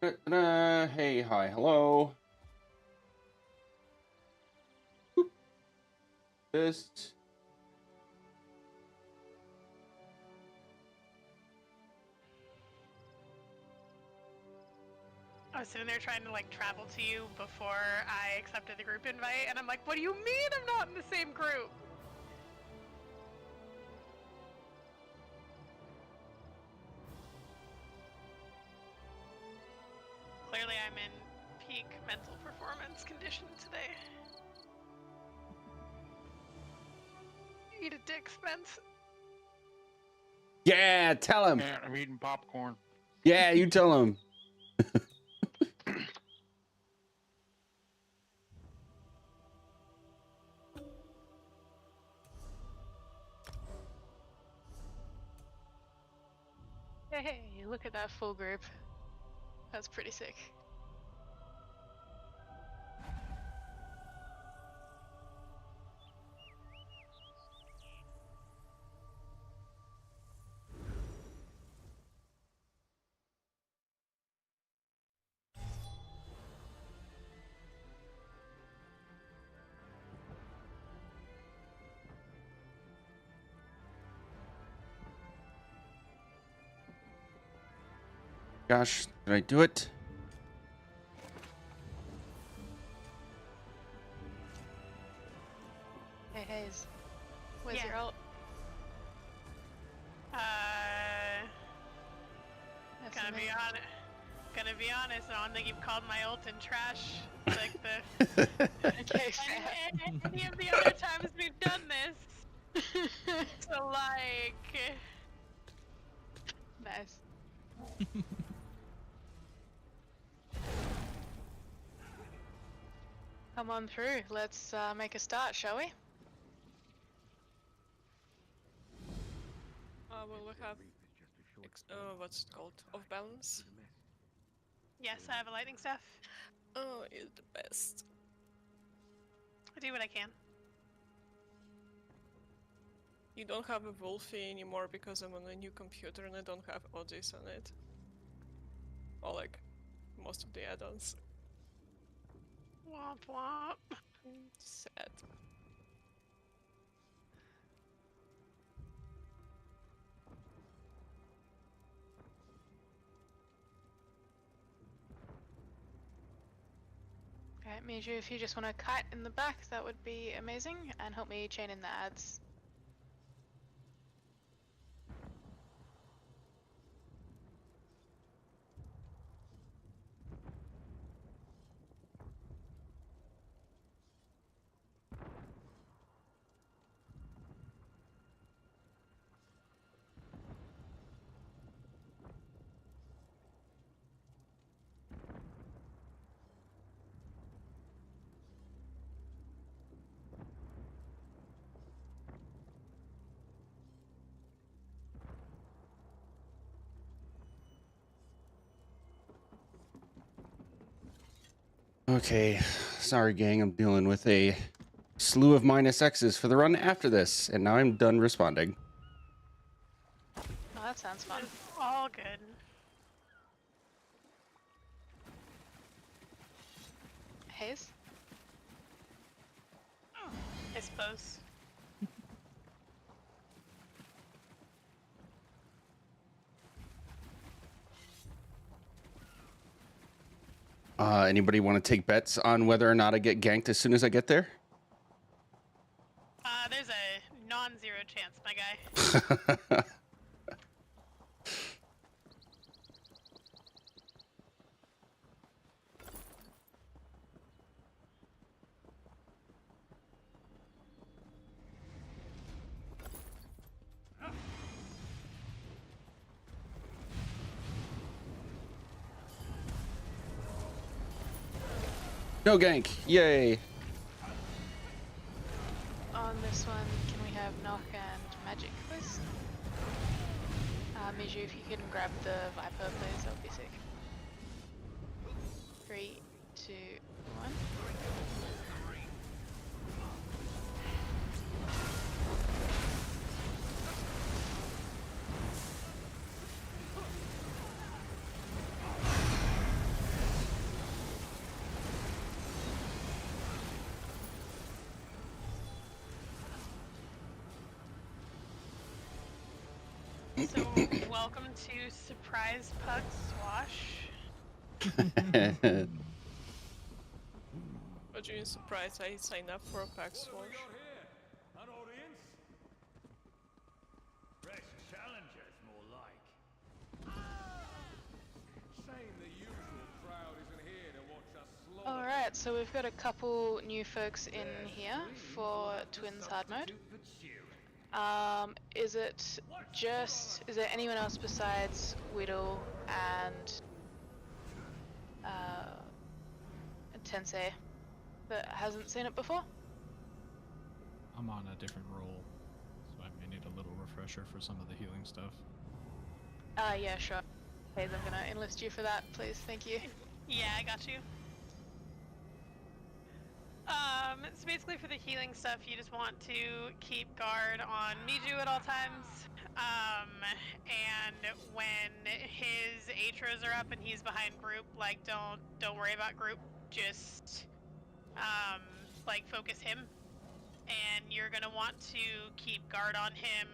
Hey, hi, hello. This. I was sitting there trying to like travel to you before I accepted the group invite, and I'm like, what do you mean I'm not in the same group? Clearly I'm in peak mental performance condition today. Eat a dick, Spence. Yeah, tell him. Yeah, I'm eating popcorn. Yeah, you tell him. Hey, look at that full group. That's pretty sick. Gosh, did I do it? Hey, Hayes. Where's Yeah. your ult? Gonna be honest, I don't think you've called my ult in trash like the Okay, fair. any of the other times we've done this. So like Nice. Come on through. Let's make a start, shall we? Will we have what's it called? Off balance? yes, I have a lightning staff. Oh, you're the best. I do what I can. You don't have a Wolfie anymore because I'm on a new computer and I don't have Odys on it. Or like most of the add-ons. Womp womp. Sad. Alright, Miju, if you just want to kite in the back, that would be amazing, and help me chain in the ads. Okay, sorry, gang. I'm dealing with a slew of minus X's for the run after this, and now I'm done responding. Oh, that sounds fun. It's all good. Hayes? I suppose. Anybody want to take bets on whether or not I get ganked as soon as I get there? There's a non-zero chance, my guy. No gank. Yay. On this one, can we have knock and magic, please? Miju, if you can grab the Viper, please, that would be sick. 3, 2, 1. So, welcome to Surprise Pug Swash. But you're surprised I signed up for a pack swash. An audience? Fresh challengers, more like. Shame the usual crowd isn't here to watch us slaughter. Alright, so we've got a couple new folks in here for Twins hard mode. Is there anyone else besides Whittle and Tensei that hasn't seen it before? I'm on a different role, so I may need a little refresher for some of the healing stuff. Yeah, sure. Hayes, I'm gonna enlist you for that, please. Thank you. Yeah, I got you. So basically for the healing stuff, you just want to keep guard on Miju at all times. And when his Atros are up and he's behind group, like don't worry about group, just like focus him. And you're gonna want to keep guard on him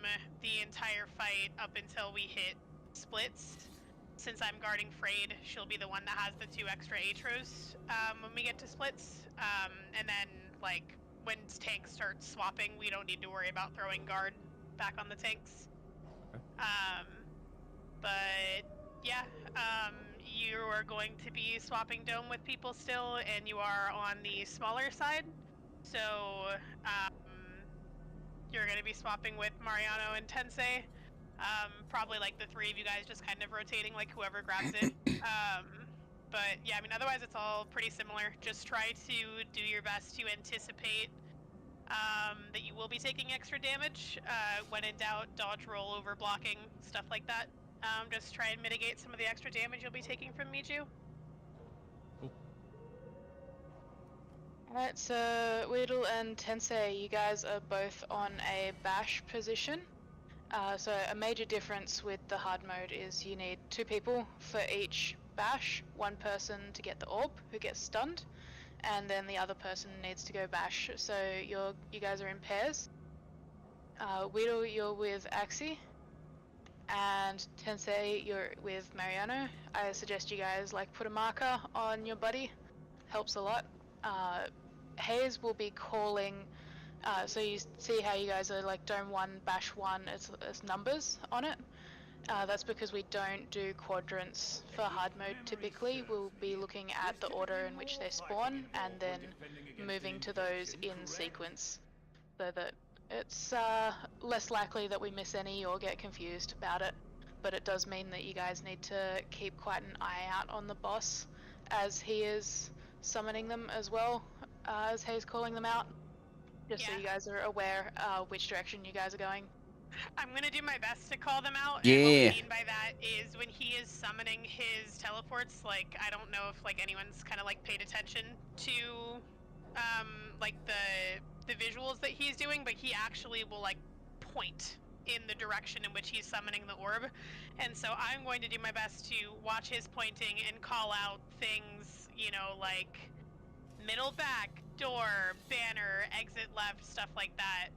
the entire fight up until we hit splits. Since I'm guarding Frayed, she'll be the one that has the 2 extra Atros when we get to splits. And then, like, when tanks start swapping, we don't need to worry about throwing guard back on the tanks. Okay. But, yeah, you are going to be swapping dome with people still, and you are on the smaller side. So, you're going to be swapping with Mariano and Tensei. Probably like the 3 of you guys just kind of rotating, like whoever grabs it. But yeah, I mean, otherwise it's all pretty similar. Just try to do your best to anticipate that you will be taking extra damage. When in doubt, dodge, roll, over, blocking, stuff like that. Just try and mitigate some of the extra damage you'll be taking from Miju. Cool. Alright, so Weedle and Tensei, you guys are both on a bash position. So a major difference with the hard mode is you need 2 people for each bash, 1 person to get the orb who gets stunned, and then the other person needs to go bash. So you guys are in pairs. Weedle, you're with Axie, and Tensei, you're with Mariano. I suggest you guys like put a marker on your buddy, helps a lot. Hayes will be calling. So you see how you guys are like Dome 1, Bash 1 as numbers on it. That's because we don't do quadrants for hard mode typically. We'll be looking at the order in which they spawn and then moving to those in sequence, so that it's less likely that we miss any or get confused about it. But it does mean that you guys need to keep quite an eye out on the boss as he is summoning them as well, as he's calling them out. Just so you guys are aware which direction you guys are going. I'm gonna do my best to call them out. Yeah. And what I mean by that is when he is summoning his teleports, like, I don't know if like anyone's kind of like paid attention to like the visuals that he's doing, but he actually will like point in the direction in which he's summoning the orb. And so I'm going to do my best to watch his pointing and call out things, you know, like middle back, door, banner, exit left, stuff like that.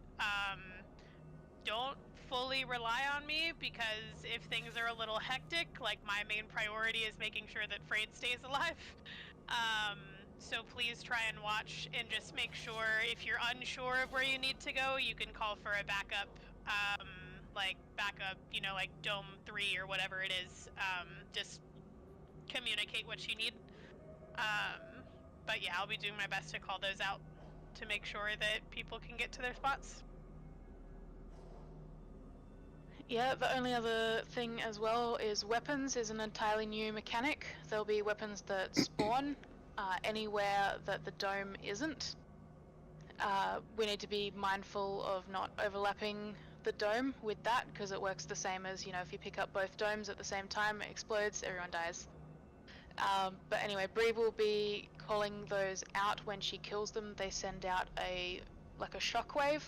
Don't fully rely on me, because if things are a little hectic, like my main priority is making sure that Frayed stays alive. So please try and watch and just make sure if you're unsure of where you need to go, you can call for a backup, like backup, you know, like Dome 3 or whatever it is. Just communicate what you need. But yeah, I'll be doing my best to call those out to make sure that people can get to their spots. Yeah, the only other thing as well is weapons is an entirely new mechanic. There'll be weapons that spawn anywhere that the dome isn't. We need to be mindful of not overlapping the dome with that, because it works the same as, you know, if you pick up both domes at the same time, it explodes, everyone dies. But anyway, Bree will be calling those out when she kills them. They send out a shockwave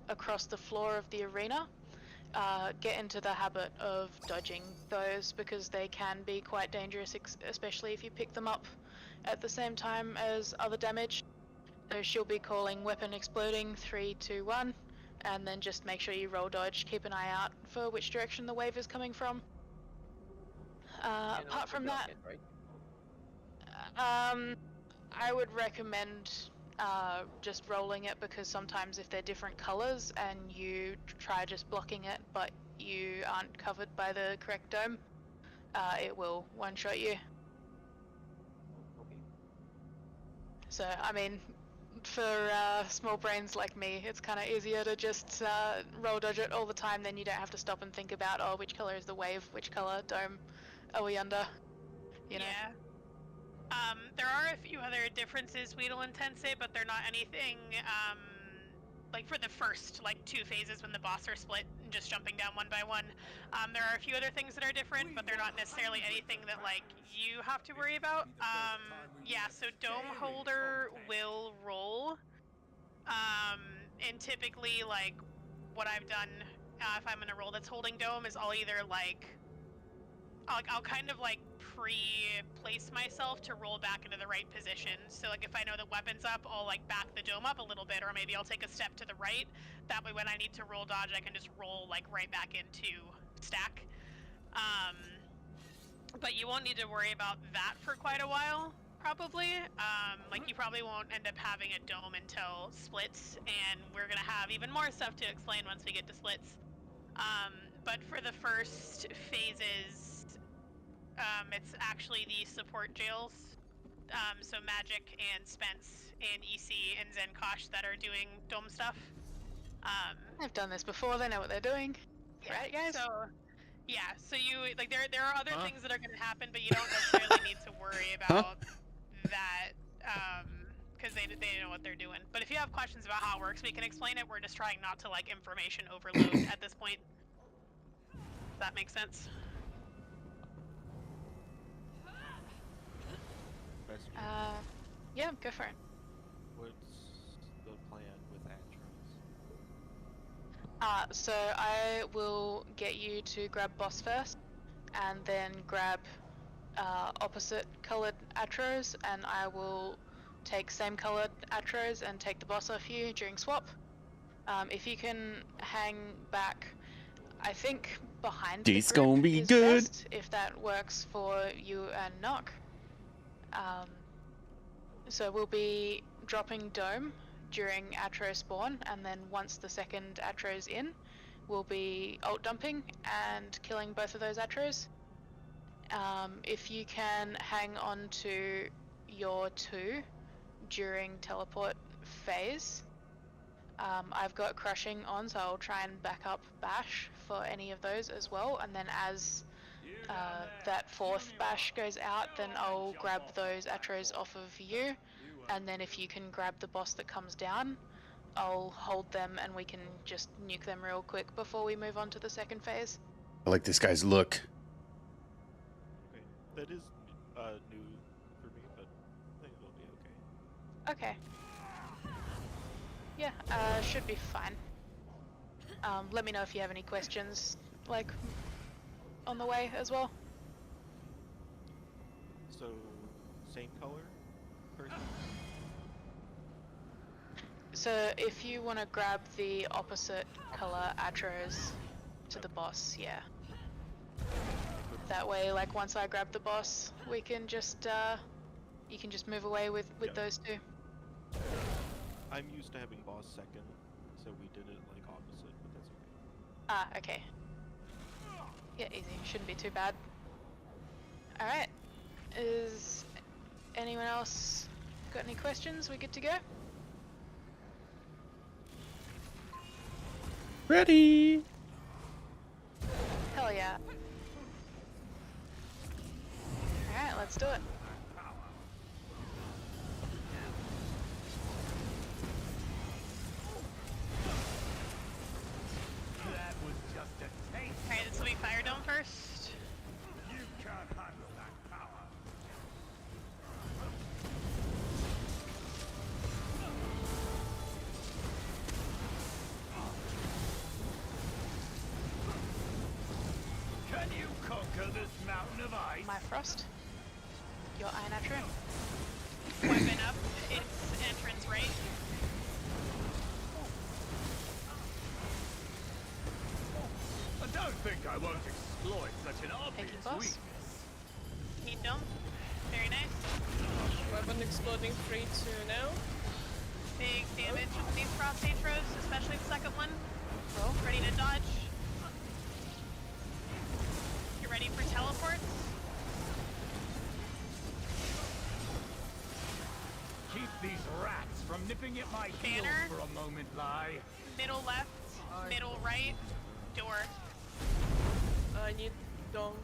across the floor of the arena. Get into the habit of dodging those, because they can be quite dangerous, especially if you pick them up at the same time as other damage. So she'll be calling weapon exploding 3, 2, 1, and then just make sure you roll dodge. Keep an eye out for which direction the wave is coming from. Apart from that, I would recommend just rolling it, because sometimes if they're different colors and you try just blocking it but you aren't covered by the correct dome, it will one-shot you. So, I mean, for small brains like me, it's kind of easier to just roll dodge it all the time, then you don't have to stop and think about, oh, which color is the wave, which color dome are we under, you know? Yeah. There are a few other differences, Weedle and Tensei, but they're not anything, like for the first, like, 2 phases when the boss are split and just jumping down one by one. There are a few other things that are different, but they're not necessarily anything that, like, you have to worry about. Yeah, so Dome Holder will roll. And typically, like, what I've done, if I'm in a roll that's holding Dome, is I'll either, like, I'll kind of like pre-place myself to roll back into the right position. So like if I know the weapon's up, I'll like back the dome up a little bit, or maybe I'll take a step to the right. That way when I need to roll dodge, I can just roll like right back into stack. But you won't need to worry about that for quite a while, probably. Like you probably won't end up having a dome until splits, and we're gonna have even more stuff to explain once we get to splits. But for the first phases, it's actually the support jails, so Magic and Spence and EC and Zenkosh that are doing dome stuff. I've done this before, they know what they're doing. Yeah, Right, guys? So, yeah, so you, like, there are other things that are going to happen, but you don't necessarily need to worry about that, because they know what they're doing. But if you have questions about how it works, we can explain it. We're just trying not to, like, information overload at this point. Does that make sense? Yeah, go for it. What's the plan with Atros? So I will get you to grab boss first, and then grab opposite colored Atros, and I will take same colored Atros and take the boss off you during swap. If you can hang back, I think behind It's the group gonna be is good. best, if that works for you and Nock. So we'll be dropping Dome during Atro spawn, and then once the second Atro's in, we'll be ult dumping and killing both of those Atros. If you can hang on to your 2 during teleport phase, I've got crushing on, so I'll try and back up bash for any of those as well, and then as that 4th bash goes out, then I'll grab those Atros off of you, and then if you can grab the boss that comes down, I'll hold them and we can just nuke them real quick before we move on to the second phase. I like this guy's look. Okay, that is new for me, but I think it'll be okay. Okay. Yeah, should be fine. Let me know if you have any questions, like, on the way as well. So, same color person? So if you want to grab the opposite color Atros to the boss, yeah. That way, like, once I grab the boss, we can just, you can just move away with those 2. I'm used to having boss second, so we did it like opposite, but that's okay. Ah, okay. Yeah, easy. Shouldn't be too bad. Alright. Is anyone else got any questions? We good to go? Ready? Hell yeah. Alright, let's do it. Alright, this will be Fire Dome first. You can't handle that power. Can you conquer this mountain of ice? My Frost. Your Iron Atro. Weapon up, its entrance right. Don't think I won't exploit such an obvious Taking boss. weakness. Heat dome. Very nice. Weapon exploding 3-2 now. Big damage with these frost atros, especially the second one. Roll. Ready to dodge. You ready for teleports? Keep these rats from nipping at my heels Banner. for a moment, lie. Middle left, middle right, door. I need dome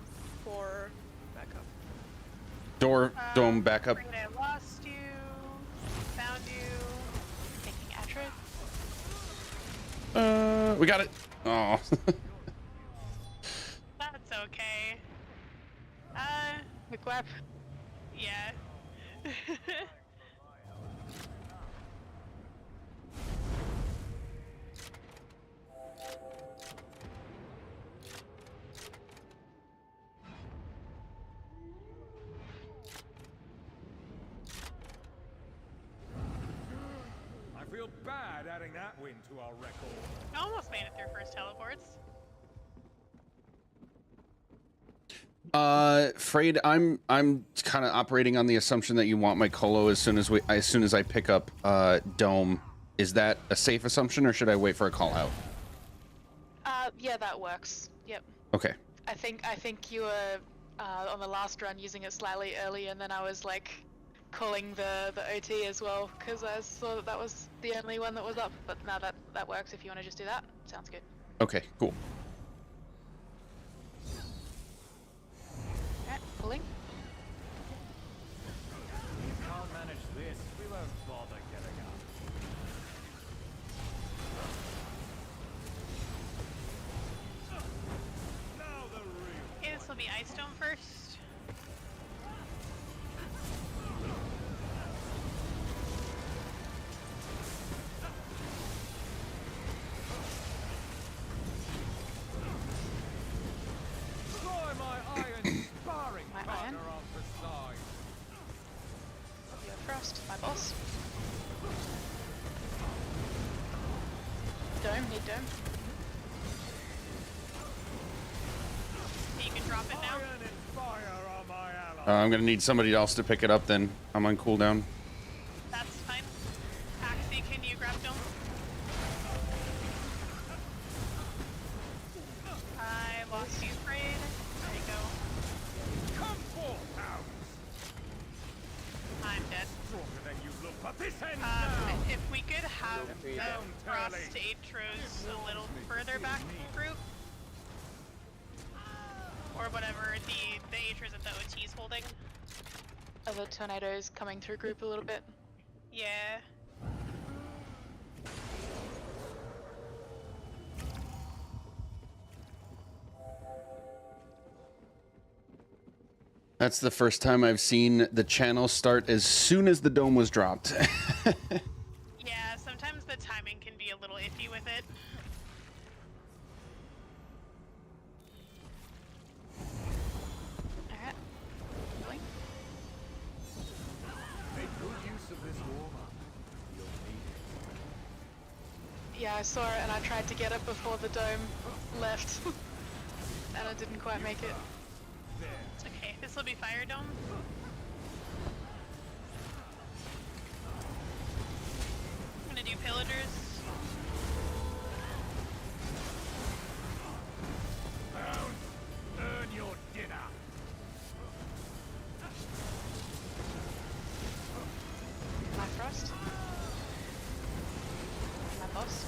for backup. Dome backup. Afraid I lost you. Found you. Taking Atro. We got it. Oh. That's okay. Quick wrap. Yeah. I feel bad adding that win to our record. Almost made it through first teleports. Frayed, I'm kind of operating on the assumption that you want my colo as soon as I pick up dome. Is that a safe assumption, or should I wait for a call out? Yeah, that works. Yep. Okay. I think you were on the last run using it slightly early, and then I was like calling the OT as well because I saw that was the only one that was up. But now that works. If you want to just do that, sounds good. Okay. Cool. Alright, pulling. Can't manage this. We won't bother getting up. Now the real. Okay, this will be Ice Dome first. Try my iron sparring My partner iron? on the side. Your Frost, my boss. Dome, need dome. You can drop it now. Iron and fire are my allies. I'm gonna need somebody else to pick it up. Then I'm on cooldown. That's fine. Axie, can you grab Dome? I lost you, Frayed. There you go. Come forth, hounds. I'm dead. Stronger than you look, but this ends now. If we could have the Down, frost Turley. atros a little further back from the group. Or whatever the atros that the OT's holding. Are the tornadoes coming through group a little bit? Yeah. That's the first time I've seen the channel start as soon as the dome was dropped. Yeah, sometimes the timing can be a little iffy with it. Alright. Pulling. Make good use of this warm-up. You'll need it. Yeah, I saw it and I tried to get it before the dome left. And I didn't quite make it. It's okay. This will be Fire Dome. I'm gonna do Pillagers. Hounds, earn your dinner. My Frost. My boss.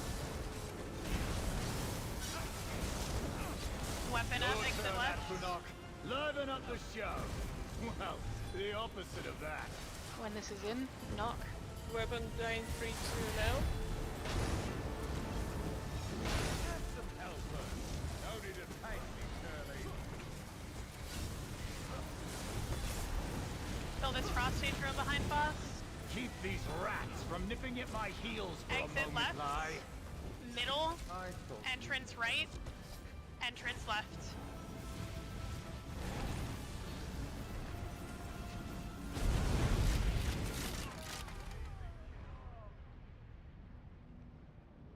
Weapon up, exit Turn left. that, Funok. Liven up the show. Well, the opposite of that. When this is in, knock. Weapon dying 3-2 now. Have some helpers. No need to thank me, Turley. Kill this frost atro behind boss. Keep these rats from nipping at my heels for Exit a moment, left. lie. Middle. I thought Entrance right. Entrance left.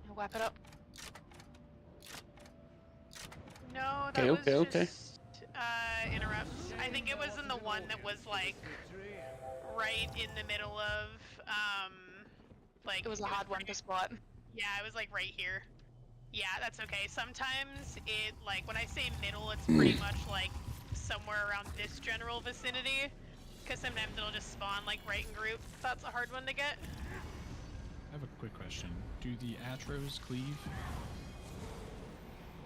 I'll wipe it up. No, that Okay, was okay. just interrupt. I think it was in the one that was like right in the middle of like It was a hard one to spot. Yeah, it was like right here. Yeah, that's okay. Sometimes it like when I say middle, it's pretty much like somewhere around this general vicinity. Because sometimes it'll just spawn like right in group. That's a hard one to get. I have a quick question. Do the Atros cleave?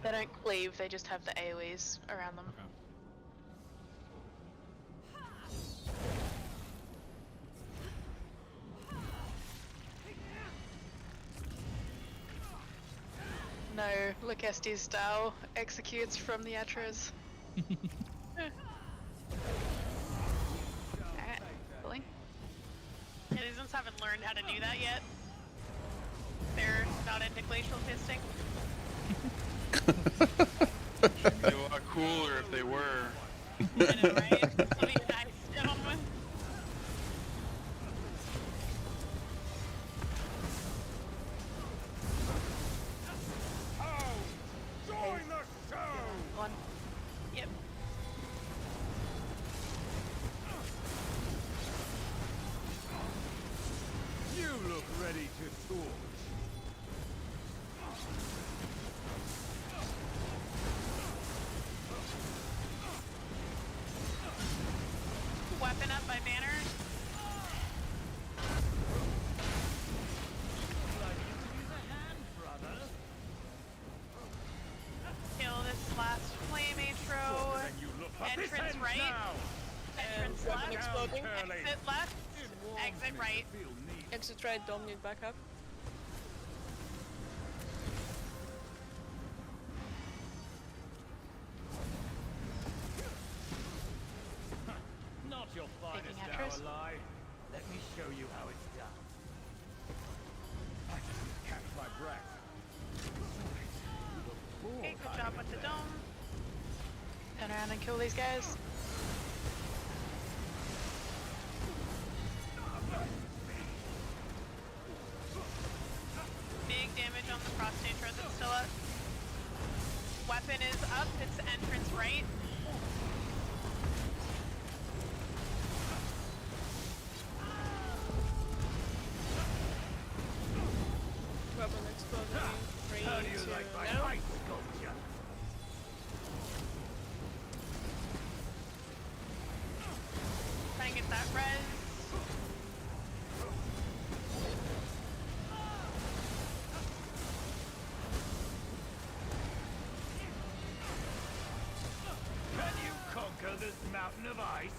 They don't cleave, they just have the AoEs around them. Okay. No, Lucestis style executes from the Atros. Alright, pulling. Yeah, these ones haven't learned how to do that yet. They're not into glacial fisting. It'd be a lot cooler if they were. I know, right? It'll be nice, gentlemen. Join the show! One. Yep. You look ready to torch. Weapon up by banner. Kill this last flame atro. Then you look up this Entrance end right. now. Entrance weapon left. exploding. Exit left. Exit right. Feel neat. Exit right, don't need backup. Not your finest Taking hour actress. lie. Let me show you how it's done. I just catch my breath. Okay, good job with the dome. Turn around and kill these guys. Big damage on the prostate throw that's still up. Weapon is up. It's entrance right. Weapon exploding. How do you 3, 2, like my now. ice sculpture? Try and get that res. Can you conquer this mountain of ice?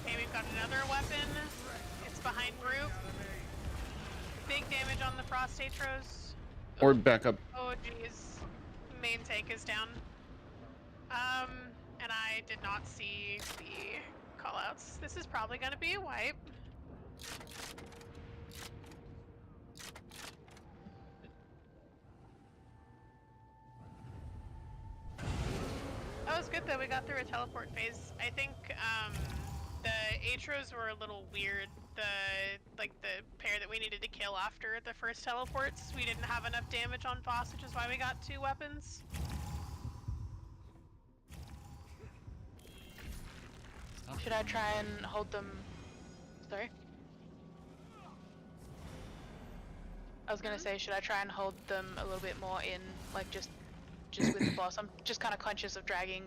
Okay, we've got another weapon. It's behind group. Big damage on the prostate throws. Or back up. Oh jeez. Main tank is down. And I did not see the callouts. This is probably gonna be a wipe. That was good though, we got through a teleport phase. I think, the Atros were a little weird. The pair that we needed to kill after the first teleports, we didn't have enough damage on boss, which is why we got 2 weapons. Should I try and hold them? Sorry? I was gonna say, should I try and hold them a little bit more in, like just with the boss? I'm just kind of conscious of dragging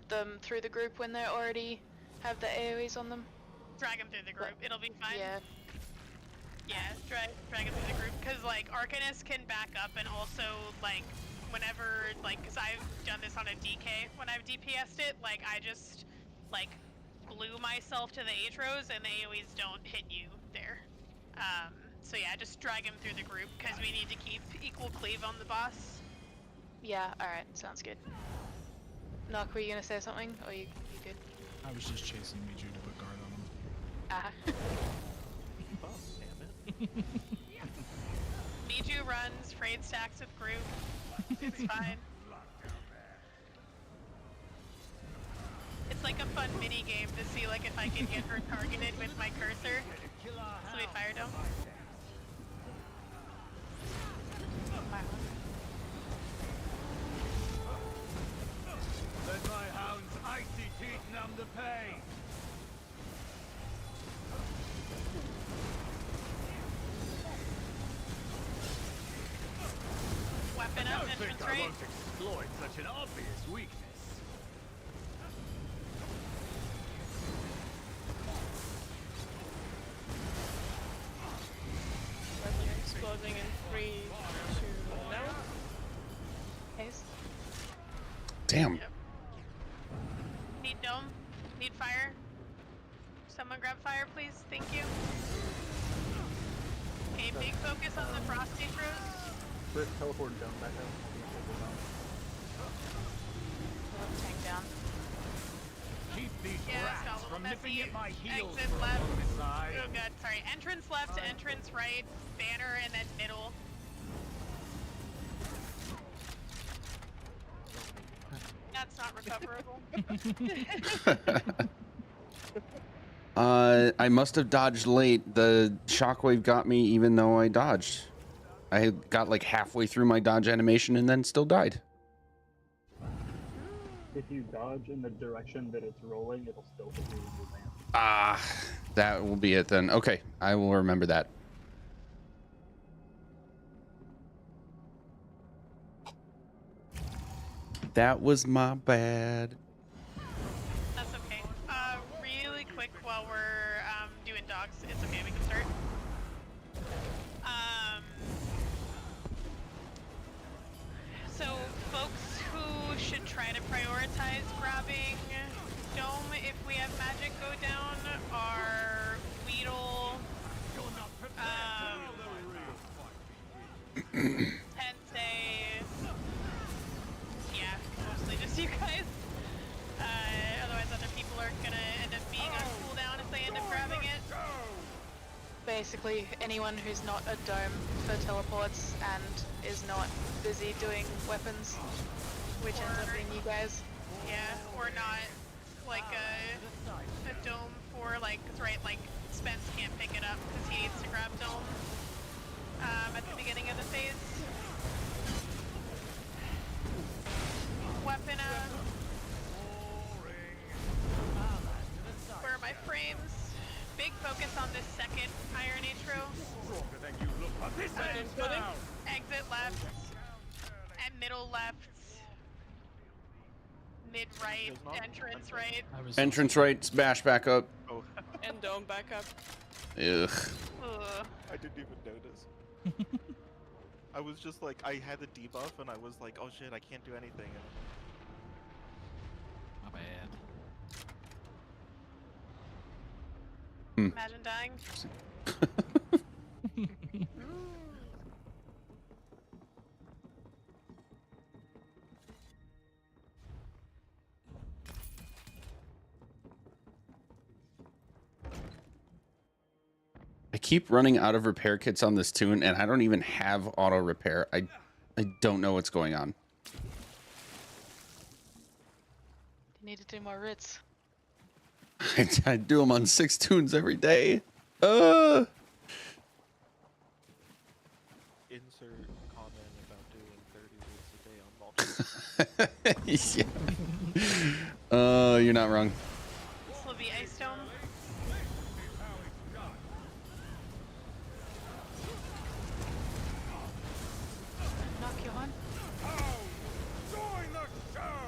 them through the group when they already have the AoEs on them. Drag him through the group, it'll be fine. Yeah. Yeah, drag him through the group, because like Arcanist can back up, and also like whenever, like, because I've done this on a DK, when I've DPS'd it, like I just like glue myself to the Atros and the AoEs don't hit you there. So yeah, just drag him through the group, because we need to keep equal cleave on the boss. Yeah, alright, sounds good. Knock, were you gonna say something? Or you good? I was just chasing Miju to put guard on him. Ah. Oh, damn it. Miju runs, Frayed stacks with group. It's fine. It's It's like a fun mini game to see like if I can get her targeted with my cursor. So we fire dome. Let my hound's icy teeth numb the pain. Weapon I up, don't think entrance I right. won't exploit such an obvious weakness. Weapon exploding in 3, 2, now. Haze. Damn. Yep. Need dome. Need fire. Someone grab fire, please. Thank you. Okay, big focus on the frost atros. Rift teleport down back out. Tank down. Keep these Yeah, rats it's got a little from nipping messy. at my heels Exit for a left. homicide. Oh god, sorry. Entrance left, entrance right, banner, and then middle. That's not recoverable. I must have dodged late. The shockwave got me even though I dodged. I got like halfway through my dodge animation and then still died. If you dodge in the direction that it's rolling, it'll still hit you in your land. Ah, that will be it then. Okay, I will remember that. That was my bad. That's okay. Really quick while we're doing dogs, it's okay, we can start. So folks who should try to prioritize grabbing dome if we have magic go down are Weedle, Tensei, yeah, mostly just you guys. Otherwise other people are gonna end up being on cooldown if they end up grabbing it. Basically, anyone who's not a dome for teleports and is not busy doing weapons, which ends up being you guys. Yeah, or not like a dome for like, cause right, like Spence can't pick it up because he needs to grab dome at the beginning of the phase. Weapon where are my frames? Big focus on this second Iron Atro. Stronger than you look, but this ends now. Exit left and middle left. Mid right, entrance right. I was Entrance right, smash back up. Oh, And dome back up. Ugh. Ugh. I didn't even notice. I was just like, I had the debuff and I was like, oh shit, I can't do anything. My bad. Imagine dying. I keep running out of repair kits on this tune, and I don't even have auto repair. I don't know what's going on. You need to do more writs. I do them on 6 tunes every day. Insert comment about doing 30 weeks a day on multiple. Yeah. You're not wrong. This will be Ice Dome. Knock you on. Join the show!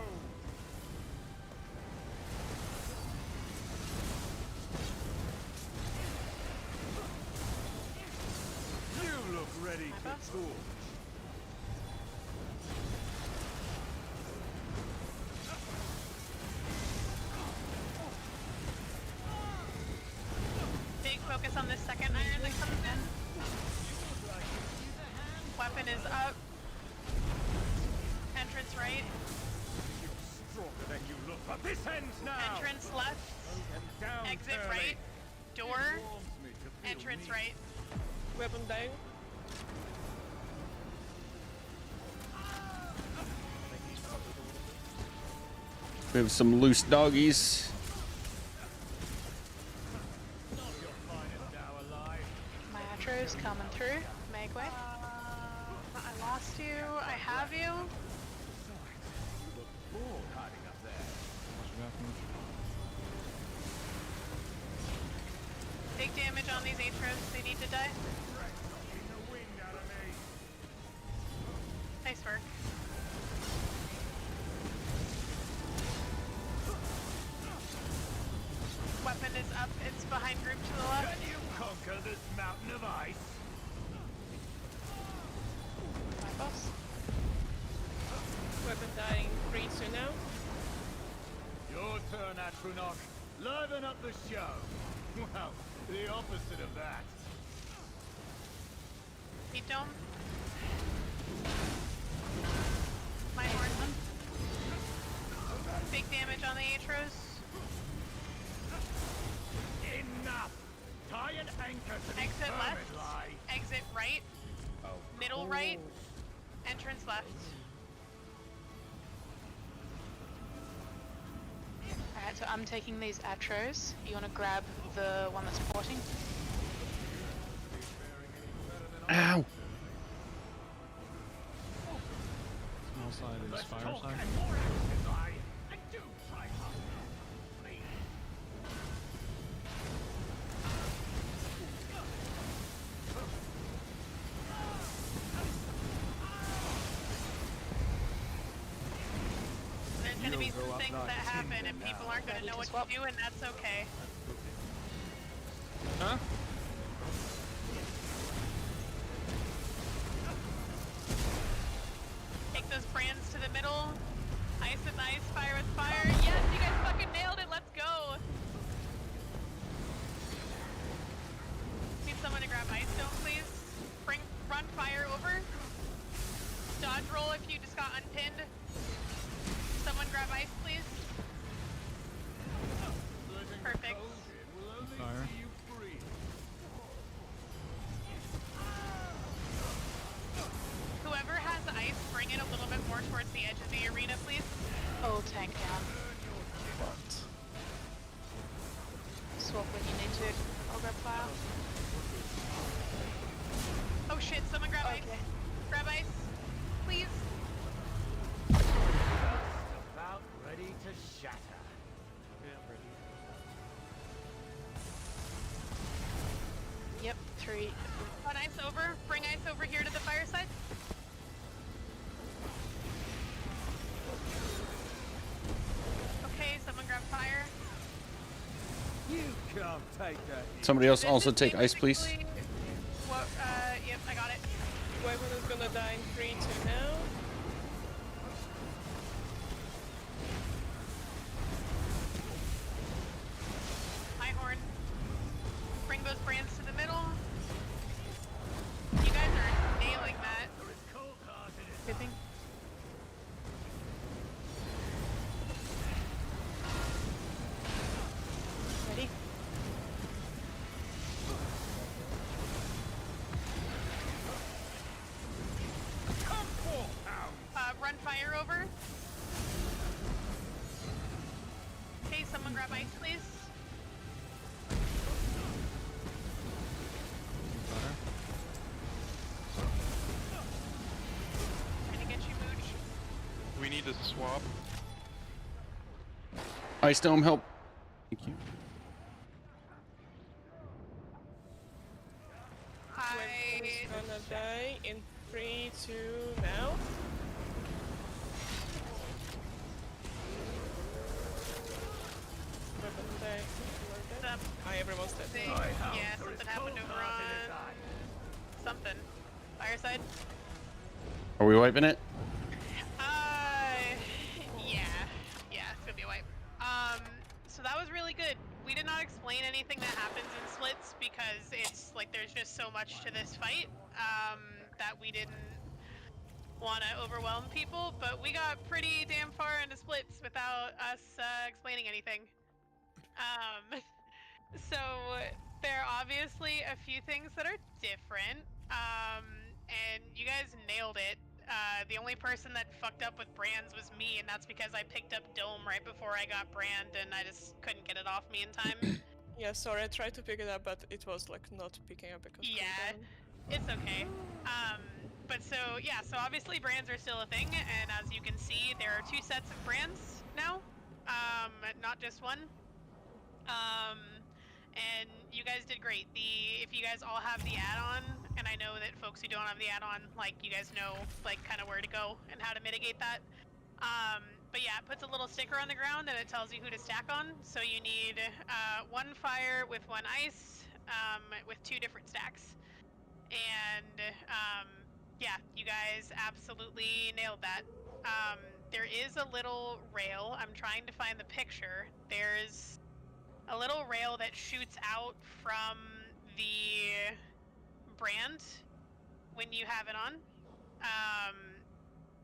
You look ready to talk. Big focus on this second iron that comes in. Weapon is up. Entrance right. Stronger than you look, but this ends now. Entrance left. And down Exit turning. right. Door. Warms me to feel Entrance me. right. Weapon down. We have some loose doggies. My outro's coming through. Make way. I lost you. I have you. Take damage on these Atros. They need to die. Nice work. Weapon is up. It's behind group to the left. Can you conquer this mountain of ice? My boss. Weapon dying 3-2 now. Your turn, Atronach. Liven up the show. Well, the opposite of that. Heat dome. My horn. Big damage on the Atros. Enough! Tie an anchor to the Exit hermit left. lie. Exit right. Middle right. Entrance left. Alright, so I'm taking these Atros. You wanna grab the one that's porting? Ow! Small side is Let's fire talk side. and more action, lie. And do try hard. Please. There's gonna be You'll some go up things like that happen tinder and people now. aren't gonna Ready know to what swap? to do, and that's okay. Huh? Take those brands to the middle. Ice with ice, fire with fire. Yes, you guys fucking nailed it. Let's go. Need someone to grab ice stone, please. Run fire over. Dodge roll if you just got unpinned. Someone grab ice, please. Perfect. Fire. Whoever has ice, bring it a little bit more towards the edge of the arena, please. Oh, tank down. Swap when you need to. I'll grab fire. Oh shit, someone grab ice. Okay. Grab ice. Please. About ready to shatter. Okay, I'm ready. Yep, 3. Run ice over. Bring ice over here to the fireside. Okay, someone grab fire. You can't take that. Somebody else This also is take ice, please. basically What, yep, I got it. Weapon is gonna die in 3-2 now. High horn. Bring those brands to the middle. You guys are nailing that. Good thing. Ready? Come forth, hound. Run fire over. Okay, someone grab ice, please. Fire. Trying to get you, Mooch. We need to swap. Ice Dome, help. Thank you. Weapon is I gonna die in 3-2 now. Weapon die. Some Hi, everyone's dead. thing. Yeah, something happened over on something. Fireside. Are we wiping it? Yeah. Yeah, it's gonna be a wipe. So that was really good. We did not explain anything that happens in splits because it's like there's just so much to this fight, that we didn't want to overwhelm people, but we got pretty damn far into splits without us explaining anything. So there are obviously a few things that are different, and you guys nailed it. the only person that fucked up with brands was me, and that's because I picked up Dome right before I got brand, and I just couldn't get it off me in time. Yeah, sorry, I tried to pick it up, but it was like not picking up because Yeah, cooldown. it's okay. But so yeah, so obviously brands are still a thing, and as you can see, there are 2 sets of brands now, not just one. And you guys did great. If you guys all have the add-on, and I know that folks who don't have the add-on, like you guys know, like kind of where to go and how to mitigate that. But yeah, it puts a little sticker on the ground and it tells you who to stack on. So you need 1 fire with 1 ice, with 2 different stacks. And yeah, you guys absolutely nailed that. There is a little rail. I'm trying to find the picture. There's a little rail that shoots out from the brand when you have it on.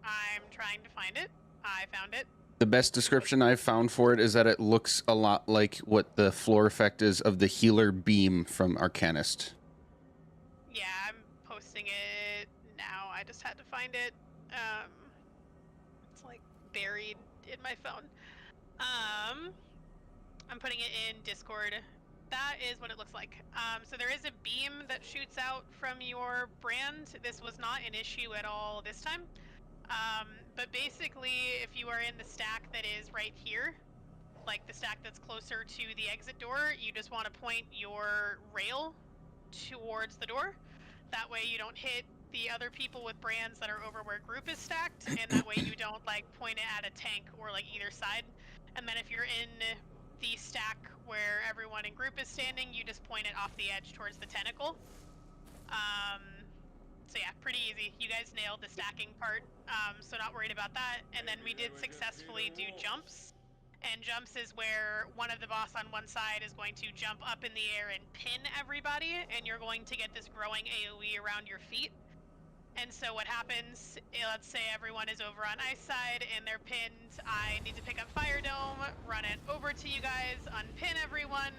I'm trying to find it. I found it. The best description I've found for it is that it looks a lot like what the floor effect is of the healer beam from Arcanist. Yeah, I'm posting it now. I just had to find it. It's like buried in my phone. I'm putting it in Discord. That is what it looks like. So there is a beam that shoots out from your brand. This was not an issue at all this time. But basically, if you are in the stack that is right here, like the stack that's closer to the exit door, you just want to point your rail towards the door. That way you don't hit the other people with brands that are over where group is stacked, and that way you don't like point it at a tank or like either side. And then if you're in the stack where everyone in group is standing, you just point it off the edge towards the tentacle. So yeah, pretty easy. You guys nailed the stacking part, so not worried about that. And then we did successfully do jumps. And jumps is where one of the boss on one side is going to jump up in the air and pin everybody, and you're going to get this growing AoE around your feet. And so what happens, let's say everyone is over on ice side and they're pinned, I need to pick up Fire Dome, run it over to you guys, unpin everyone,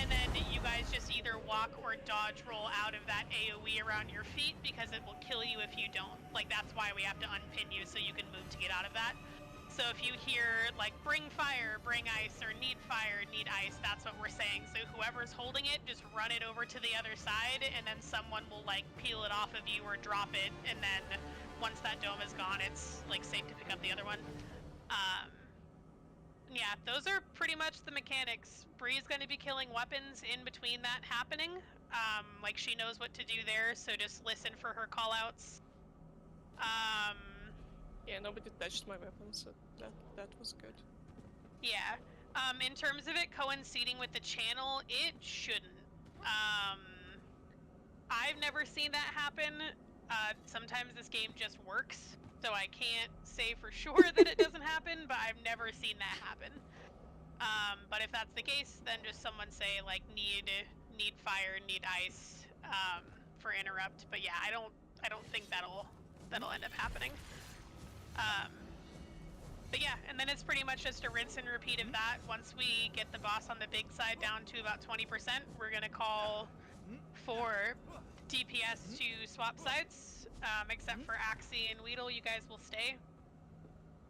and then you guys just either walk or dodge roll out of that AoE around your feet because it will kill you if you don't. Like, that's why we have to unpin you so you can move to get out of that. So if you hear, like, bring fire, bring ice, or need fire, need ice, that's what we're saying. So whoever's holding it, just run it over to the other side, and then someone will, like, peel it off of you or drop it, and then once that dome is gone, it's, like, safe to pick up the other one. Yeah, those are pretty much the mechanics. Bree's gonna be killing weapons in between that happening. Like, she knows what to do there, so just listen for her callouts. Yeah, nobody touched my weapon, so that was good. Yeah. In terms of it coinciding with the channel, it shouldn't. I've never seen that happen. Sometimes this game just works, so I can't say for sure that it doesn't happen, but I've never seen that happen. But if that's the case, then just someone say, like, need fire, need ice, for interrupt. But yeah, I don't think that'll end up happening. But yeah, and then it's pretty much just a rinse and repeat of that. Once we get the boss on the big side down to about 20%, we're gonna call for DPS to swap sides, except for Axie and Weedle, you guys will stay.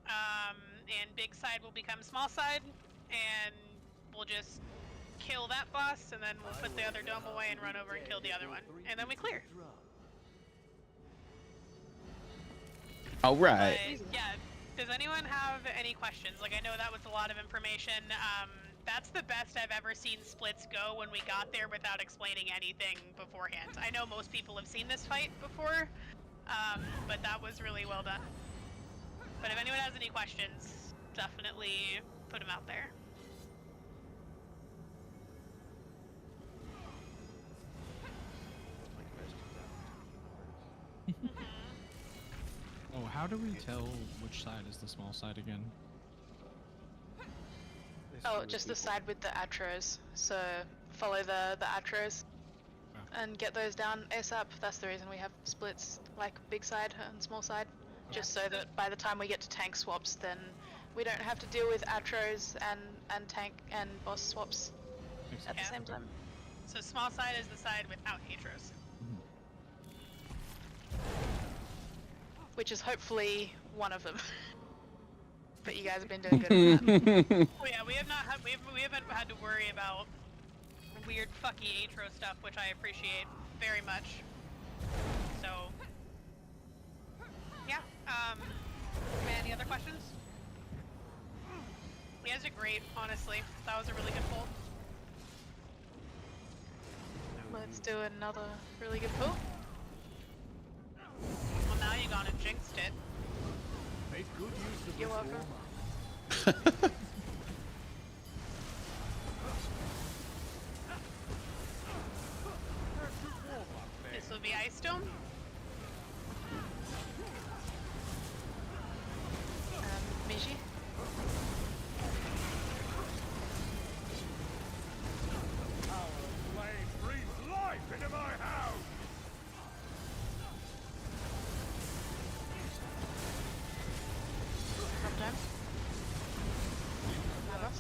And big side will become small side, and we'll just kill that boss, and then we'll put the other dome away and run over and kill the other one. And then we clear. All right. But, yeah, does anyone have any questions? Like, I know that was a lot of information. That's the best I've ever seen splits go when we got there without explaining anything beforehand. I know most people have seen this fight before, but that was really well done. But if anyone has any questions, definitely put them out there. Oh, how do we tell which side is the small side again? Oh, just the side with the atros. So follow the atros and get those down ASAP. That's the reason we have splits, like big side and small side. Just so that by the time we get to tank swaps, then we don't have to deal with atros and tank and boss swaps at the same time. So small side is the side without atros. which is hopefully one of them. But you guys have been doing good at that. Oh yeah, we haven't had to worry about weird fucky atro stuff, which I appreciate very much. So yeah. Any other questions? You guys did great, honestly. That was a really good pull. Let's do another really good pull. Well, now you gone and jinxed it. Make good use of You're this welcome. warm-up. This will be Ice Dome. Miji? Our flame breathes life into my house! Sometimes. Navas?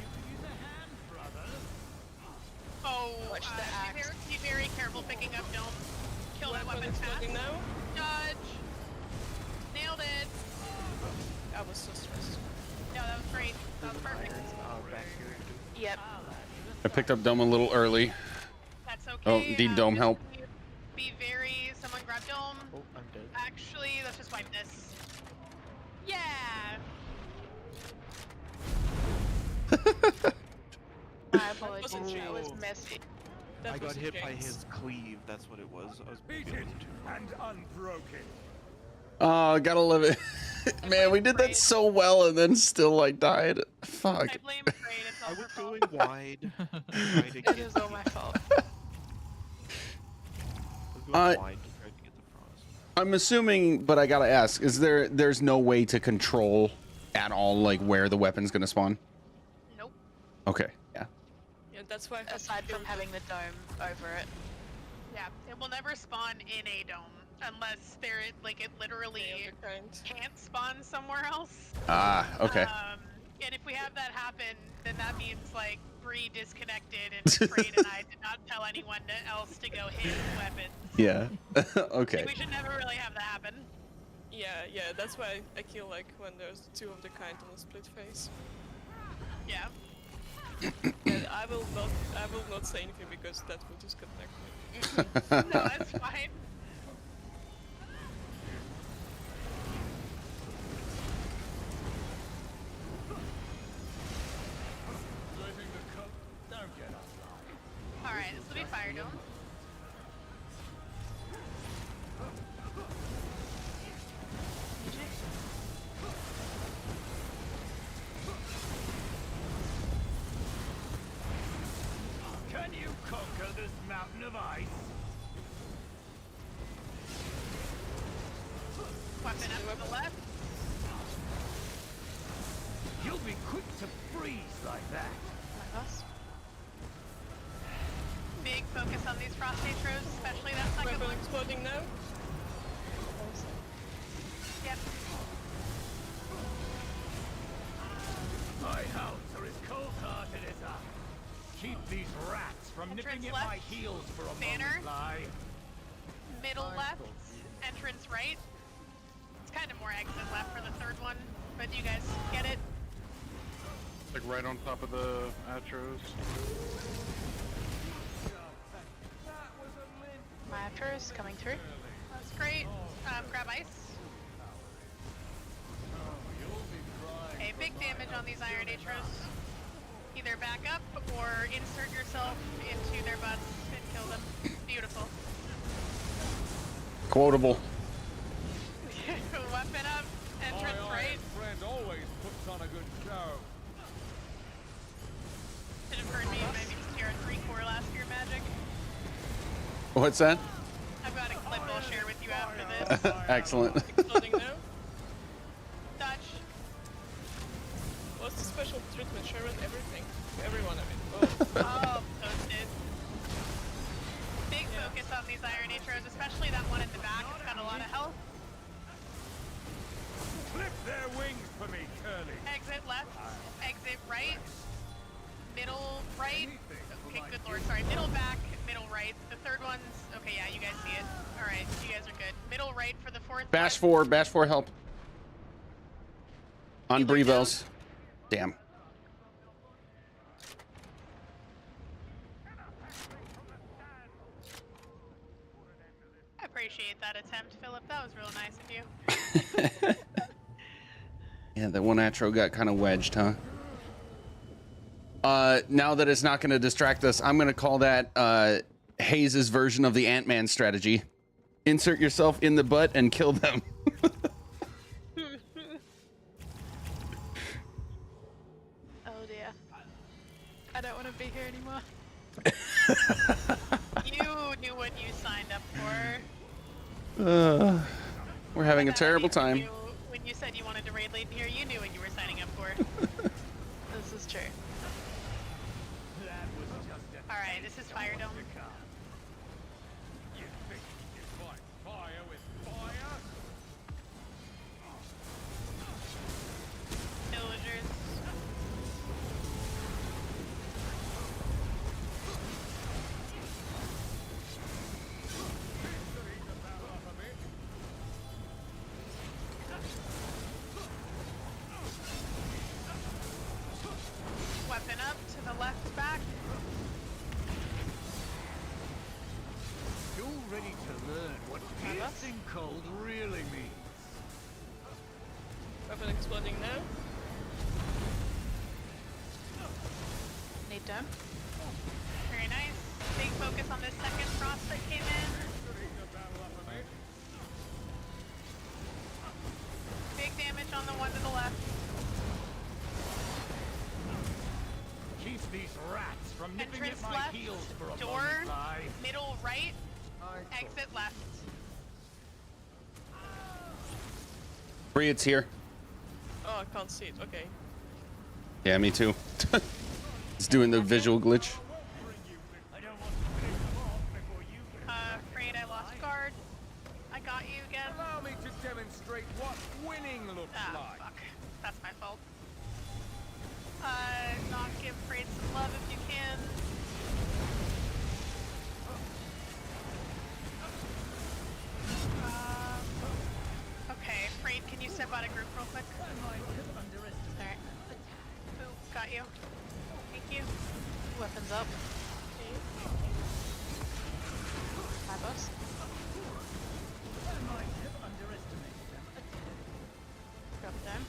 Oh, Watch the axe. Be very careful picking up Dome. Kill that weapon fast. Exploding now? Dodge. Nailed it. I was so stressed. No, that was great. That was perfect. Yep. I picked up Dome a little early. That's okay. Oh, need Dome help. Be very. Someone grab Dome. Oh, I'm dead. Actually, let's just wipe this. Yeah. My apologies. wasn't That was true. messy. That I got was a hit by jinx. his cleave. That's what it was. I was Beat maybe I it was too and unbroken. Oh, gotta love it. Man, we did that so well and then still like died. Fuck. I blame Afraid. It's I all her was fault. going wide. Trying to It get is all my fault. I was going wide to try to get the frost. I'm assuming, but I gotta ask: there's no way to control at all, like where the weapon's gonna spawn? Nope. Okay, yeah. Yeah, that's why I had Aside to from build having the dome over it. Yeah, it will never spawn in a dome unless it literally the other kind. can't spawn somewhere else. Ah, okay. And if we have that happen, then that means like Bree disconnected and Afraid and I did not tell anyone else to go hit weapons. Yeah. Okay. Like, we should never really have that happen. Yeah, that's why I kill like when there's two of the kind on a split face. Yeah. And I will not say anything because that will disconnect me. No, that's fine. Letting the cup don't get us like. Alright, this will be Fire Dome. Can you conquer this mountain of ice? Weapon up to the left. You'll be quick to freeze like that. Navas? Big focus on these frost atros, especially that second Weapon one. exploding now? Yep. My hounds are as cold-hearted as I. Keep these rats from Entrance nipping at left. my heels for a Banner. moment, lie. Middle left. Entrance right. It's kind of more exit left for the third one, but you guys get it. Like right on top of the Atros. My outro is coming through. That's great. Grab ice. Okay, big damage on these Iron Atros. Either back up or insert yourself into their butts and kill them. Beautiful. Quotable. Weapon up. Entrance right. friend always puts on a good show. Should have heard me maybe just hear a 3-core last year magic. What's that? I've got a clip I'll share with you after this. Excellent. Exploding now? Dutch. What's the special treatment? Sharon, everything. Everyone, I mean. Oh. Oh, toasted. Big focus on these Iron Atros, especially that one in the back. It's got a lot of health. Flip their wings for me, Curly. Exit left. Exit right. Middle right. Okay, good lord, sorry. Middle back, middle right. The third one's okay. Yeah, you guys see it. All right, you guys are good. Middle right for the fourth. Bash 4, Bash 4, help. On Healer Bree down. bells. Damn. I appreciate that attempt, Philip. That was real nice of you. Yeah, that one Atro got kind of wedged, huh? Now that it's not going to distract us, I'm going to call that Hayes' version of the Ant-Man strategy. Insert yourself in the butt and kill them. Oh dear. I don't want to be here anymore. You knew what you signed up for. We're having a terrible time. When you said you wanted to raid late in here, you knew what you were signing up for. This is true. That was just a All right, this is Fire Dome. You think you can fight fire with fire? Villagers. Weapon up to the left back. You're ready to learn what piercing cold really means. Weapon exploding now. Need dome. Very nice. Big focus on this second frost that came in. Big damage on the one to the left. Keep these rats from nipping Entrance at my left. heels for a Door. moment, bye. Middle right. Exit left. Bree, it's here. Oh, I can't see it. Okay. Yeah, me too. It's doing the visual glitch. I don't want to finish them off before you can. Afraid I lost guard. I got you again. Allow me to demonstrate what winning looks Ah, like. fuck. That's my fault. Not give Fraid some love if you can. Okay, Fraid, can you step out of group real quick? Alright. Ooh, got you. Thank you. Weapons up. Hi, boss. Drop dome.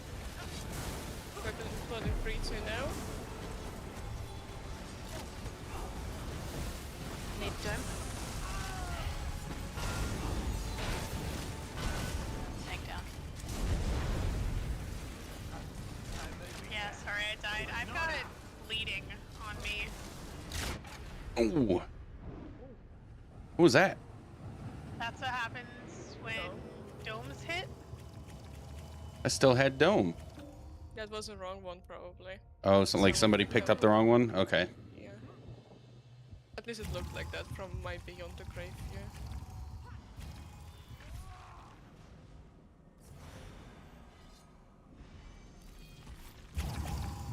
Weapon exploding 3-2 now. Need dome. Tank down. Yeah, sorry I died. I've got it bleeding on me. Oh. What was that? That's what happens when domes hit. I still had dome. That was the wrong one, probably. Oh, so like somebody picked up the wrong one? Okay. Yeah. At least it looked like that from my Beyond the Grave view.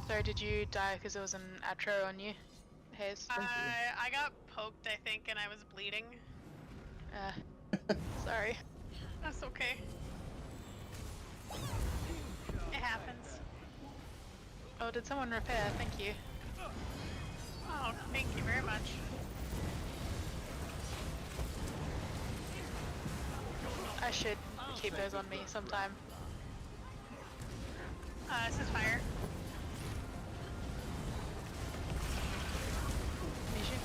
Sorry, did you die because there was an Atro on you, Hayes? I got poked, I think, and I was bleeding. Sorry. That's okay. It happens. Oh, did someone repair? Thank you. Oh, thank you very much. I should keep those on me sometime. This is fire. Nishu?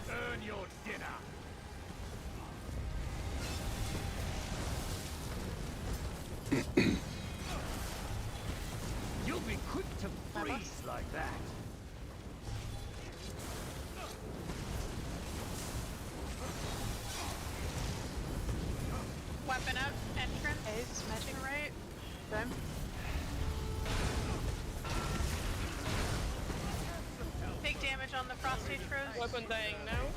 Earn your dinner. You'll be quick to freeze like that. Weapon up, entrance. Hayes, magic. Right. Dome. Big damage on the prostate rose. Weapon dying now.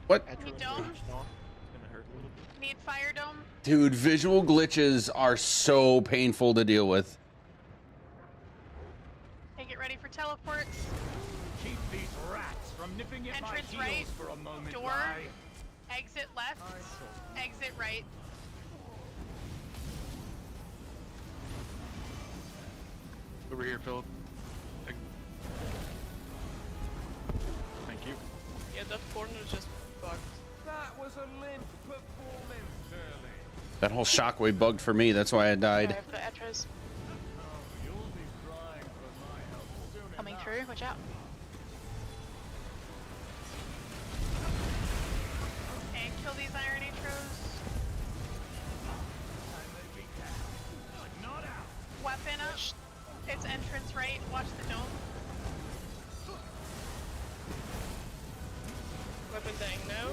What? You don't? It's gonna hurt a little bit. Need fire dome. Dude, visual glitches are so painful to deal with. Hey, get ready for teleport. teleports. Keep these rats from nipping at my Entrance heels right. for a moment, Door. lie. Exit left. Exit right. Over here, Philip. Thank you. Yeah, that corner just bugged. That was a limp performance, Curly. That whole shockwave bugged for me. That's why I died. Sorry for the Etros. You'll be crying for my help soon Coming enough. through, watch out. And kill these Iron Atros. Not out. Weapon up. It's entrance right. Watch the dome. Weapon dying now.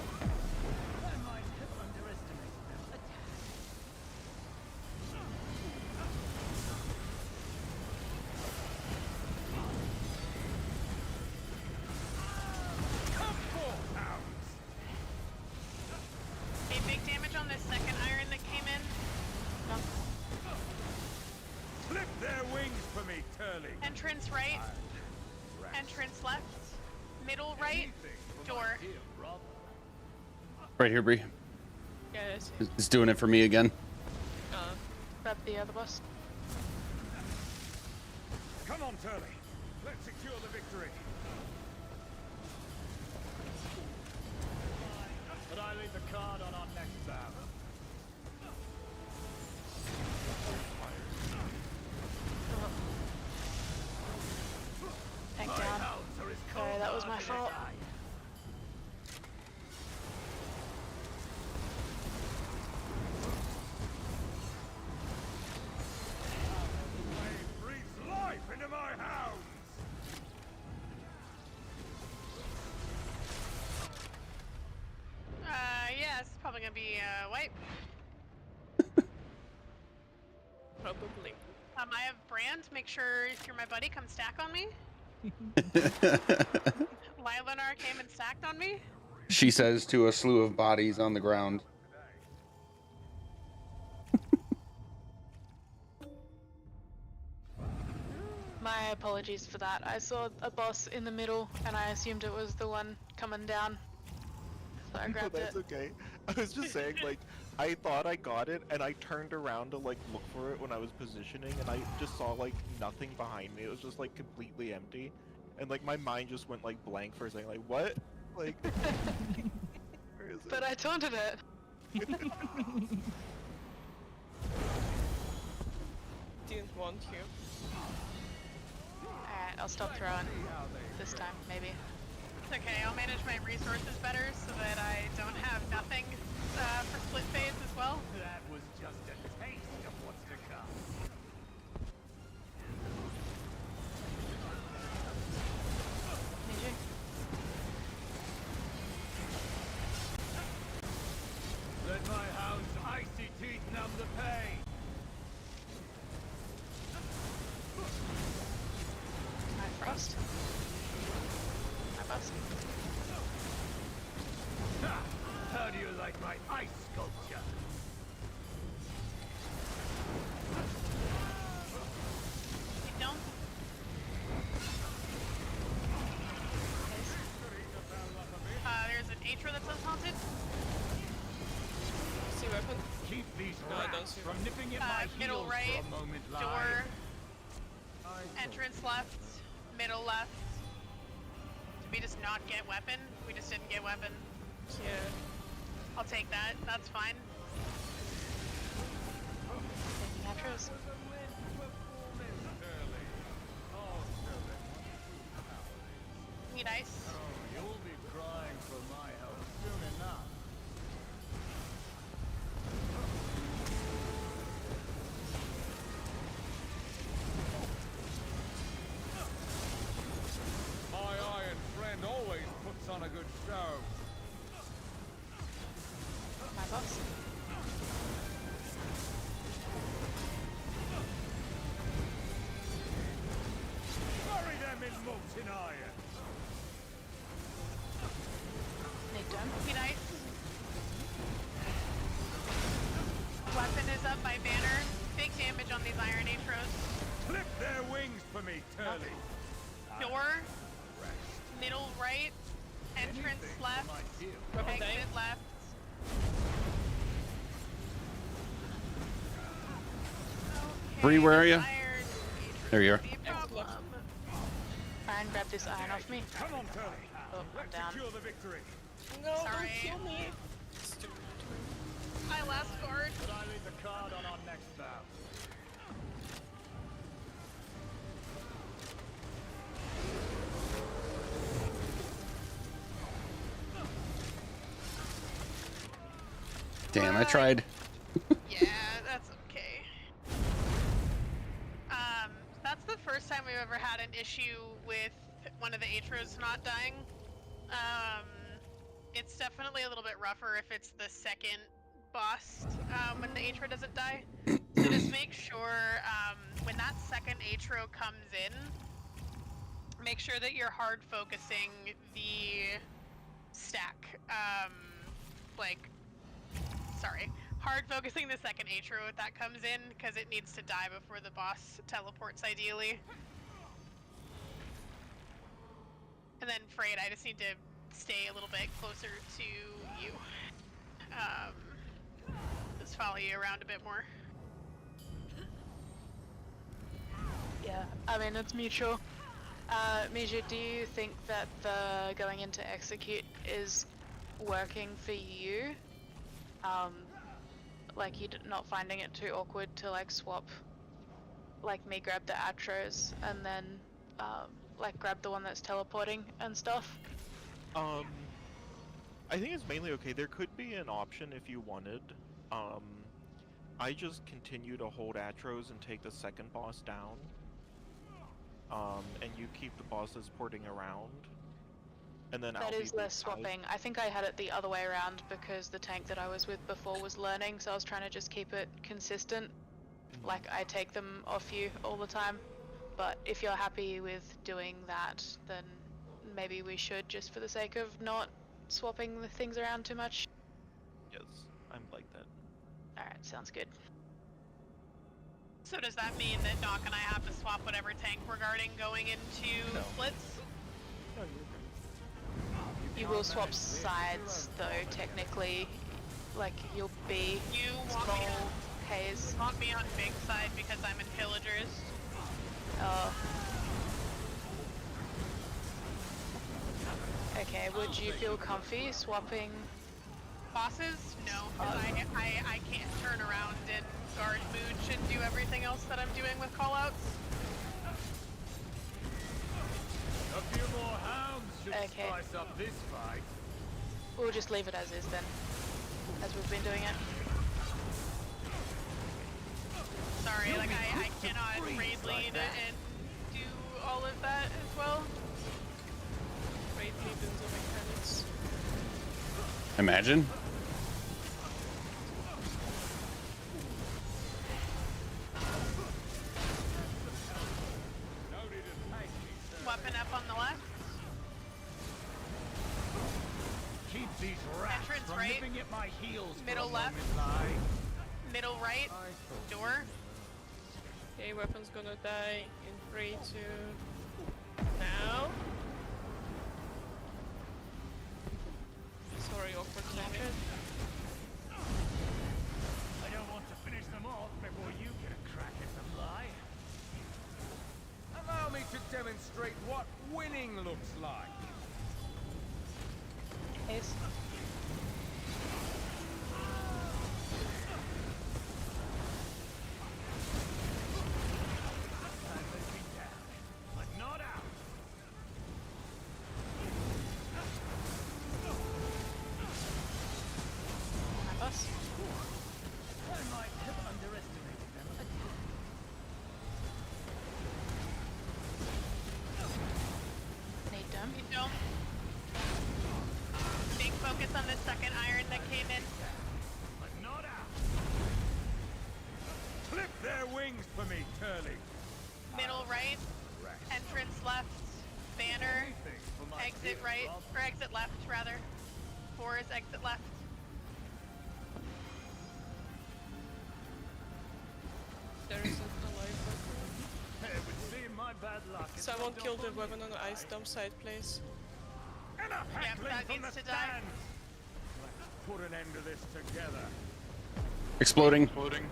I might have underestimated them. Attack. Come forth, hounds. A big damage on this second iron that came in. Flip their wings for me, Turley. Entrance right. Entrance left. Middle right. Door. Right here, Bree. Yeah, I see. It's doing it for me again. Grab the other boss. Come on, Turley. Let's secure the victory. But I leave the card on our next battle. Tank down. Sorry, that was my fault. Breathes life into my hounds. Yeah, it's probably gonna be wipe. Probably. I have Brand. Make sure if you're my buddy, come stack on me. Lilanar came and stacked on me. She says to a slew of bodies on the ground. My apologies for that. I saw a boss in the middle and I assumed it was the one coming down. So I grabbed That's it. okay. I was just saying, like, I thought I got it, and I turned around to, like, look for it when I was positioning, and I just saw, like, nothing behind me. It was just, like, completely empty. And, like, my mind just went, like, blank for a second. Like, what? Like, where is it? But I taunted it. Didn't want you. Alright, I'll stop throwing. This time, maybe. It's okay, I'll manage my resources better so that I don't have nothing for split phase as well. That was just a taste of what's to come. Need you? Let my hound's icy teeth numb the pain. My frost. My boss. Ha! How do you like my ice sculpture? You don't. There's an Atro that's unhaunted. See weapon? Keep these No, I don't rats see from nipping at my Middle heels right. for a moment, lie. Door. Entrance left. Middle left. Did we just not get weapon? We just didn't get weapon. Yeah. I'll take that. That's fine. Taking Atros. Need ice. You'll be crying for my help soon enough. My iron friend always puts on a good show. My boss. Bury them in molten iron. Need dome. Need ice. Weapon is up by banner. Big damage on these Iron Atros. Flip their wings for me, Turley. door, middle right, entrance left, exit left. Bree, where are this you? iron There you are. could be a problem. Iron, grab this iron off me. Come on, Curly. Oh, I'm down. Secure the victory. No, Sorry. don't kill me. Stupid. I last guard. Could I leave the card on our next bout? Damn, I tried. Yeah, that's okay. That's the first time we've ever had an issue with one of the Atros not dying. It's definitely a little bit rougher if it's the second boss when the Atro doesn't die. So just make sure when that second Atro comes in, make sure that you're hard focusing the stack. Hard focusing the second Atro if that comes in, because it needs to die before the boss teleports, ideally. And then Frayed, I just need to stay a little bit closer to you. Just follow you around a bit more. Yeah, I mean, it's mutual. Misha, do you think that the going into execute is working for you? Like, you're not finding it too awkward to, like, swap, like, me grab the Atros and then, like, grab the one that's teleporting and stuff? I think it's mainly okay. There could be an option if you wanted. I just continue to hold Atros and take the second boss down. And you keep the bosses porting around. And then That is less swapping. I think I had it the other way around because the tank that I was with before was learning, so I was trying to just keep it consistent. Like, I take them off you all the time. But if you're happy with doing that, then maybe we should, just for the sake of not swapping the things around too much. Yes, I'm like that. Alright, sounds good. So does that mean that Doc and I have to swap whatever tank we're guarding going into No. splits? No, you're good. You will swap sides, though, technically. Like, you'll be You want small me on, haze. want me on big side because I'm in pillagers. Okay, would you feel comfy swapping? Bosses? No, 'cause I can't turn around and guard Mooch and do everything else that I'm doing with callouts. A few more hounds should Okay. spice up this fight. We'll just leave it as is then, as we've been doing it. Sorry, like I cannot raid lead and do all of that as well. Raid lead into mechanics. Imagine. Weapon up on the left. Keep these rats Entrance from right. nipping at my heels for Middle a left. moment, lie. Middle right. Door. Okay, weapon's gonna die in 3, 2... Now? Sorry, awkward timing. I don't want to finish them off before you get a crack at them, lie. Allow me to demonstrate what winning looks like. Haze. But not out. My boss. I might have underestimated them a bit. Need dome. You don't. Big focus on the second iron that came in. But not out. Clip their wings for me, Curly. Middle right. Entrance left. Banner. Anything for my Exit dear right. love. Or exit left, rather. 4 is exit left. There isn't a life weapon. It would seem my bad luck Someone killed the weapon on the ice dump site, please. And a Yep, hackling that from needs the to die. stand. Let's put an end to this together. Exploding. Exploding.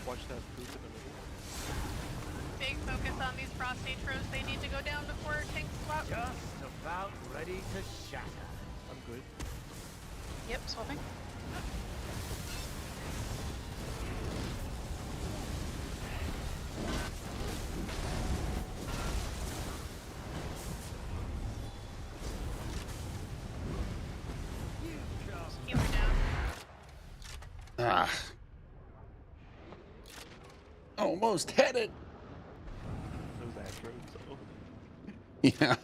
Watch that poop in the middle. Big focus on these frost atros. They need to go down before tanks swap. Just about ready to shatter. I'm good. Yep, swapping. Healer down. Ah. Almost had it. Those astros. Oh. Yeah.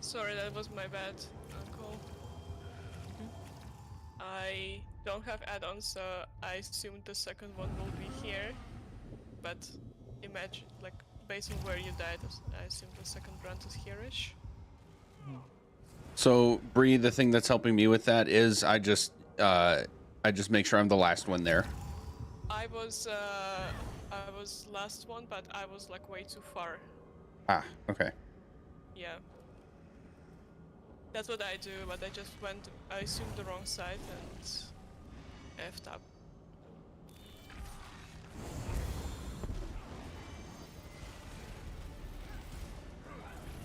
Sorry, that was my bad, Uncle. I don't have add-ons, so I assumed the second one will be here. But imagine, like, based on where you died, I assume the second grunt is here-ish. So Bree, the thing that's helping me with that is I just make sure I'm the last one there. I was last one, but I was like way too far. Ah, okay. Yeah. That's what I do, but I assumed the wrong side and effed up.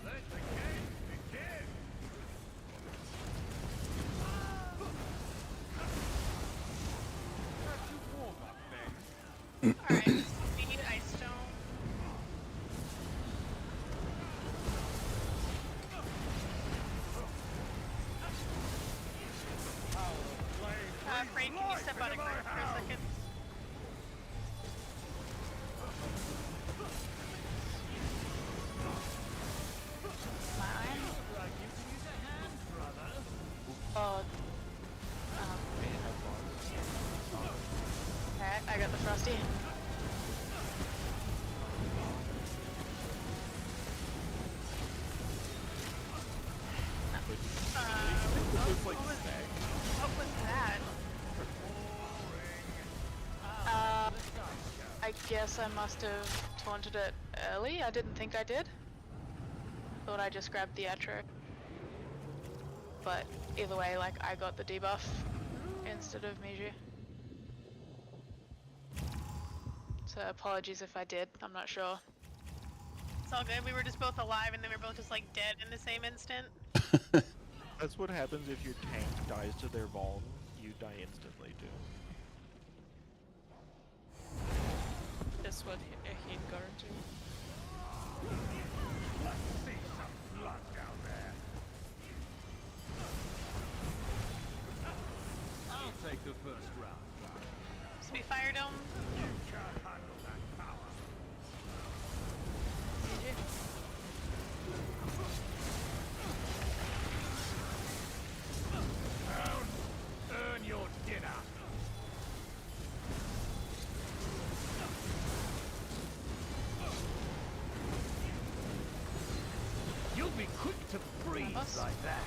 Let the game begin. That's your warm-up, then. Alright, we need ice stone. Frank, can you step out of group for a second? My iron. Oh. Alright, I got the frosty. What was that? I guess I must have taunted it early. I didn't think I did. Thought I just grabbed the atro. But either way, like, I got the debuff instead of Miju. So apologies if I did, I'm not sure. It's all good. We were just both alive and then we were both just like dead in the same instant. That's what happens if your tank dies to their Vuln. You die instantly too. That's what a hit guarantee. Let's see some blood down there. I'll take the first round. Sweet Fire Dome. You can't handle that power. Down. Earn your dinner. You'll be quick to freeze like that.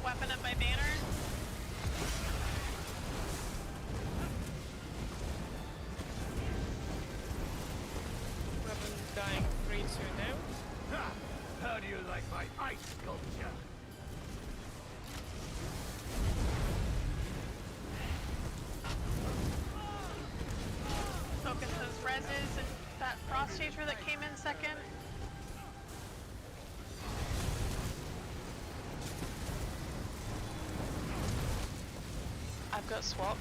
Weapon up my banner. Weapon dying 3-2 now. Ha! How do you like my ice sculpture? Focus those reses and that frost chaser that came in second. I've got swap.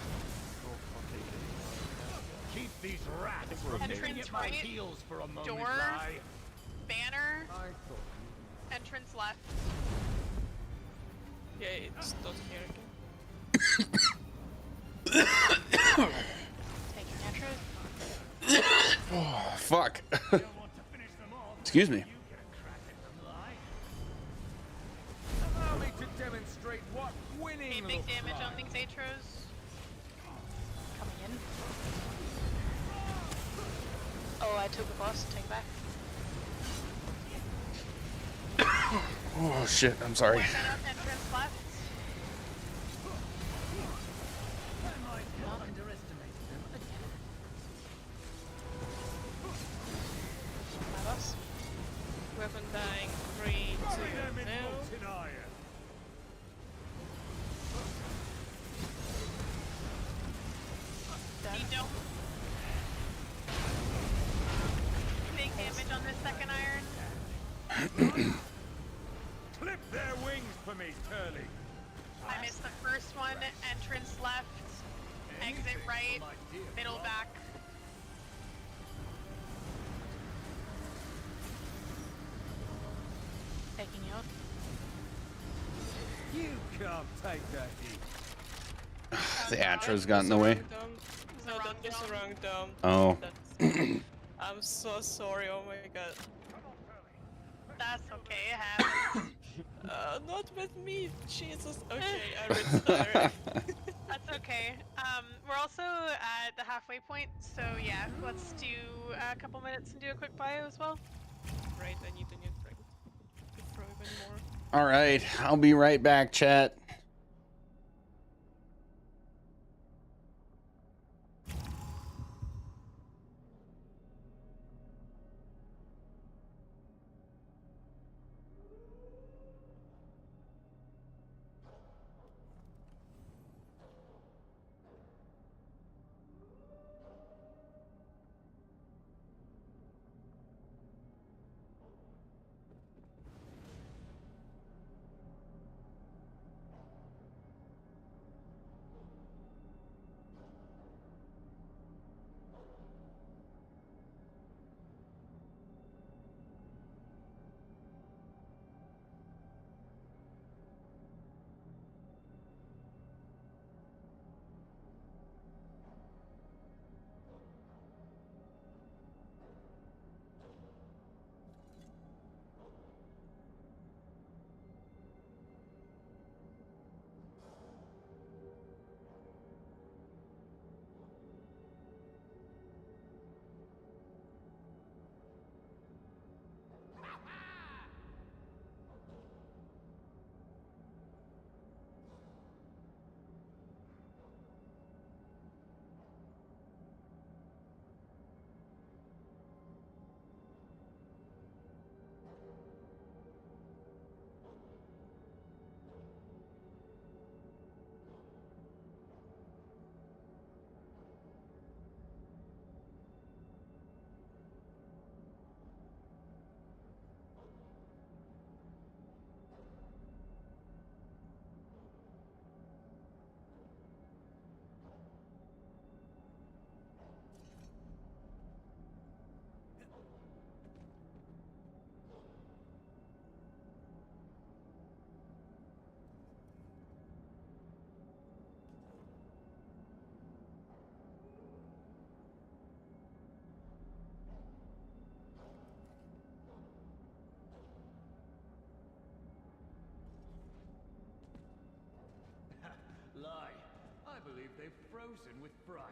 Keep these rats from Entrance getting at my right, heels for a moment, door. lie. Banner. Entrance left. Yeah, it's not here again. Taking atro. Oh, fuck. You want to finish them off? Excuse me. You get a crack at them, lie. Allow me to demonstrate what winning Made big looks damage like. on these atros. Coming in. Oh, I took the boss. Take it back. Oh shit, I'm sorry. Weapon up, entrance left. Us. Weapon dying. 3, 2, Them in now. molten iron. You don't. Big damage on this second iron. Clip their wings for me, Curly. I missed the first one. Entrance left. Exit right. Middle back. Taking you off. You can't take that heat. The Atra's got in the way. No, that was the wrong dome. Oh. That's... I'm so sorry, oh my god. That's okay, it happens. Not with me, Jesus. Okay, I retired. That's okay. We're also at the halfway point, so yeah, let's do a couple minutes and do a quick bio as well. Right, I need a new drink to throw even more. All right, I'll be right back, chat. Lie. I believe they've frozen with fright.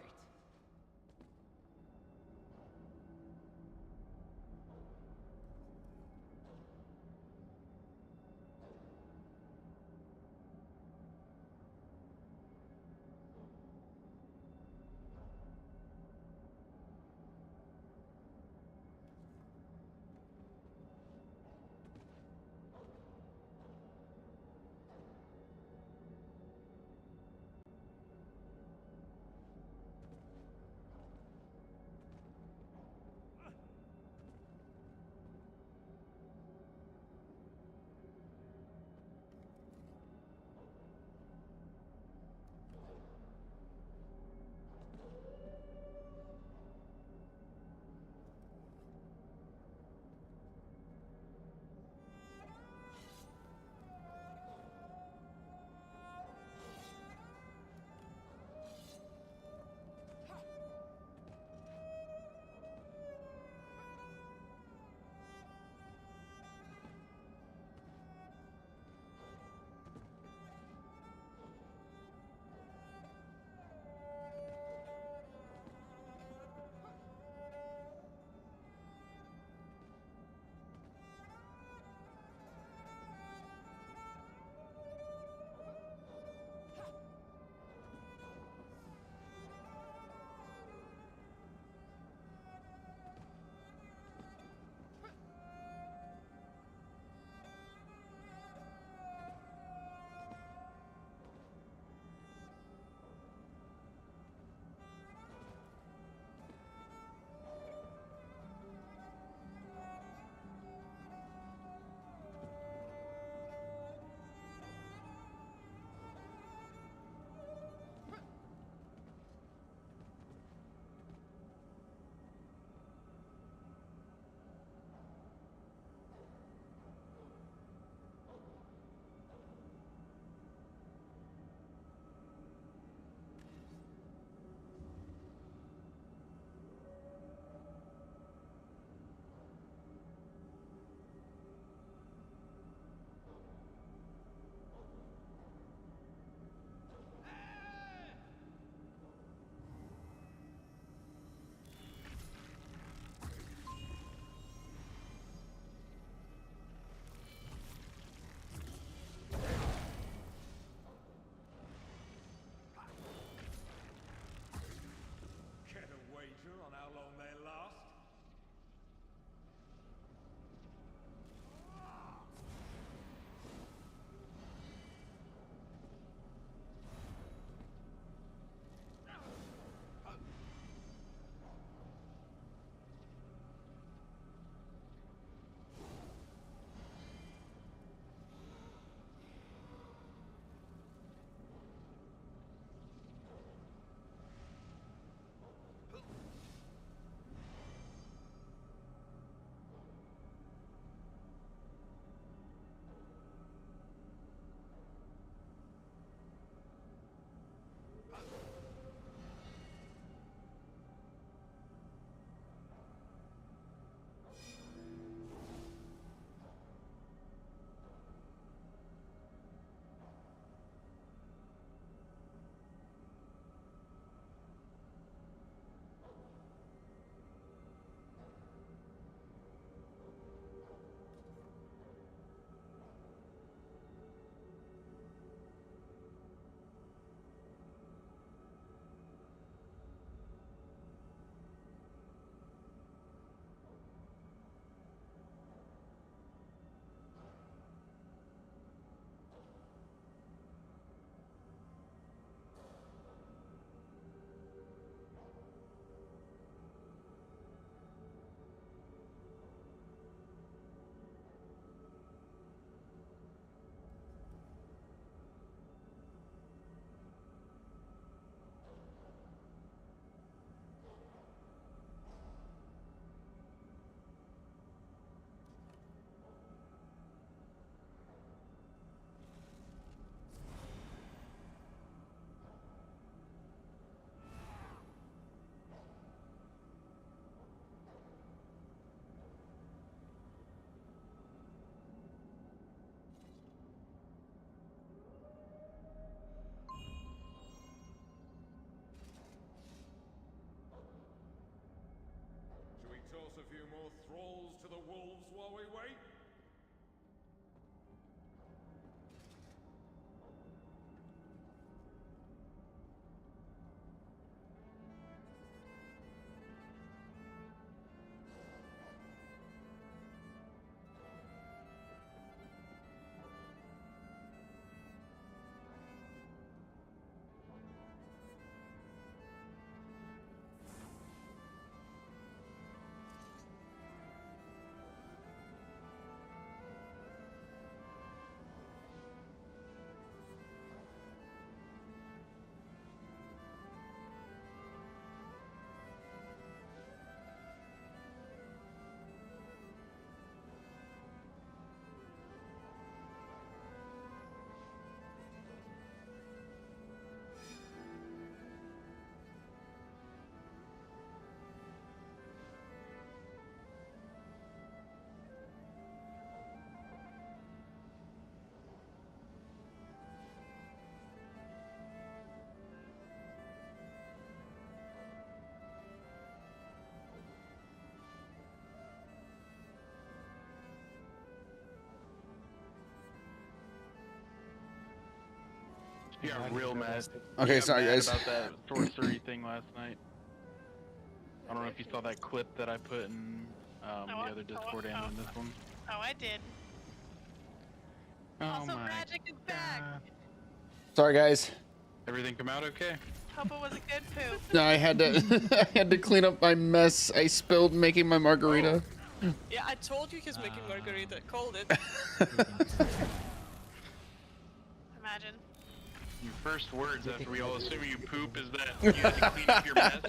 thralls to the wolves while we wait? You got real mad. Okay, You got sorry mad guys. about that sorcery thing last night. I don't know if you saw that clip that I put in the other Discord and in this one. Oh, I did. Oh Also, my magic is back. God. Sorry guys. Everything come out okay? Hope it was a good poop. No, I had to I had to clean up my mess I spilled making my margarita. Yeah, I told you he's making margarita. Called it. Imagine. Your first words after we all assume you poop is that you had to clean up your mess.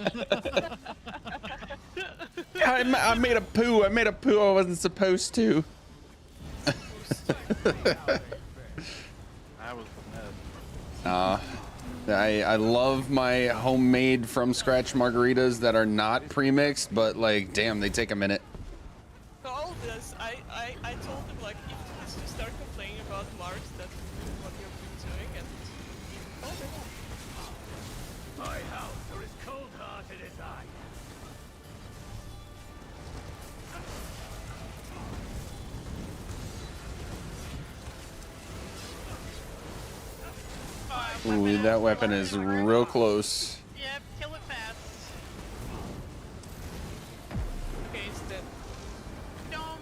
I made a poo. I made a poo I wasn't supposed to. That was the mess. I love my homemade from scratch margaritas that are not pre-mixed, but like, damn, they take a minute. So all this, I told him like, if you start complaining about marks, that's what you've been doing, and he told me that. My house are as cold-hearted as I. Ooh, that weapon is real close. Yep, kill it fast. Okay, it's dead. Dome.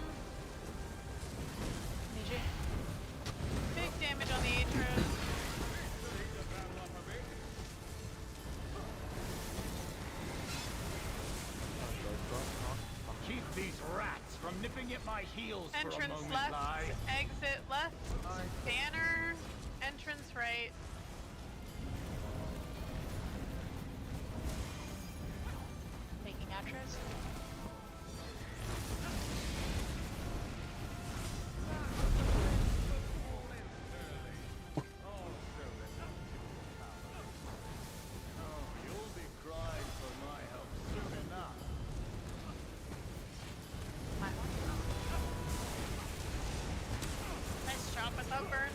Big damage on the Atros. Keep these rats from nipping at my heels for a Entrance moment, left, lie. exit left, banner, entrance right. Making outros. You'll be crying for my help soon enough. Nice job with that burn.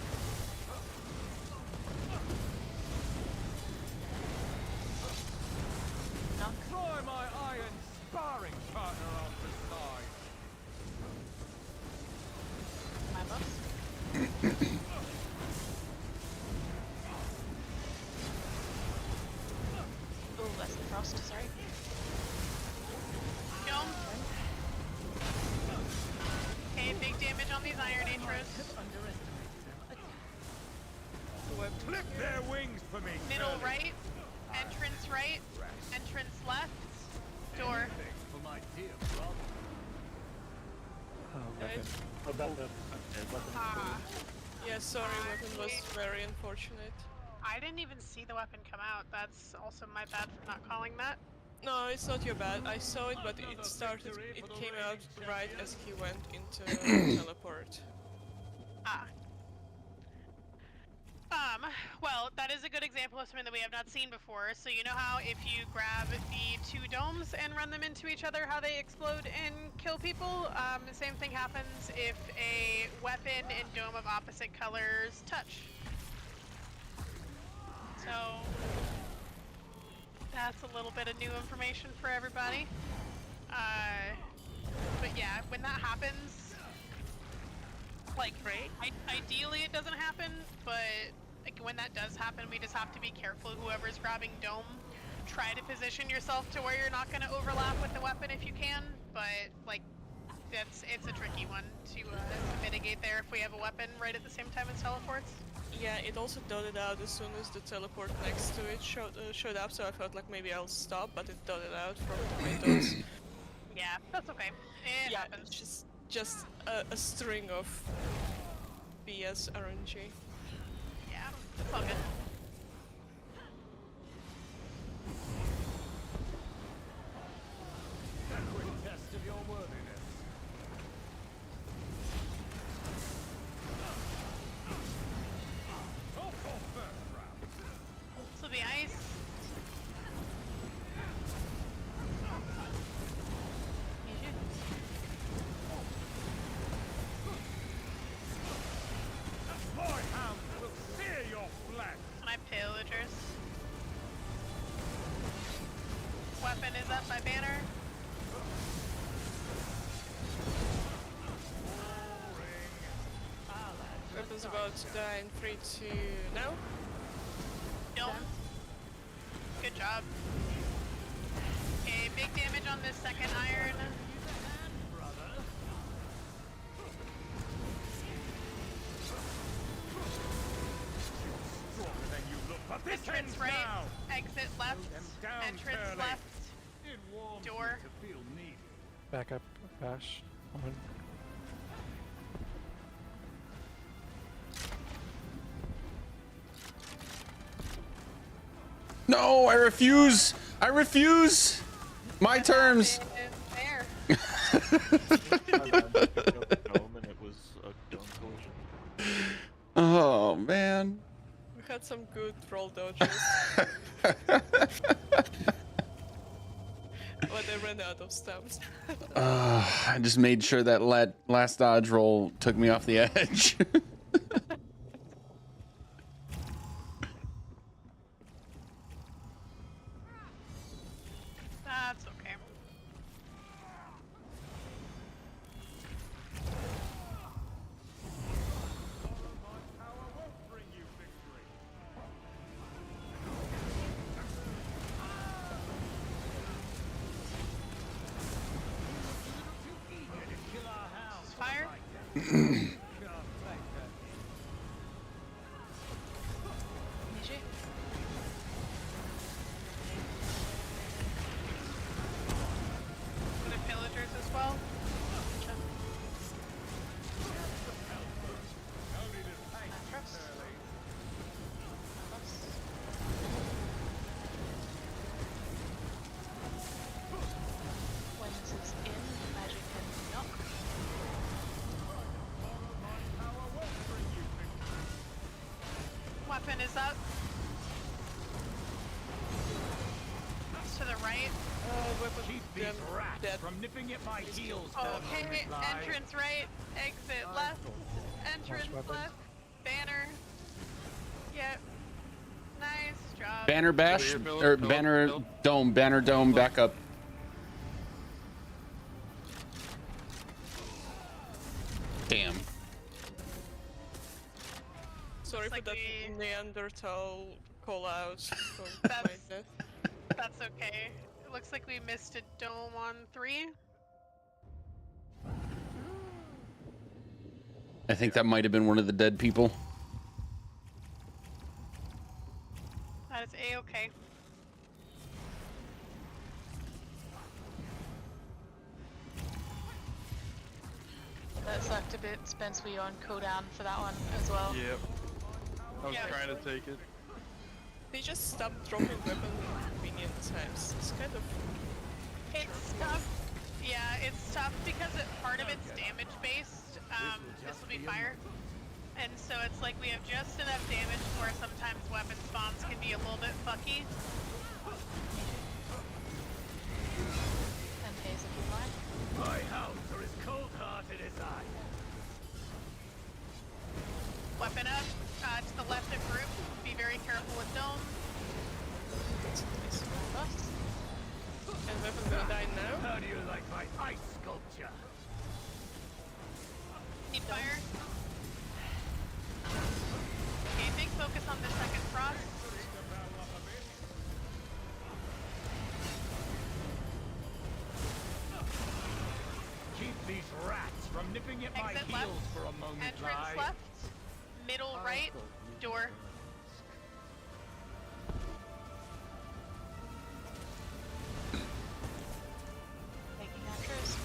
Try my iron sparring partner off the side. My buffs. Oh, that's the frost, sorry. Dome. Okay, big damage on these iron Atros. Clip their wings for me. Middle Curly. right, entrance right, entrance left, door. Anything for my dear brother. Right? Oh, that's it. Ah, Yeah, sorry, weapon was very unfortunate. I didn't even see the weapon come out. That's also my bad for not calling that. No, it's not your bad. I saw it, but it started. It came out right as he went into teleport. Ah. Well, that is a good example of something that we have not seen before. So you know how if you grab the two domes and run them into each other, how they explode and kill people? The same thing happens if a weapon and dome of opposite colors touch. So that's a little bit of new information for everybody. But yeah, when that happens, like, ideally it doesn't happen, but like when that does happen, we just have to be careful. Whoever's grabbing dome, try to position yourself to where you're not going to overlap with the weapon if you can. But like, it's a tricky one to mitigate there if we have a weapon right at the same time as teleports. Yeah, it also dotted out as soon as the teleport next to it showed up, so I felt like maybe I'll stop, but it dotted out from the windows. Yeah, that's okay. It happens. It's just a string of BS RNG. Yeah, it's all good. A quick test of your worthiness. So the ice. My hound will sear your flesh. My pillagers. Weapon is up by banner. Weapon's about to die in 3, 2, now. Dome. Good job. Okay, big damage on this second iron. Entrance right, exit left, entrance left, door. Back up, Bash. On. No, I refuse. I refuse. My terms. There. Oh man. We had some good roll dodges. But I ran out of stamps. I just made sure that last dodge roll took me off the edge. That's okay. Fire. The pillagers as well. When this is in, magic can knock. Weapon is up. To the right. Keep these rats from nipping at my heels. Okay, entrance right, exit left, entrance left, banner. Yep. Nice job. Banner bash or banner dome, back up. Damn. Sorry Like for that Neanderthal call out for That's- my death. That's okay. It looks like we missed a dome on 3. I think that might have been one of the dead people. That is A-okay. That sucked a bit. Spence, were you on cooldown for that one as well? Yep. I was Yeah. trying to take it. They just stopped dropping weapon convenient times. It's kind of... It's tough. Yeah, it's tough because part of it's damage based. This will be fire. And so it's like we have just enough damage where sometimes weapon spawns can be a little bit fucky. And Haze, if you mind. My hounds are as cold-hearted as I. Weapon up, to the left of group. Be very careful with dome. And Weapon gonna die now. How do you like my ice sculpture? Keep fire. Okay, big focus on the second frost. Keep these rats from nipping at my Exit heels left. for a moment, Entrance Lai. left. Middle right. Door. Taking actress.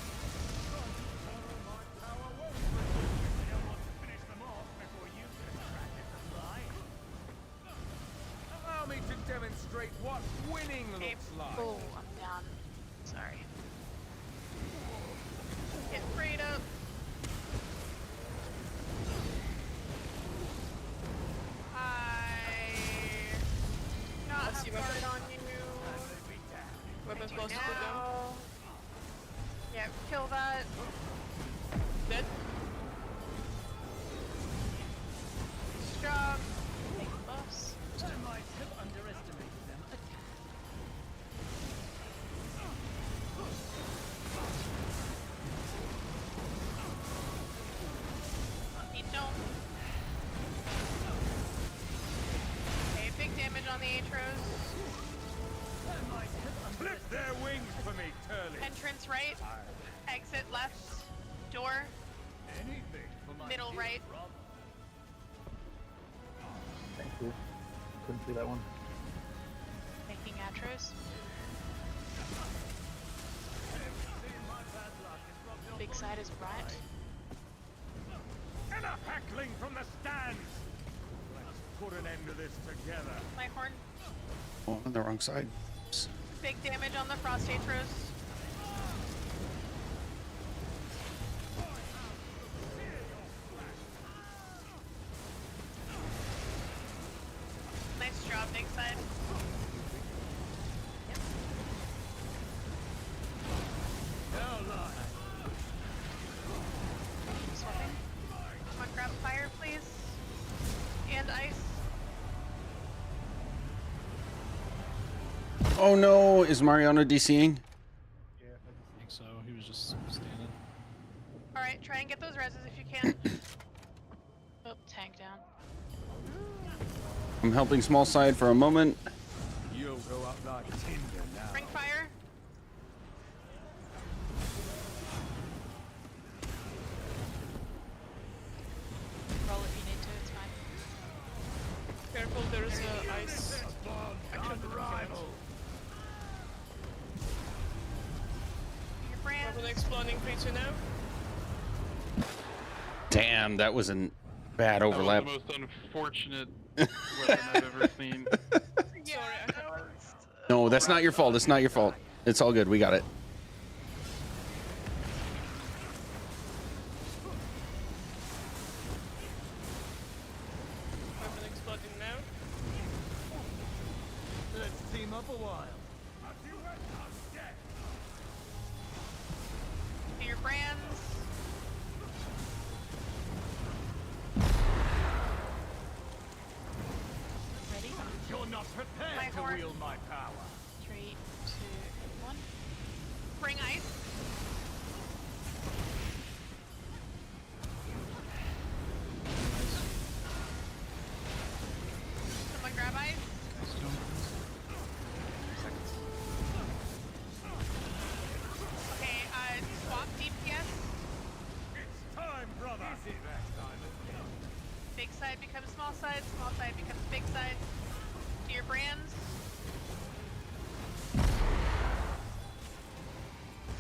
Allow me to demonstrate what winning Okay. looks like. Oh, I'm down. Sorry. Get sprayed up. Not Let's have see guard weapon. on you. Weapon I do close to cooldown. now. Yeah, kill that. Dead. Strong. Take the buffs. I might have underestimated them a tad. Need dome. Okay, big damage on the Atros. Flip their wings for me, Turley. Entrance right. Exit left. Door. Anything for my Middle dear right. brother. Thank you. Couldn't see that one. Taking Atros. Big side is right. And a hackling from the stands. Let's put an end to this together. My horn. Oh, on the wrong side. Big damage on the Frost Atros. Nice job, big side. Yep. Now, Lai. Swapping. Come on, grab fire, please. And ice. Oh no, is Mariano DCing? I think so. He was just standing. Alright, try and get those reses if you can. Oh, tank down. I'm helping small side for a moment. You'll go up like tinder now. Bring fire. Roll if you need to, it's fine. Careful, there is ice. Unrivaled. Your brand. Weapon exploding creature now. Damn, that was a bad overlap. That was the most unfortunate weapon I've ever seen. Yeah, that was... No, that's not your fault. It's not your fault. It's all good. We got it. Weapon exploding now. Let's team up a while. Do your brands. Ready? You're not prepared My to horn. wield my power. 3, 2, 1. Bring ice. Someone grab ice. Okay, swap DPS. It's time, brother. Is it that time again? Big side becomes small side becomes big side. Do your brands.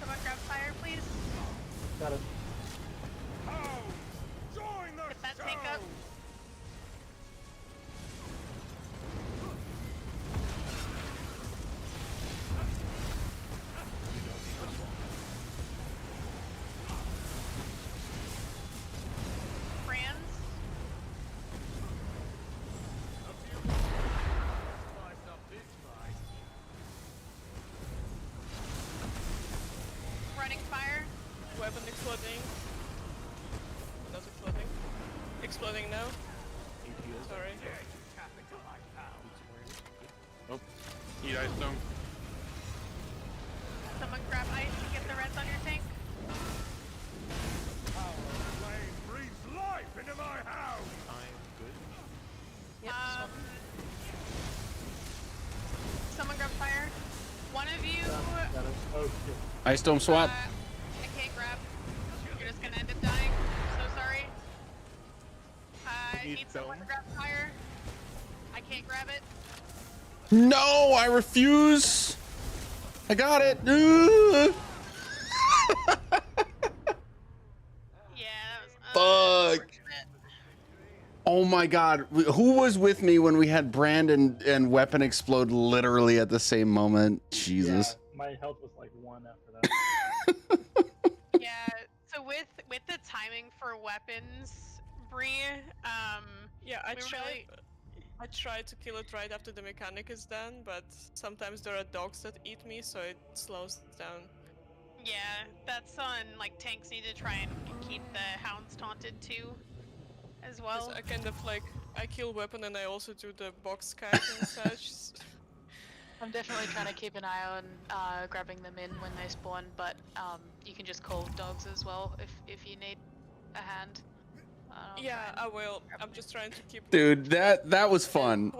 Someone grab fire, please. Got it. Oh, join the Get that show. tank up. Brands. Spice up this fight. Running fire. Weapon exploding. Not exploding. Exploding now. Sorry. Tap into my power. Oh, eat ice stone. Oh shit. Ice Dome swap. I can't grab. You're just gonna end up dying. So sorry. I Need need someone to dome? grab fire. I can't grab it. No, I refuse. I got it. Yeah, that was Fuck. Oh my god. Who was with me when we had Brand and Weapon explode literally at the same moment? Jesus. Yeah, my health was like 1 after that. Yeah, so with the timing for weapons, Bree, Yeah, I we try. really I try to kill it right after the mechanic is done, but sometimes there are dogs that eat me, so it slows down. yeah, that's on like tanks need to try and keep the hounds taunted too, as 'Cause well. I kind of like I kill weapon and I also do the box kite and such. I'm definitely trying to keep an eye on grabbing them in when they spawn, but you can just call dogs as well if you need a hand. Yeah, I will. I'm just trying to keep. Dude, that was fun.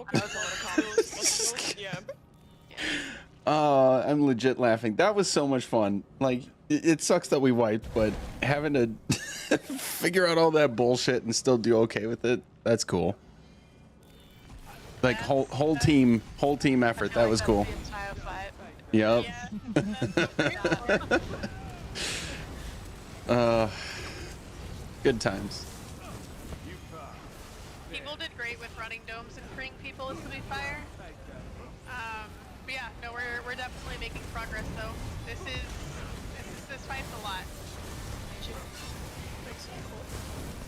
Yeah. I'm legit laughing. That was so much fun. Like, it sucks that we wiped, but having to figure out all that bullshit and still do okay with it, that's cool. Like, whole team effort. That was cool. The entire fight. Yep. Good times. People did great with running domes and freeing people as we fire. But yeah, no, we're definitely making progress though. This fight's a lot.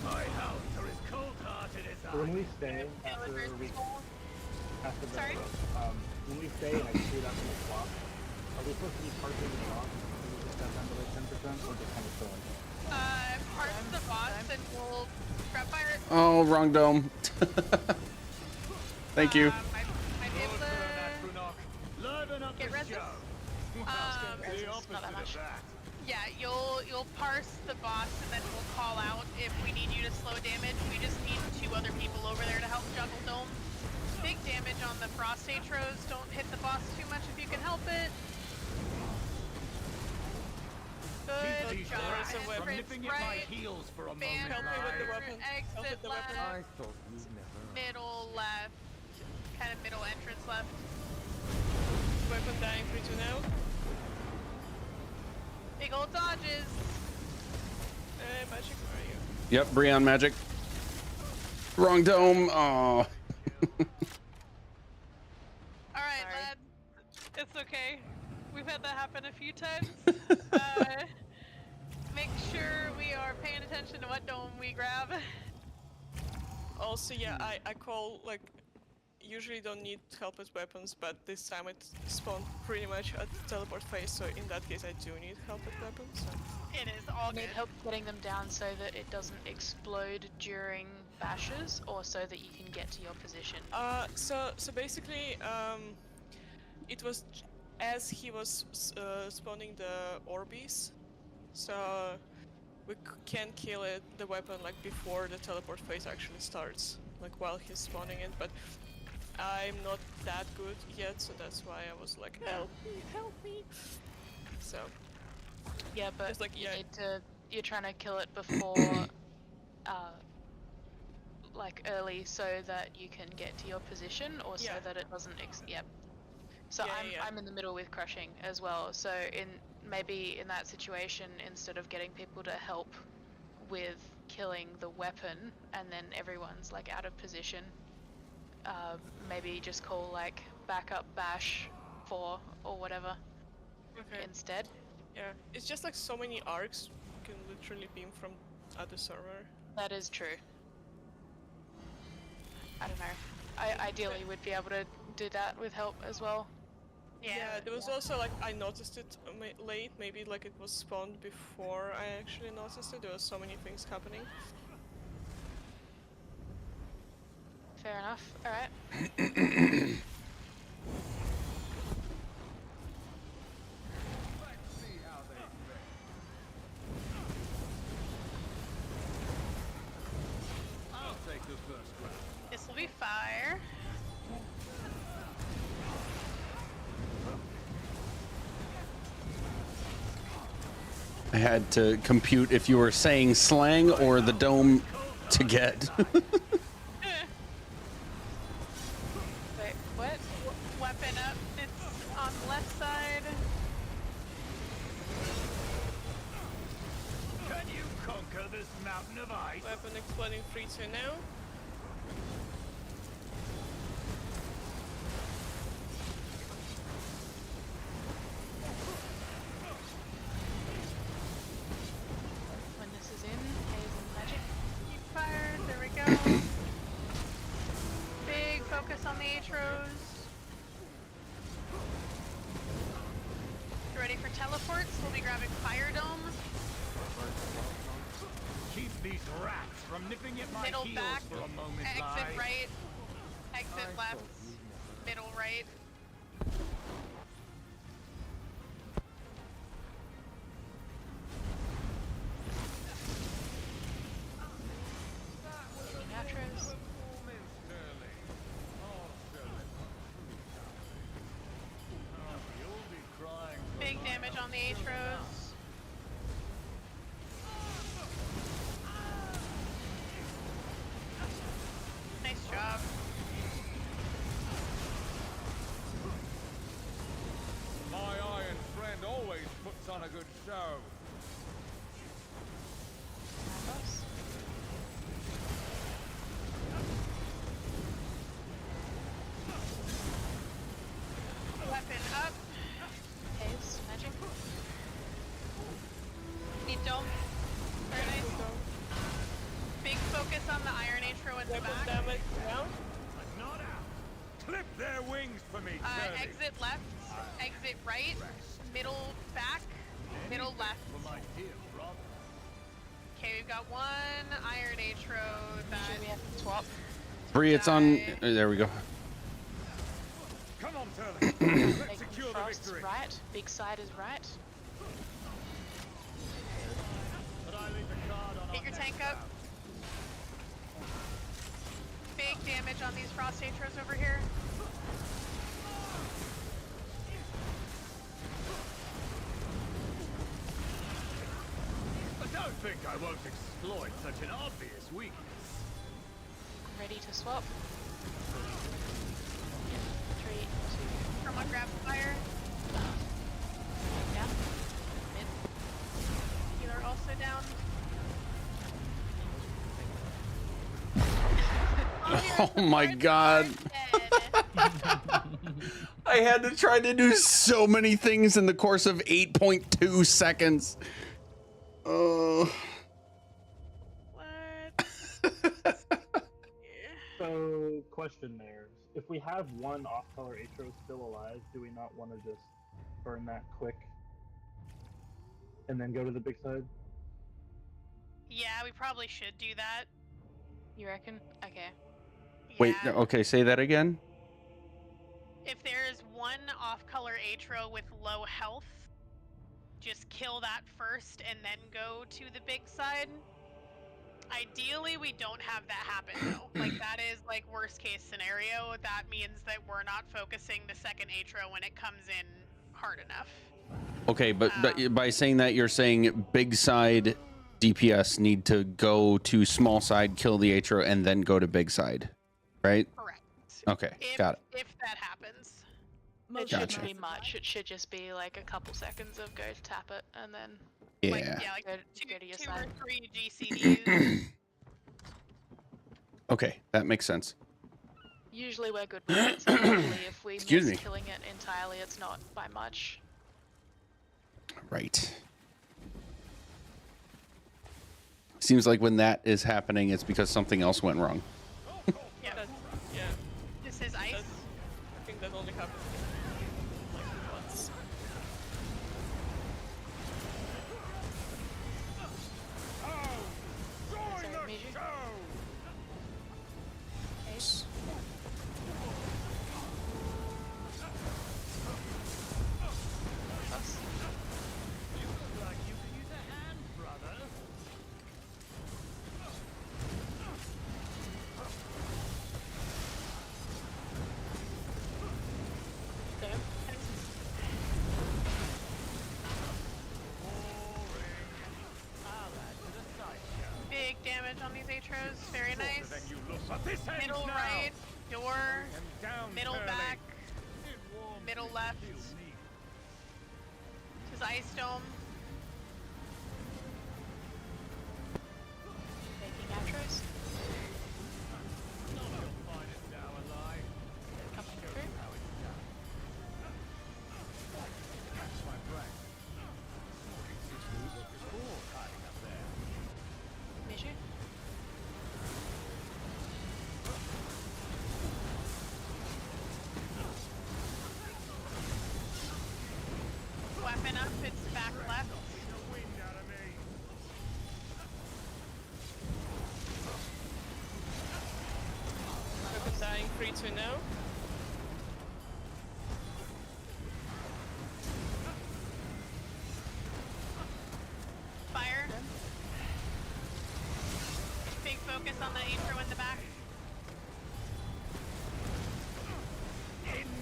My hounds are as cold-hearted as So when we stay after Villagers we soul. after the Sorry? when we stay and I shoot after the swap, are we supposed to be parsing the boss? Do we just have them to like 10% or just kind of chilling? Parts of the boss and we'll grab fire it. Oh, wrong dome. Thank you. I'm able to Liven up get the res. show. The opposite of that. Yeah, you'll parse the boss and then we'll call out if we need you to slow damage. We just need 2 other people over there to help juggle dome. Big damage on the frost atros. Don't hit the boss too much if you can help it. Good Keep these job. rats And from Prince nipping at my right, heels for a moment. banner, Help me with the weapon. Help exit with the left, weapon. thought you'd never. middle left, kind of middle entrance left. Weapon dying 3-2 now. Big old dodges. Magic, where are you? Yep, Breon magic. Wrong dome. Oh. Alright, lad. It's okay. We've had that happen a few times. Make sure we are paying attention to what dome we grab. Also, yeah, I call, like, usually don't need help with weapons, but this time it spawned pretty much at the teleport phase, so in that case I do need help with weapons. So. It is all You need good. help getting them down so that it doesn't explode during bashes, or so that you can get to your position. So basically, it was as he was spawning the Orbeez, so we can kill it, the weapon, like before the teleport phase actually starts, like while he's spawning it, but I'm not that good yet, so that's why I was like, help me. So Yeah, but It's like, you yeah. need to. You're trying to kill it before, like early, so that you can get to your position, or so Yeah. that it doesn't. Yep. So Yeah, I'm in the middle with crushing as well. So maybe in that situation, instead of getting people to help with killing the weapon, and then everyone's like out of position, maybe just call like backup bash 4 or whatever instead. Yeah, it's just like so many arcs you can literally beam from other server. That is true. I don't know. Ideally would be able to do that with help as well. Yeah, there was also like I noticed it late, maybe like it was spawned before I actually noticed it. There were so many things happening. Fair enough. Alright. I'll take the first round. This will be fire. I had to compute if you were saying slang or the dome to get. Wait, what? Weapon up. It's on the left side. Can you conquer this mountain of ice? Weapon exploding 3-2 now. When this is in, haze and magic. Keep fired. There we go. Big focus on the Atros. You ready for teleports? We'll be grabbing Fire Dome. Keep these rats from nipping at my Middle heels back. for a moment, Exit Lai. right. Exit left. Middle right. Hitting outros. You'll be crying. Big damage on the Atros. Nice job. My iron friend always puts on a good show. Boss. Weapon up. Haze, magic. Need dome. Very nice. Big focus on the Iron Atro in the Weapon back. damage down. Not out. Clip their wings for me, Curly. Exit left. Exit right. Middle back. Middle left. For my dear brother. Okay, we've got one Iron Atro that Should we have to swap? Bree, it's on. There we go. Come on, Turley. Let's Like secure the Frost's victory. right, big side is right. But I leave the card on Get our your next tank up. round. big damage on these Frost Atros over here. I don't think I won't exploit such an obvious weakness. Ready to swap. 3, 2, Someone grab fire. down. Mid. Healer also down. Oh my god. I had to try to do so many things in the course of 8.2 seconds. What? So, question there. If we have one off-color Atro still alive, do we not want to just burn that quick and then go to the big side? Yeah, we probably should do that. You reckon? Okay. Wait, Yeah. okay, say that again. If there is one off-color Atro with low health, just kill that first and then go to the big side. Ideally, we don't have that happen though. Like that is like worst case scenario. That means that we're not focusing the second Atro when it comes in hard enough. Okay, but by saying that, you're saying big side DPS need to go to small side, kill the Atro, and then go to big side, right? Correct. Okay, got it. If that happens. It Gotcha. shouldn't be much. It should just be like a couple seconds of go tap it and then Yeah. Like, yeah, like Go- two, go to your two side. or three GCDs. Okay, that makes sense. usually we're good with it. So usually if we Excuse miss me. killing it entirely, it's not by much. Right. Seems like when that is happening, it's because something else went wrong. Yeah. Yeah, This is ice. that's, I think that only happens like once. Join Sorry, the Meiji. show! Ace. Us. You look like you could use a hand, brother. on these Atros. Very nice. Then you look, but this ends Middle now. right, door, And down, middle Curly. back, It warms middle me to left. feel needed. his ice dome. Taking Atros. You'll find it now alive. Coming through. How it's done. Catch my breath. It's all hiding up there. Measure. Weapon up, it's back left. The wind out of me. Weapon dying 3-2 now. Fire. Big focus on the Atro in the back.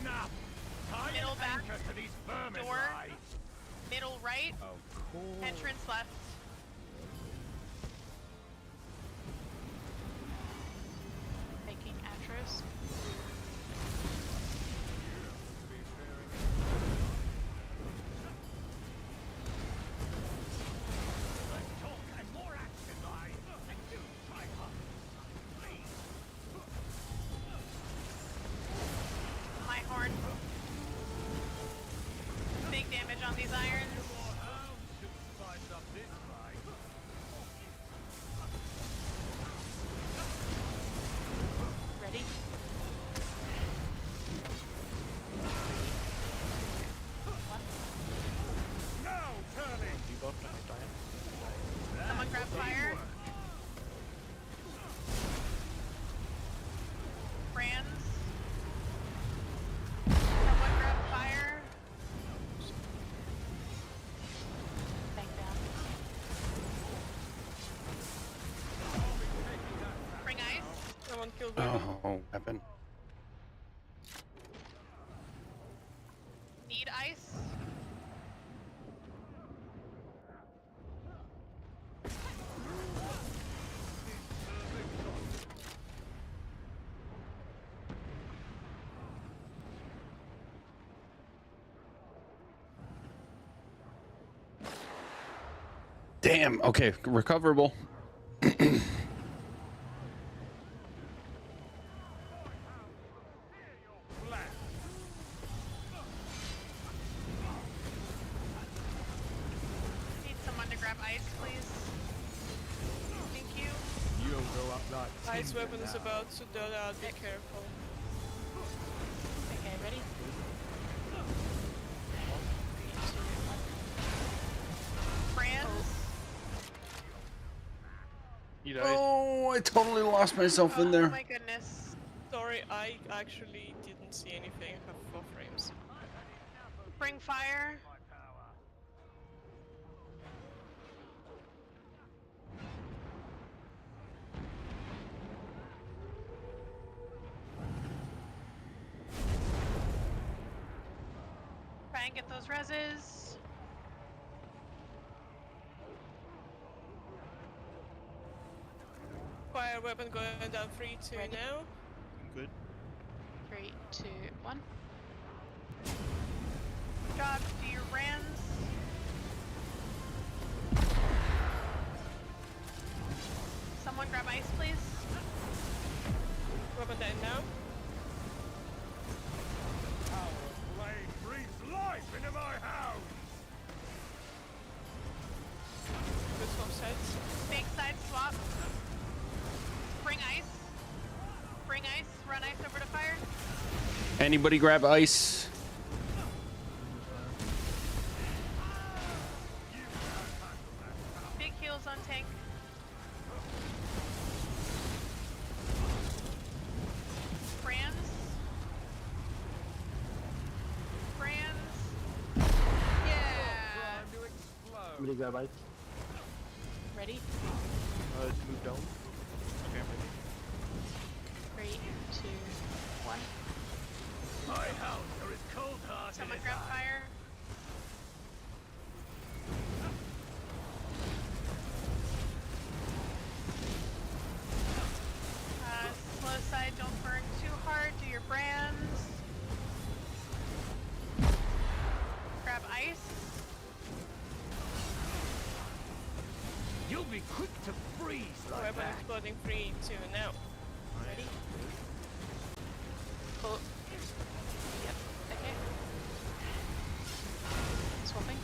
Enough! Tie Middle an back. anchor to these vermin Door. lies. Middle right, Of course. entrance left. Taking Atros. Talk and more action lies. And do try hard. Please. My horn. Big damage on these irons. More hounds should spice up this fight. Ready? Now, Curly! Someone grab fire. Brands. Someone grab fire. Bang down. Bring ice. Someone killed weapon. Oh, weapon. Need ice. Damn. Okay, recoverable. Need someone to grab ice, please. Thank you. You'll go up like Ice tinder weapon is now. about to dot out, be careful. Okay, ready? Brands. You died. Oh, I totally lost myself in Oh there. my goodness. Sorry, I actually didn't see anything. I have 4 frames. Bring fire. Try and get those reses. Fire weapon going down 3-2 Ready? now. Good. 3, 2, 1. Job, do your brands. Someone grab ice, please. Weapon down now. Power of blade breathes life into my house! Good swap sides. Big side swap. Bring ice. Bring ice. Run ice over to fire. Anybody grab ice? Big heals on tank. Brands. Brands. Yeah. Time to explode. Somebody grab ice. Ready? Move down. Okay, I'm ready. 3, 2, 1. My hounds are as cold-hearted Someone as grab I. fire. You'll be quick to freeze like Weapon that. exploding 3, 2, now. Ready? Pull. Yep. Okay. Swapping.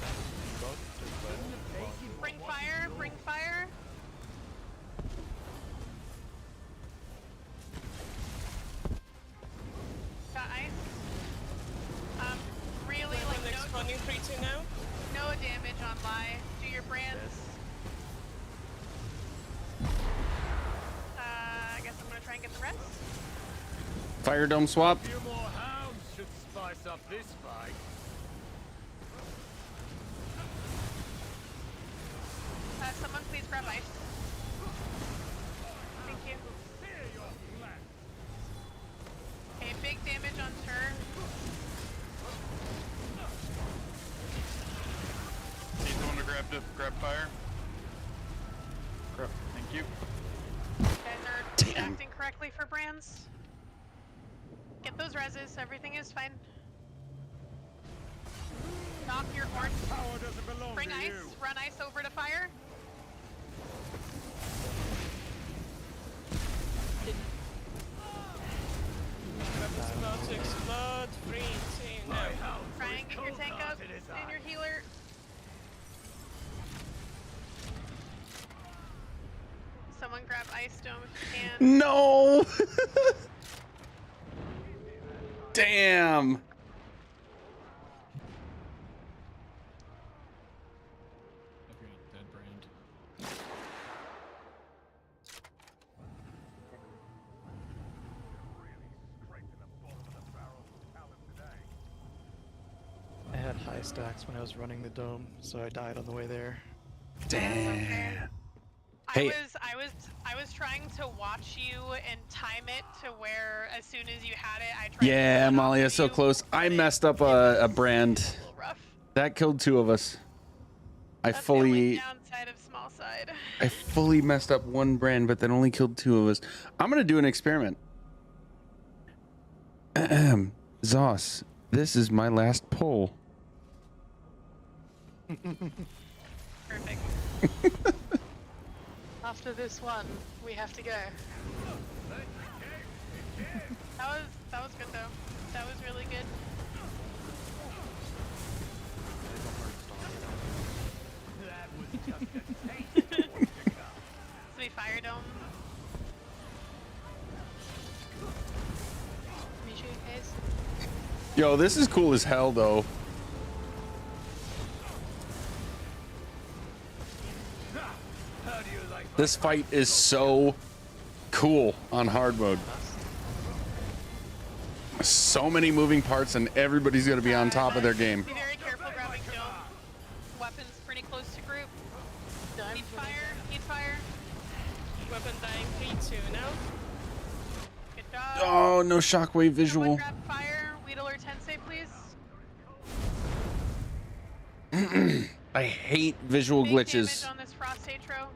Bring fire, bring fire. Got ice. Really, Weapon like, exploding 3, 2, now. no damage on Lie. Do your brands. I guess I'm gonna try and get the rest. Fire dome swap. A few more hounds should spice up this fight. Someone please grab ice. Thank you. Okay, big damage on turn. Need someone to grab fire. Thank you. You guys are Damn. acting correctly for brands. Get those reses, everything is fine. Knock your horn. Power doesn't belong Bring to ice, you. run ice over to fire. Weapon's about to explode 3, 2, now. Try and get your tank up and your healer. Someone grab ice dome if you can. No. Damn. I've got dead brand. I had high stacks when I was running the dome, so I died on the way there. Damn. Hey. I was trying to watch you and time it to where as soon as you had it, I tried Yeah, to pull it Molly, off it's of so you, close. I but it- messed up a brand. it's a little rough. That killed 2 of us. That's the only downside of small side. I fully messed up 1 brand, but that only killed 2 of us. I'm gonna do an experiment. Zos, this is my last pull. Perfect. After this one, we have to go. That was good though. That was really good. That was just a taste. So we fire dome. Meet you, guys. Yo, this is cool as hell, though. How do you like my This fight is so cool on hard mode. So many moving parts, and everybody's gonna be on top of their game. Be very careful grabbing dome. Weapons pretty close to group. Need fire. Need fire. Weapon dying 3, 2, now. Good job. Oh, no shockwave Someone visual. grab fire. Weedle or Tensei, please. I hate visual Big glitches. damage on this frost atro.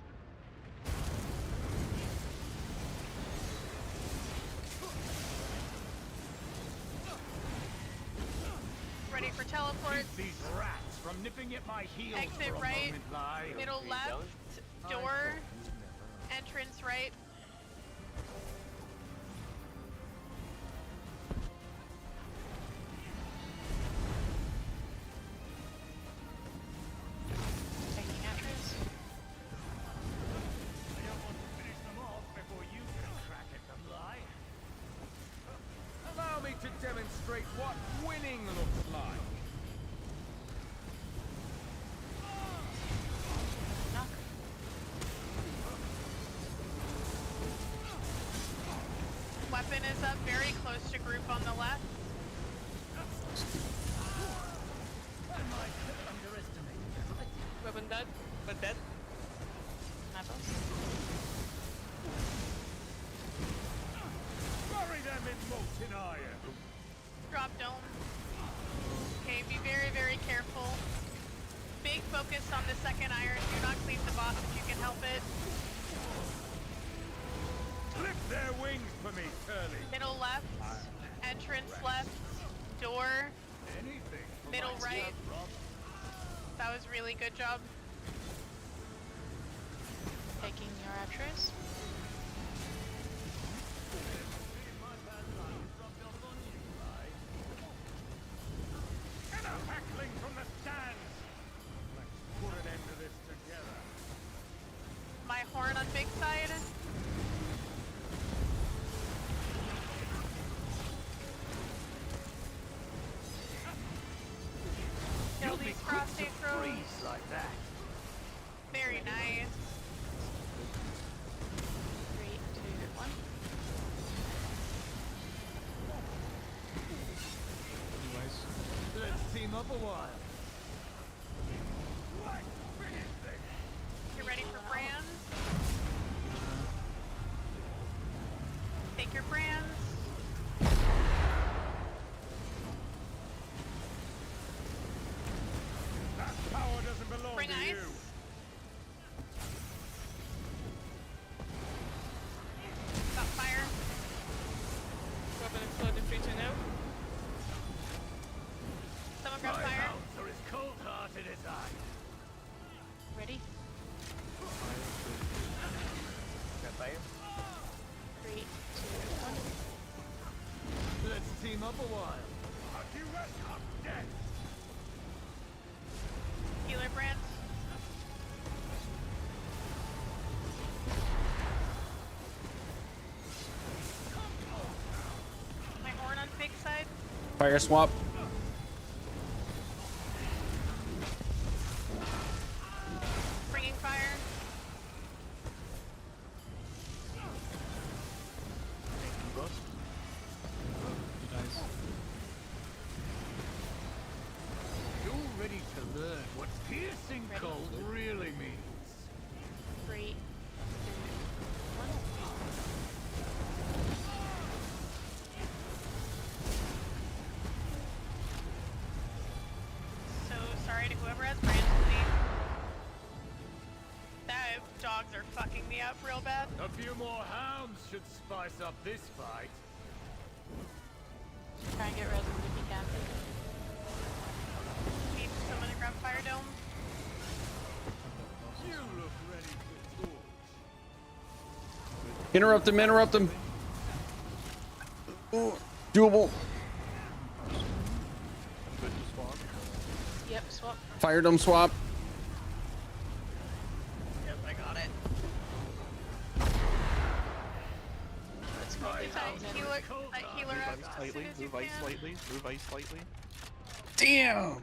Ready for teleport. Keep these rats from nipping at my heels Exit for a right. moment, lie. Middle left. Door. Entrance right. Taking entrance. I don't want to finish them off before you can crack at them, lie. Allow me to demonstrate what winning looks like. Knock. Weapon is up very close to group on the left. Weapon dead, but dead. Metals. Bury them in molten iron. Drop dome. Okay, be very, very careful. Big focus on the second iron. Do not cleave the boss if you can help it. Clip their wings for me, Curly. Middle left. Entrance left. Door. Anything for Middle my right. That was really good job. taking your outros. Hackling from the stands. Let's put an end to this together. My horn on big side. Kill these prostate throws. Like that. Very nice. 3, 2, 1. Let's team up a while. You're ready for brands? Take your brands. That power doesn't belong Bring to ice. you. Got fire. Weapon exploded 3 to now. Someone grab My fire. hounds are as cold-hearted as I. Ready? Got fire? 3, 2, 1. Let's team up a while. You welcome death. Healer brand. My horn on big side. Fire swap. Bringing fire. Nice. You're ready to learn what piercing cold really means. 3, 2, 1. So sorry to whoever has brands with me. That dogs are fucking me up real bad. A few more hounds should spice up this fight. Try and get res if you can. Need someone to grab fire dome. You look ready to torch. Interrupt him, interrupt him. Ooh, doable. Good to spawn. Yep, swap. Fire dome swap. Yep, I got it. Let's go. Healer up Move as ice soon slightly, as you move ice can. slightly, move ice slightly. Damn.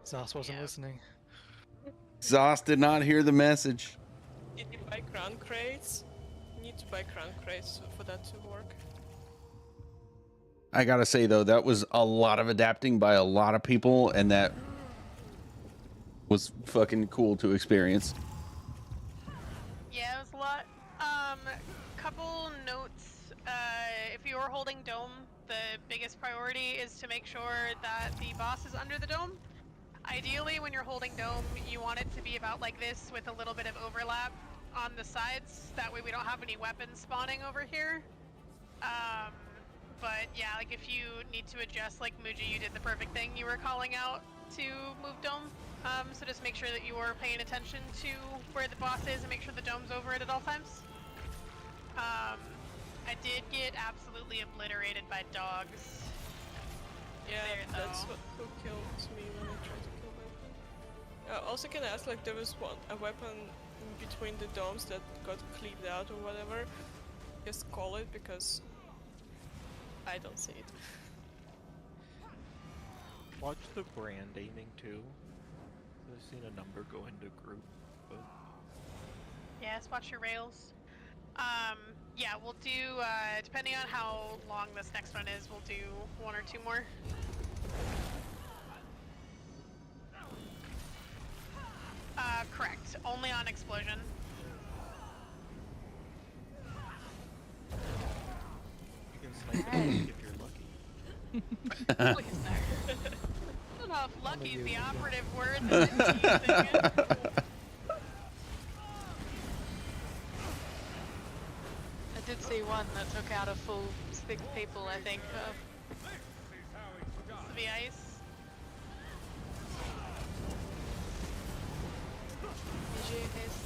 Zos wasn't Yeah. listening. Zos did not hear the message. Did you buy crown crates? You need to buy crown crates for that to work. I gotta say though, that was a lot of adapting by a lot of people, and that was fucking cool to experience. Yeah, it was a lot. Couple notes. If you are holding dome, the biggest priority is to make sure that the boss is under the dome. Ideally, when you're holding dome, you want it to be about like this with a little bit of overlap on the sides. That way we don't have any weapons spawning over here. But yeah, like if you need to adjust, like Muji, you did the perfect thing. You were calling out to move dome. So just make sure that you are paying attention to where the boss is and make sure the dome's over it at all times. I did get absolutely obliterated by dogs. Yeah, There, that's though. what who killed me when I tried to kill weapon. Also, can I ask, like, there was a weapon in between the domes that got cleaved out or whatever? Just call it, because I don't see it. Watch the brand aiming too. I've seen a number go into group. But... Yes, watch your rails. Yeah, we'll do, depending on how long this next one is, we'll do 1 or 2 more. Correct. Only on explosion. You can snipe it if you're lucky. Please, no. I don't know if lucky is the operative word that it's using. I did see one that took out a full 6 people, I think. The ice. Did you, Hiss?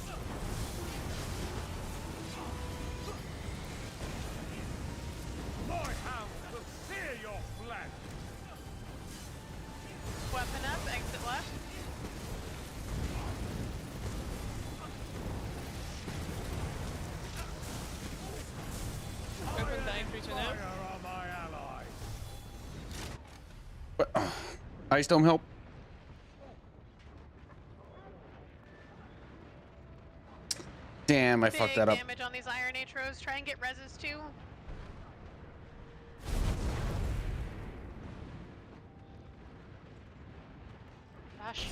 Ice Dome help. Damn, I fucked that up. Big damage on these iron atros. Try and get reses too. Bash.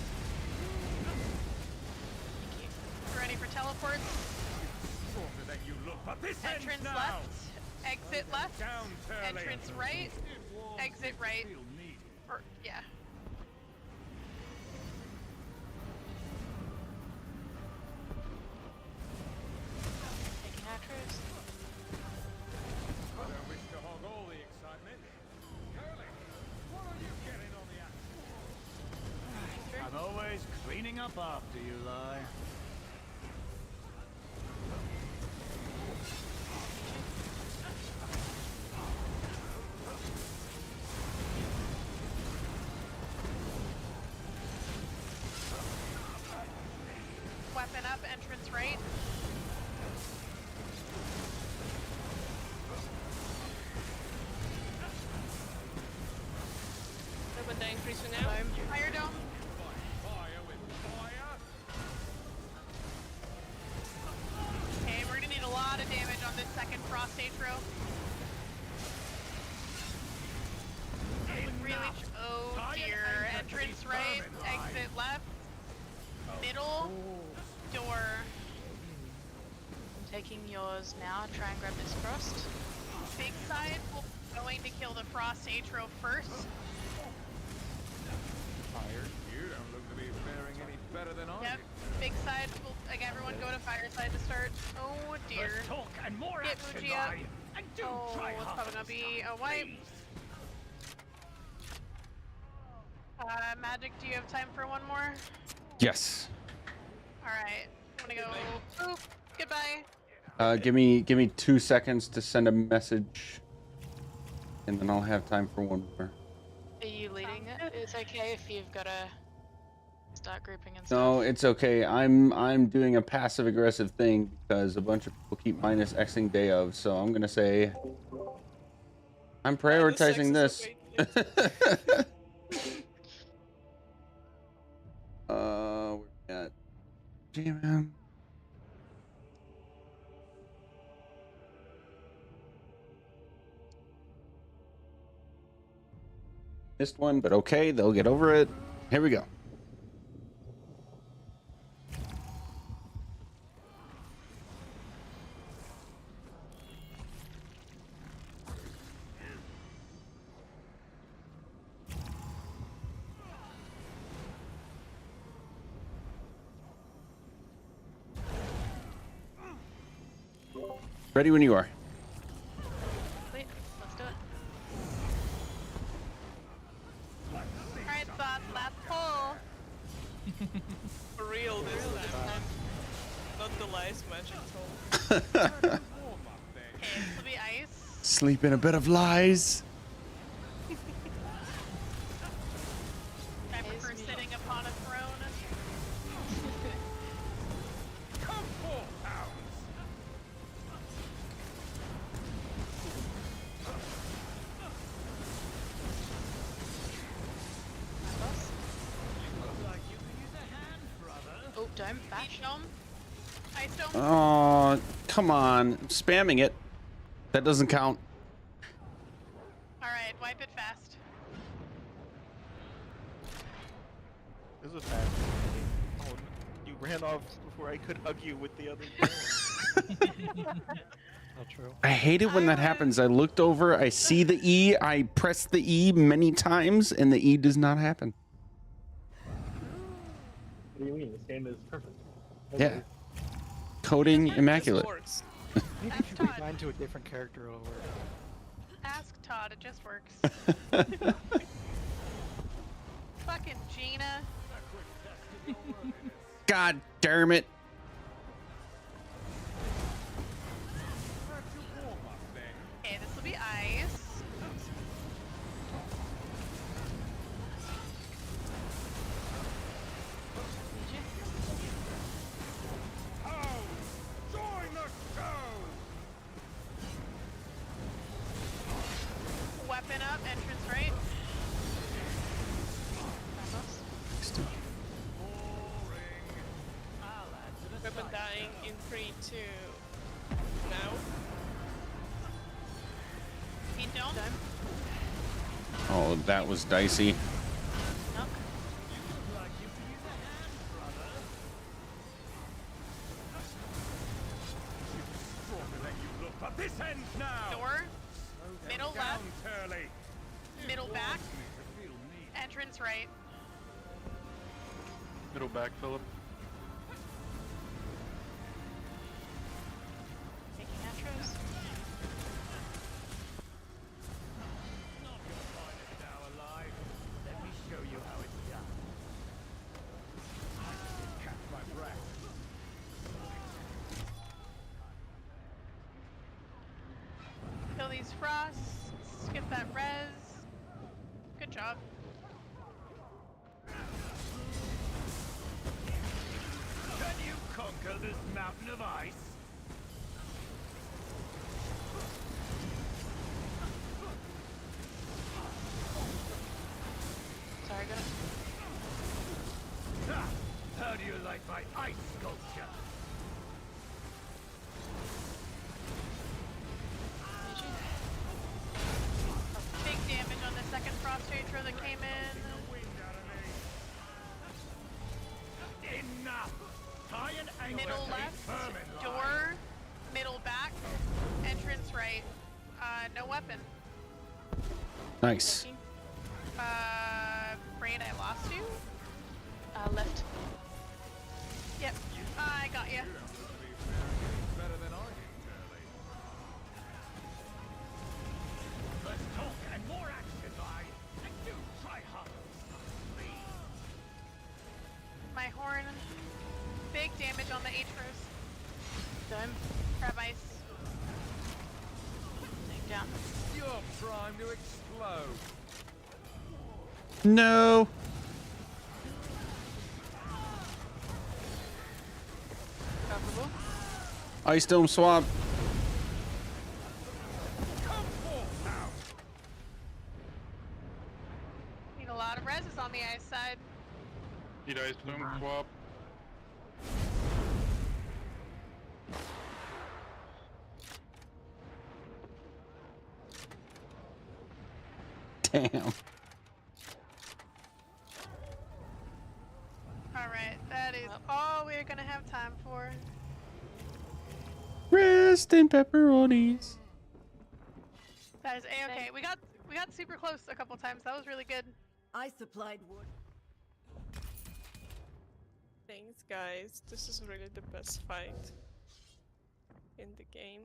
Ready for teleports. Shorter than you look, but this ends Entrance now. left. Exit left. Down, Turley. Entrance right. Exit right. Feel needed. Or, yeah. Taking atros. I don't wish to hog all the excitement. Turley, what are you getting on the action? I'm always cleaning up after you, Lie. Weapon up. Entrance right. Open the increase now. Fire dome. Fire with fire. Okay, we're gonna need a lot of damage on this second frost atro. Really? Oh dear. Entrance right. Exit left. Middle. Door. I'm taking yours now. Try and grab this frost. Big side. We're going to kill the frost atro first. You don't look to be faring any better than I Yep. did. Big side. We'll, like, everyone go to fire side to start. Oh dear. Let's talk and more Get action, Muji up. Lie. And do Oh, try it's hard. probably gonna be a wipe. Magic, do you have time for one more? Yes. Alright. I'm gonna go. Oop. Goodbye. Give me 2 seconds to send a message, and then I'll have time for one more. Are you leading it? It's okay if you've got to start grouping and No, stuff. it's okay. I'm doing a passive aggressive thing because a bunch of people keep minus Xing day of, so I'm gonna say I'm prioritizing this. Where we at? GM. Missed one, but okay, they'll get over it. Here we go. Ready when you are. Wait, let's do it. Alright, boss, last pull. For real this time. Not the lies magic toll. Okay, this will be ice. Sleep in a bed of lies. I prefer sitting upon a throne. Come 4 pounds. Like you could use a hand, brother. Oh, dome, bash. Ice dome. Ice dome. Oh, come on. I'm spamming it. That doesn't count. Alright, wipe it fast. This is bad. Oh, you ran off before I could hug you with the other drone. Not true. I hate it when that happens. I looked over, I see the E, I press the E many times, and the E does not happen. What do you mean? This game is perfect. Yeah. Coding immaculate. Works. Maybe That's if you Todd. resign to a different character, it'll work. Ask Todd, it just works. Fucking Gina. God damn it. Okay, this will be ice. Join the show. Weapon up, entrance right. Weapon dying in 3, 2, now. Speed dome. Oh, that was dicey. Knock. But this ends now. Door. Middle left. Turley. Middle back. Entrance right. Middle back, Philip. Taking intros. Now alive. Let me show you how it's done. I catch my breath. Kill these frosts. Skip that res. Good job. Can you conquer this mountain of ice? Sorry, go. Ah, how do you like my ice sculpture? Big damage on the second frost Hatro that came in. Enough! Tie an anchor Middle to left. each vermin line. Door. Middle back. Entrance right. No weapon. Nice. Brain, I lost you? Left. Yep. I got you. Better than I do, Turley. Less talk and more action, lie. And do try hard. Please. My horn. Big damage on the Atros. Dome. Crab ice. Take down. You're primed to explode. No. Recoverable. Ice Dome swap. Come forth now. Need a lot of reses on the ice side. Need ice dome swap. Damn. Alright, that is all we're gonna have time for. Rest in pepperonis. That is A-okay. We got super close a couple times. That was really good. I supplied wood. Thanks, guys. This is really the best fight in the game.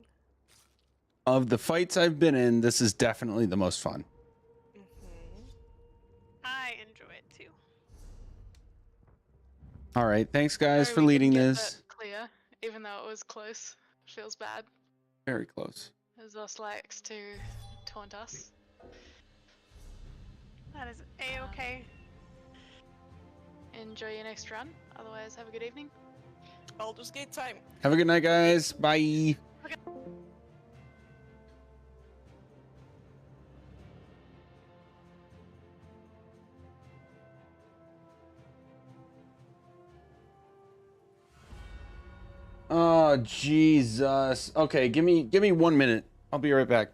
Of the fights I've been in, this is definitely the most fun. I enjoy it too. All right. Thanks, guys, Sorry for we leading didn't get this. that clear, even though it was close. Feels bad. Very close. As us likes to taunt us. That is A-okay. Enjoy your next run. Otherwise, have a good evening. Baldur's Gate time. Have a good night, guys. Bye. Oh, Jesus. Okay, give me 1 minute. I'll be right back.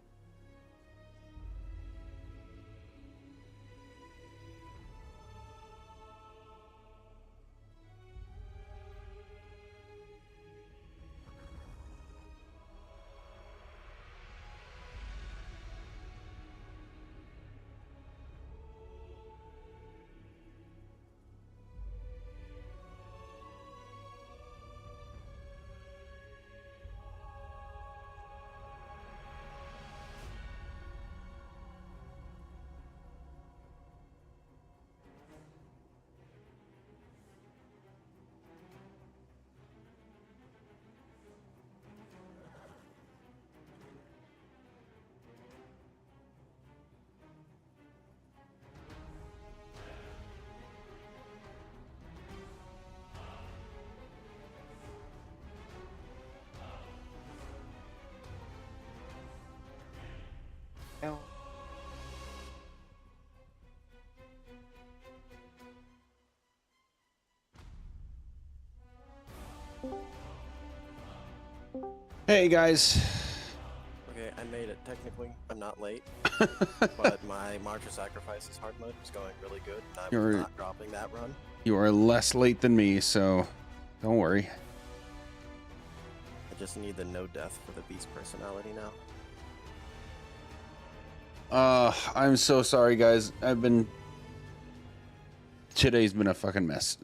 Hey guys. Okay, I made it. Technically, I'm not late, but my March of Sacrifices hard mode was going really good. I was not dropping that run. You are less late than me, so don't worry. I just need the no death for the beast personality now. I'm so sorry, guys. Today's been a fucking mess.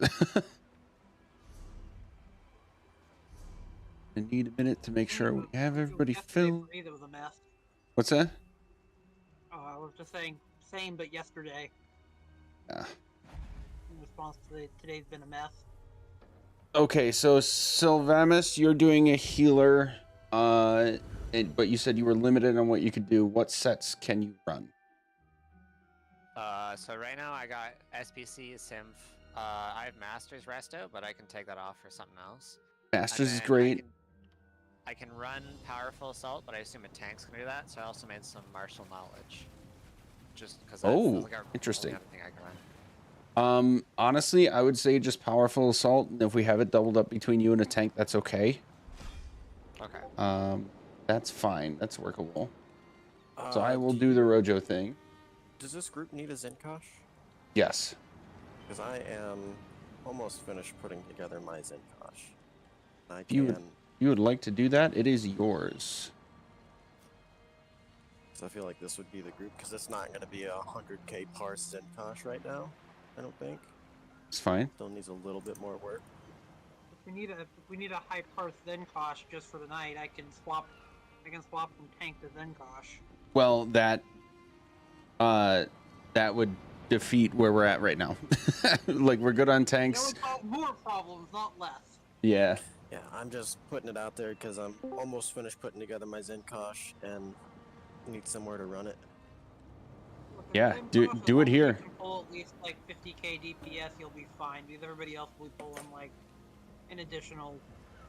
I need a minute to make sure we have everybody filled. For me, that was a mess. What's that? Oh, I was just saying, same, but yesterday. Yeah. In response to today's been a mess. Okay, so Sylvamus, you're doing a healer, but you said you were limited on what you could do. What sets can you run? So right now I got SPC, Symph. I have Masters Resto, but I can take that off for something else. Masters is great. I can run Powerful Assault, but I assume a tank's gonna do that. So I also made some Martial Knowledge, just because. Interesting. Thing I can run. Honestly, I would say just Powerful Assault, and if we have it doubled up between you and a tank, that's okay. Okay. That's fine. That's workable. So I will do the Rojo thing. Does this group need a Zenkosh? Yes. Because I am almost finished putting together my Zenkosh. You would like to do that? It is yours. So I feel like this would be the group, because it's not going to be a 100k parse Zenkosh right now, I don't think. It's fine. Still needs a little bit more work. If we need a high parse Zenkosh just for the night, I can swap from tank to Zenkosh. Well, that would defeat where we're at right now. Like, we're good on tanks. That would cause more problems, not less. Yeah. Yeah, I'm just putting it out there because I'm almost finished putting together my Zenkosh and need somewhere to run it. Yeah, do it here. If you pull at least like 50k DPS, you'll be fine, because everybody else will be pulling like an additional.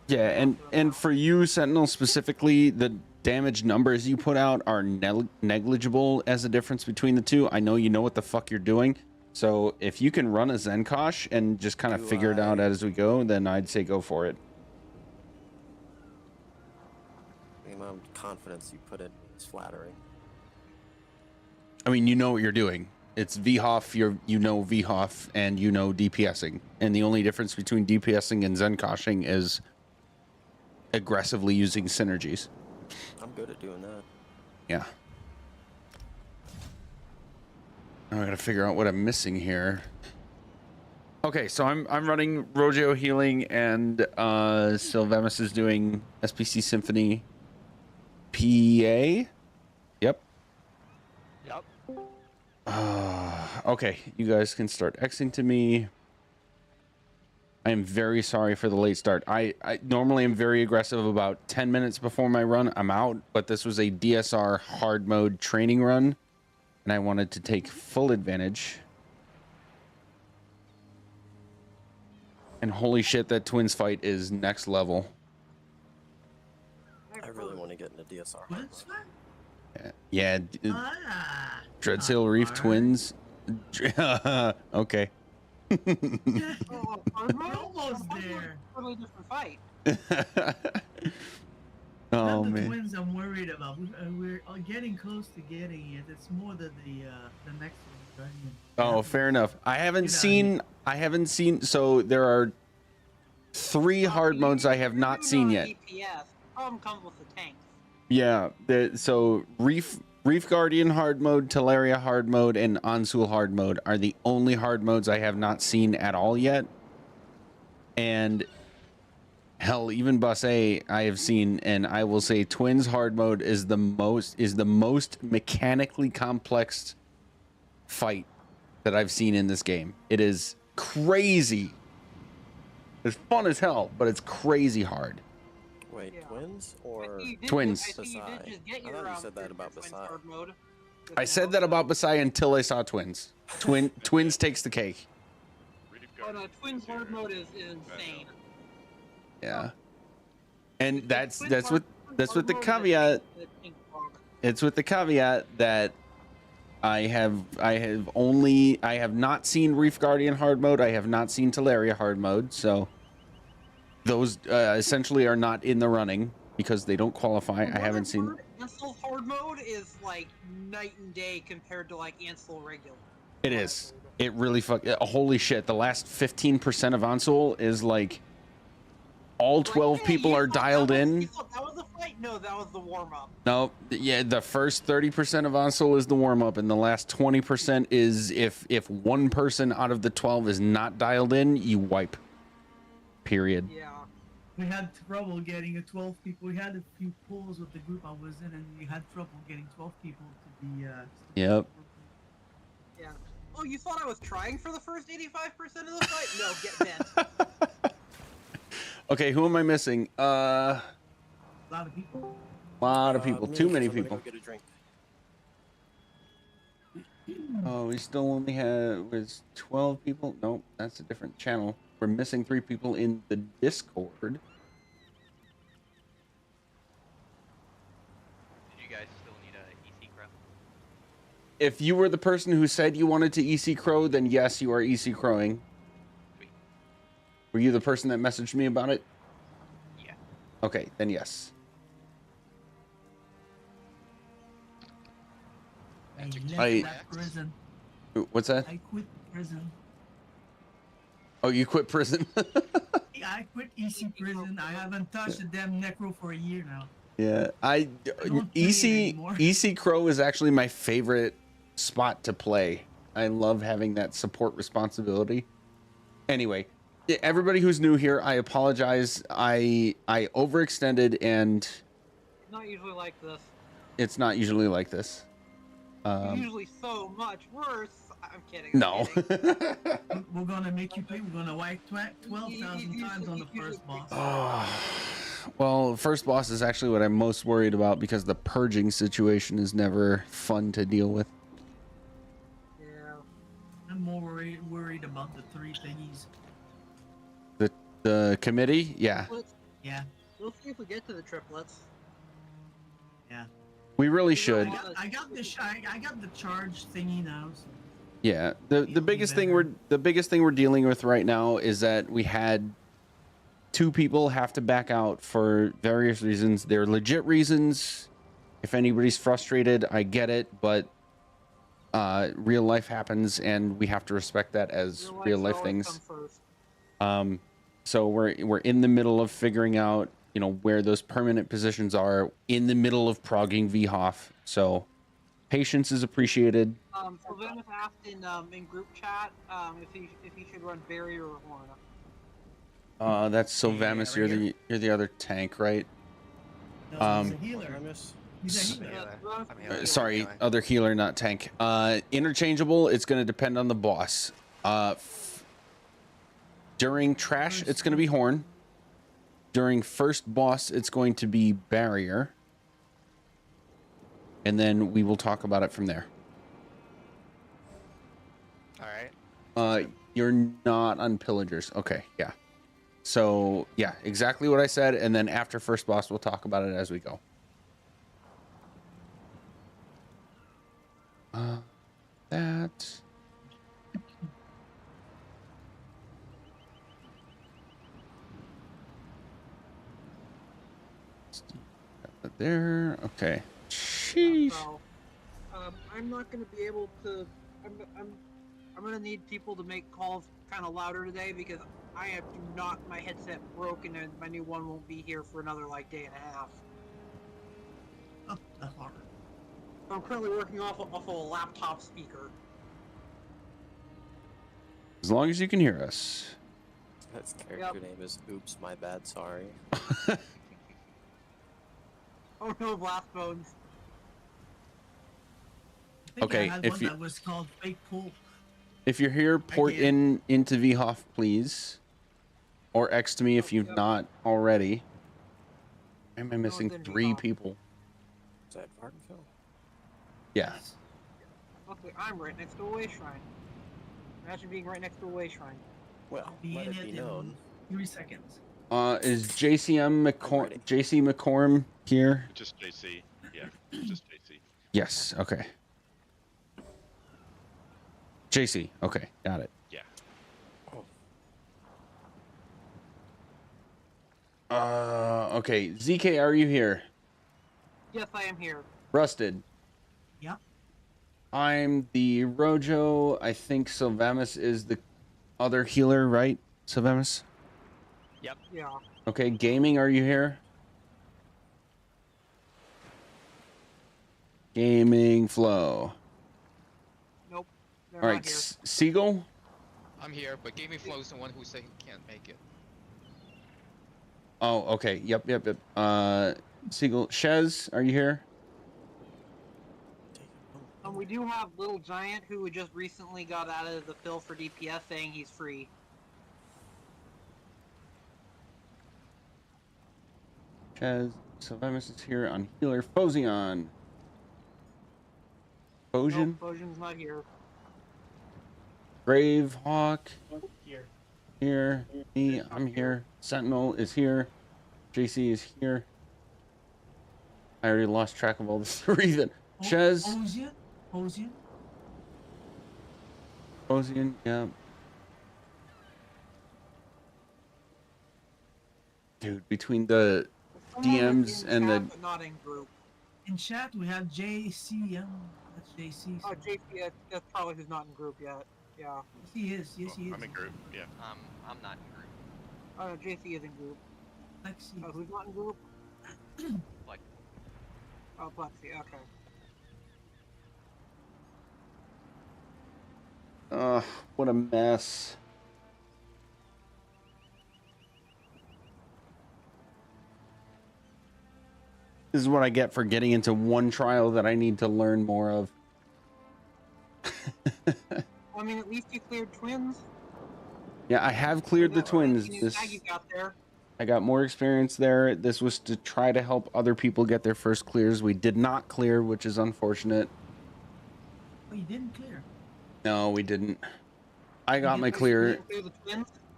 Yeah, and for you, Sentinel, specifically, the damage numbers you put out are negligible as a difference between the two. I know you know what the fuck you're doing. So if you can run a Zenkosh and just kind of figure it out as we go, then I'd say go for it. The amount of confidence you put in is flattering. I mean, you know what you're doing. It's VHOF, you know VHOF, and you know DPSing. And the only difference between DPSing and Zenkoshing is aggressively using synergies. I'm good at doing that. Yeah. Now I gotta figure out what I'm missing here. Okay, so I'm running Rojo healing, and Sylvamus is doing SPC Symphony PA. Yep. Okay, you guys can start Xing to me. I am very sorry for the late start. I normally am very aggressive about 10 minutes before my run. I'm out, but this was a DSR hard mode training run, and I wanted to take full advantage. And holy shit, that twins fight is next level. I really want to get into DSR. Yeah. Dreadsail Reef twins. Okay. We're almost there. Totally different fight. Oh Not the man. twins I'm worried about. We're getting close to getting it. It's more than the next one. Oh, fair enough. I haven't seen. So there are 3 hard modes I have not seen yet. DPS. Problem comes with the tanks. Yeah. So Reef Guardian hard mode, Teleria hard mode, and Ansul hard mode are the only hard modes I have not seen at all yet. And hell, even Bus A I have seen, and I will say Twins hard mode is the most mechanically complex fight that I've seen in this game. It is crazy. It's fun as hell, but it's crazy hard. Wait, twins or Twins. Basai? I thought you said that about Basai. I said that about Basai until I saw Twins. Twins takes the cake. Oh no, Twins hard mode is insane. Yeah. And that's with the caveat. It's with the caveat that I have not seen Reef Guardian hard mode. I have not seen Teleria hard mode. So those essentially are not in the running. because they don't qualify. I haven't seen. Ansel hard mode is like night and day compared to like Ansel regular. It is. It really holy shit. The last 15% of Ansel is like all 12 people are dialed in. You thought that was the fight? No, that was the warm up. No, yeah, the first 30% of Ansel is the warm up, and the last 20% is if one person out of the 12 is not dialed in, you wipe. Period. Yeah. We had trouble getting 12 people. We had a few pulls with the group I was in, and we had trouble getting 12 people to be. Yep. Yeah. Oh, you thought I was trying for the first 85% of the fight? No, get bent. Okay, who am I missing? A lot of people. Lot of people. Too many I'm gonna people. go get a drink. Oh, we still only have was 12 people. Nope, that's a different channel. We're missing 3 people in the Discord. Do you guys still need a EC Crow? If you were the person who said you wanted to EC Crow, then yes, you are EC Crowing. Sweet. Were you the person that messaged me about it? Yeah. Okay, then yes. I left prison. What's that? I quit prison. Oh, you quit prison? I quit EC prison. I haven't touched a damn necro for a year now. Yeah, don't play it anymore. EC Crow is actually my favorite spot to play. I love having that support responsibility. Anyway, everybody who's new here, I apologize. I overextended, and It's not usually like this. it's not usually like this. Usually so much worse. I'm kidding. No. We're gonna make you pay. We're gonna wipe 12,000 times on the first boss. Well, first boss is actually what I'm most worried about because the purging situation is never fun to deal with. Yeah. I'm more worried about the 3 thingies. The committee, yeah. Yeah. We'll see if we get to the triplets. Yeah. We really should. I got the charge thingy now. So. Yeah. The biggest thing we're dealing with right now is that we had 2 people have to back out for various reasons. They're legit reasons. If anybody's frustrated, I get it, but real life happens and we have to respect that as real life things. So we're in the middle of figuring out, you know, where those permanent positions are in the middle of progging VHOF. So patience is appreciated. Sylvanus asked in group chat if he should run barrier or horn. That's Sylvamus. Yeah, You're the other tank, right? No, he's a healer. He's a healer. Sorry, other healer, not tank. Interchangeable. It's going to depend on the boss. During trash, it's going to be horn. During first boss, it's going to be barrier. And then we will talk about it from there. All right. You're not on pillagers. Okay, yeah. So, yeah, exactly what I said. And then after first boss, we'll talk about it as we go. That. There. Okay. Sheesh. So, I'm not going to be able to. I'm going to need people to make calls kind of louder today because I have not. My headset broken and my new one won't be here for another like day and a half. Oh, that's hard. I'm currently working off of a laptop speaker. As long as you can hear us. His character name is Oops, My Bad, Sorry. Oh no, blast bones. Okay, I had if one you that was called Fake Pool. if you're here, port into VHOF, please, or X to me if you've not already. Why am I missing 3 people? Is that Vardenville? Yeah. Okay, I'm right next to a way shrine. Imagine being right next to a way shrine. Well, let it be known. 3 seconds. Is JC McCorm here? Just JC. Yeah, just JC. Yes. Okay. JC. Okay, got it. Yeah. Okay, ZK, are you here? Yes, I am here. Rusted. Yeah. I'm the Rojo. I think Sylvamus is the other healer, right? Sylvamus? Yep. Yeah. Okay, Gaming, are you here? Gaming Flow. Nope. They're All right, not here. Seagull? I'm here, but Gaming Flow's the one who said he can't make it. Oh, okay. Yep. Seagull. Shez, are you here? We do have Little Giant, who just recently got out of the fill for DPS, saying he's free. Shez. Sylvamus is here on healer. Phosion. Phosion? Nope, Phosion's not here. Gravehawk. Here. Here. Me, I'm here. Sentinel is here. JC is here. I already lost track of all the three then. Shez. Phosion, yeah. Dude, between the DMs and the... But not in group. In chat, we have JC. That's JC. Oh, JC, that's probably who's not in group yet. Yeah. Yes, he is. Yes, he is. I'm in group, yeah. I'm not in group. Oh, no, JC is in group. Lexi. Oh, who's not in group? Like, Oh, Plexi, okay. What a mess. This is what I get for getting into one trial that I need to learn more of. I mean, at least you cleared twins. Yeah, I have cleared the twins. You This got there. I got more experience there. This was to try to help other people get their first clears. We did not clear, which is unfortunate. Oh, you didn't clear? No, we didn't. I got my clear.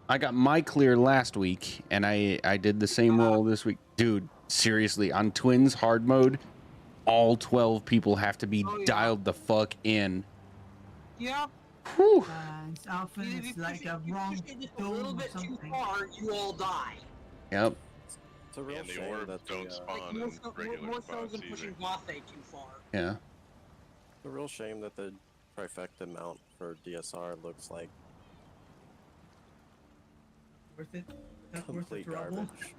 I got my clear last week, and I did the same roll this week. Dude, seriously, on twins hard mode, all 12 people have to be dialed the fuck in. Yeah. Whew. It's often it's like a wrong a little bit too far, you all die. Yep. It's a real And the shame orbs that don't spawn in regular More so spots than either. pushing Gothé too far. Yeah. It's a real shame that the trifecta mount for DSR looks like worth it. Not worth the complete trouble. garbage.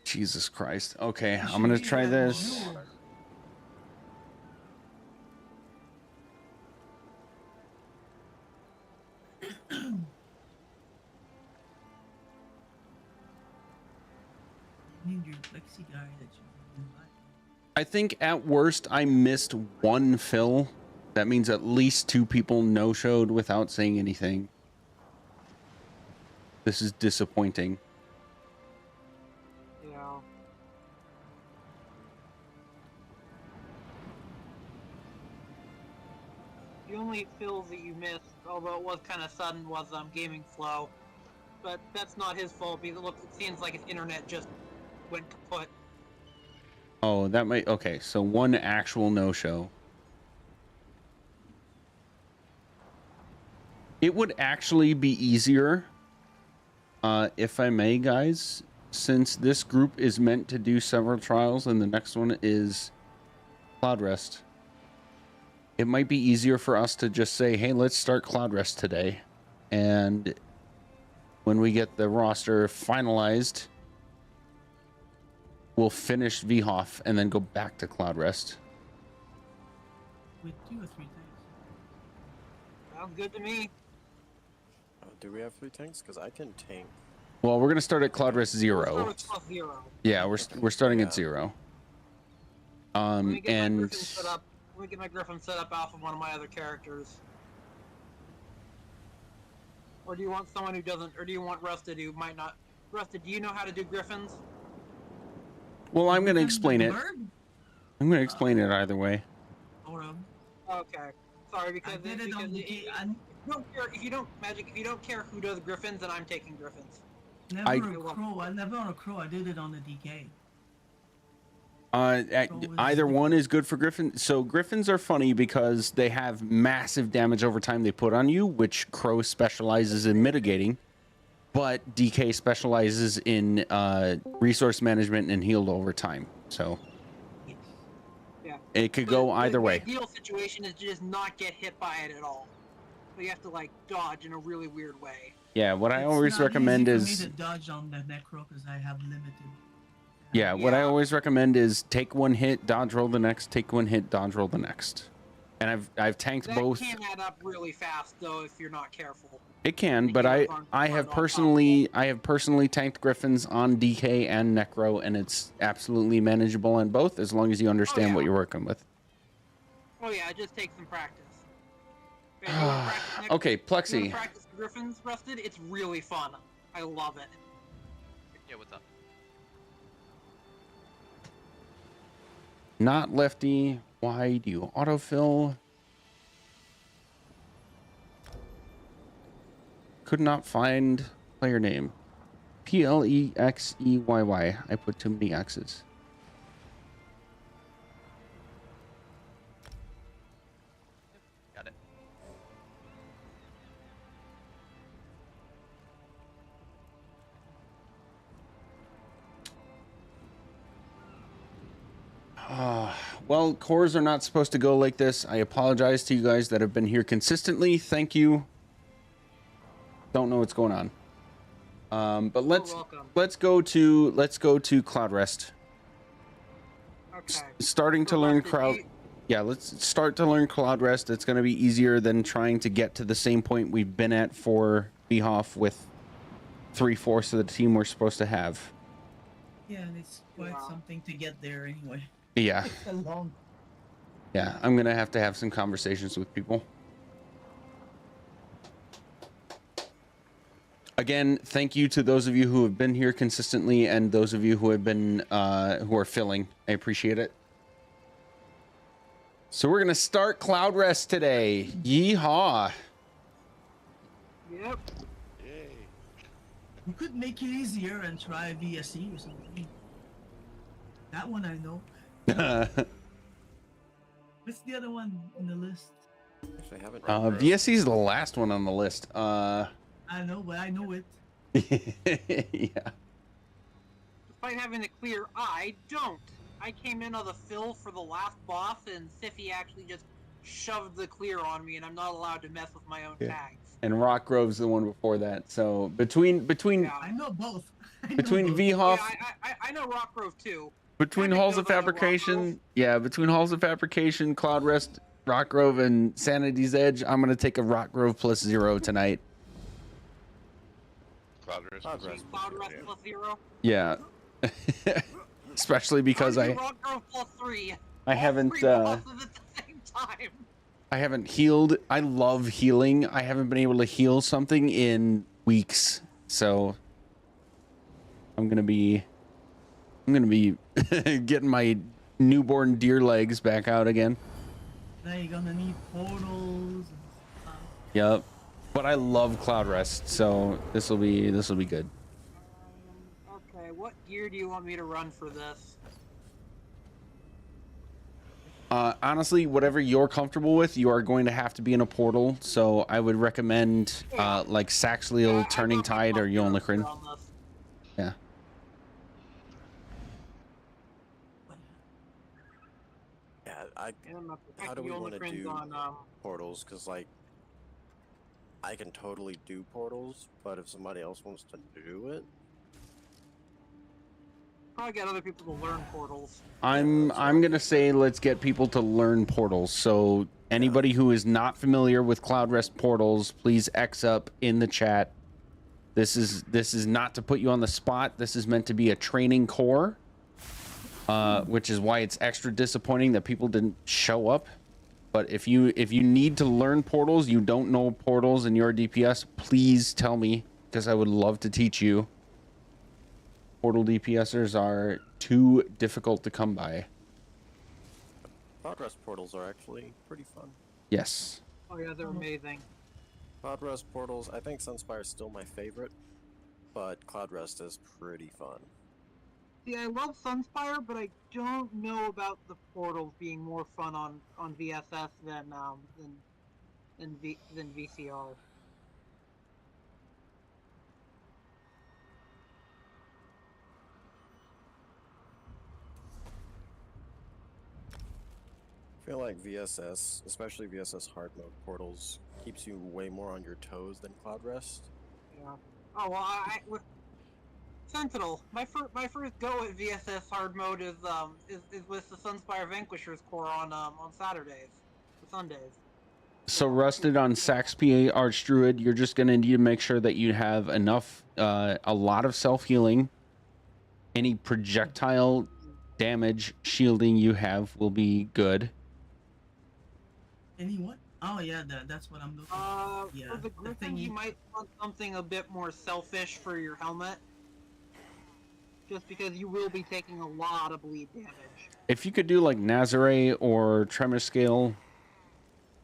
Jesus Christ. Okay, I'm gonna try this. Need your Lexi guy that you like. I think at worst I missed one fill. That means at least 2 people no-showed without saying anything. This is disappointing. Yeah. The only fills that you missed, although it was kind of sudden, was Gaming Flow. But that's not his fault because it seems like his internet just went kaput. Oh, that might... Okay, so one actual no-show. It would actually be easier, if I may, guys, since this group is meant to do several trials and the next one is Cloud Rest. It might be easier for us to just say, hey, let's start Cloud Rest today. And when we get the roster finalized, we'll finish VHOF and then go back to Cloud Rest. With 2 or 3 things. Sounds good to me. Do we have 3 tanks? Because I can tank. Well, we're going to start at Cloud Rest 0. Zero. Yeah, we're starting at 0. Let me get And my Griffin set up. Let me get my Griffin set up off of one of my other characters. Or do you want someone who doesn't? Or do you want Rusted who might not? Rusted, do you know how to do Griffins? well, I'm going to explain it. I'm going to explain it either way. Okay. Sorry, because I did it on the if you don't care who does Griffins, then I'm taking Griffins. Never a crow. I never on a crow. I did it on the DK. Either one is good for Griffin. So Griffins are funny because they have massive damage over time they put on you, which Crow specializes in mitigating. but DK specializes in resource management and healed over time. So Yeah. it could go either way. The ideal situation is to just not get hit by it at all. But you have to like dodge in a really weird way. Yeah, what I always It's not recommend easy for is me to dodge on the necro because I have limited. yeah, what I always recommend is take one hit, dodge roll the next, take one hit, dodge roll the next. And I've tanked both. That can add up really fast though if you're not careful. It can, but I have personally tanked Griffins on DK and Necro, and it's absolutely manageable on both as long as you understand what you're working with. Oh yeah, it just takes some practice. Okay, Plexi. You practice Griffins, Rusted? It's really fun. I love it. Yeah, what's up? Not lefty. Why do you autofill? Could not find player name. Plexeyy. I put too many X's. Got it. Well, cores are not supposed to go like this. I apologize to you guys that have been here consistently. Thank you. Don't know what's going on. But let's go to Cloud Rest. Okay. Starting to learn let's start to learn Cloud Rest. It's going to be easier than trying to get to the same point we've been at for Behoff with 3/4 of the team we're supposed to have. Yeah, and it's quite something to get there anyway. Yeah. It's a long. Yeah, I'm going to have some conversations with people. Again, thank you to those of you who have been here consistently and those of you who have been who are filling. I appreciate it. So we're gonna start Cloud Rest today. Yeehaw! Yep. Yay. We could make it easier and try VSE or something. That one I know. What's the other one in the list? Actually, I haven't. VSE is the last one on the list. I know, but I know it. Yeah. Despite having a clear eye, don't. I came in on the fill for the last boss, and Siffy actually just shoved the clear on me, and I'm not allowed to mess with my own tags. And Rock Grove's the one before that. So between I know both. between Vhoff, Yeah, I know Rock Grove too. between Halls of Fabrication, between Halls of Fabrication, Cloud Rest, Rock Grove, and Sanity's Edge, I'm gonna take a Rock Grove +0 tonight. Cloud Rest plus 0. Yeah. Especially because Rock Grove +3. I haven't Three bosses at the same time. I haven't healed. I love healing. I haven't been able to heal something in weeks. So I'm gonna be getting my newborn deer legs back out again. Now you're gonna need portals and stuff. Yep. But I love Cloud Rest, so this will be good. Okay, what gear do you want me to run for this? Honestly, whatever you're comfortable with, you are going to have to be in a portal. So I would recommend like Saxhleel, Turning Tide, or Yolnikrin. Yeah. Yeah, how do we want to do portals? Because like, I can totally do portals, but if somebody else wants to do it, Probably get other people to learn portals. I'm gonna say let's get people to learn portals. So anybody who is not familiar with Cloud Rest portals, please X up in the chat. This is not to put you on the spot. This is meant to be a training core, which is why it's extra disappointing that people didn't show up. But if you need to learn portals, you don't know portals in your DPS, please tell me, because I would love to teach you. Portal DPSers are too difficult to come by. Cloud Rest portals are actually pretty fun. Yes. Oh yeah, they're amazing. Cloud Rest portals, I think Sunspire is still my favorite, but Cloud Rest is pretty fun. See, I love Sunspire, but I don't know about the portals being more fun on VSS than VCR. feel like VSS, especially VSS hard mode portals, keeps you way more on your toes than Cloud Rest. Yeah. Oh well, with Sentinel, my first go at VSS hard mode is with the Sunspire Vanquisher's core on Saturdays, or Sundays. So rusted on Sax PA Archdruid, you're just gonna need to make sure that you have enough, a lot of self-healing. Any projectile damage shielding you have will be good. Any what? Oh yeah, that's what I'm looking for. Yeah, For the Griffin, you might want something a bit more selfish for your helmet. Just because you will be taking a lot of bleed damage. If you could do like Nazare or Tremor Scale,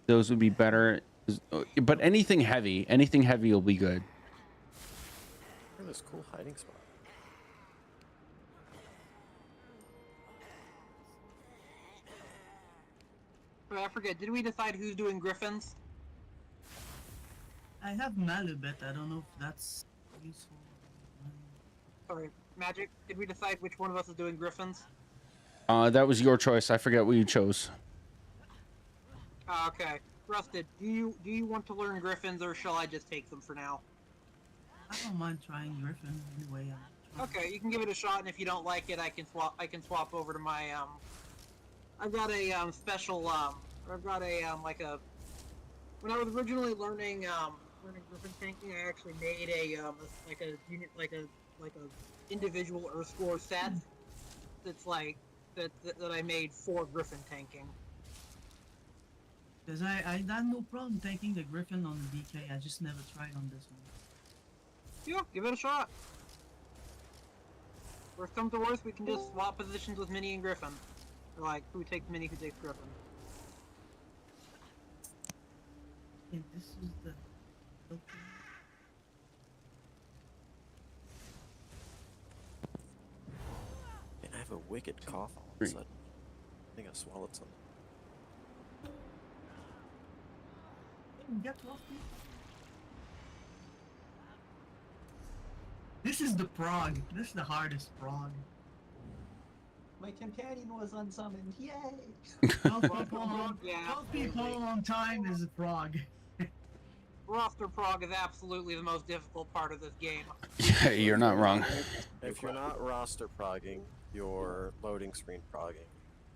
those would be better. But anything heavy will be good. Look at this cool hiding spot. But I forget, did we decide who's doing Griffins? I have Malubet. I don't know if that's useful. Sorry, Magic, did we decide which one of us is doing Griffins? That was your choice. I forget what you chose. Okay. Rusted, do you want to learn Griffins, or shall I just take them for now? I don't mind trying Griffin anyway. Okay, you can give it a shot, and if you don't like it, I can swap over to my I've got a special I've got a like a when I was originally learning Griffin tanking, I actually made a like a unit like a individual Earth score set that's like that I made for Griffin tanking. Because I had no problem taking the Griffin on the DK, I just never tried on this one. Yeah, give it a shot. Worst comes to worst, we can just swap positions with Minnie and Griffin. Or like, who takes Minnie, who takes Griffin. Okay, this is the... And I have a wicked cough all of a sudden. I think I swallowed something. Get off me. This is the prog. This is the hardest prog. My companion was unsummoned. Yay! 12 people on time is a prog. Roster prog is absolutely the most difficult part of this game. Yeah, you're not wrong. If you're not roster progging, you're loading screen progging.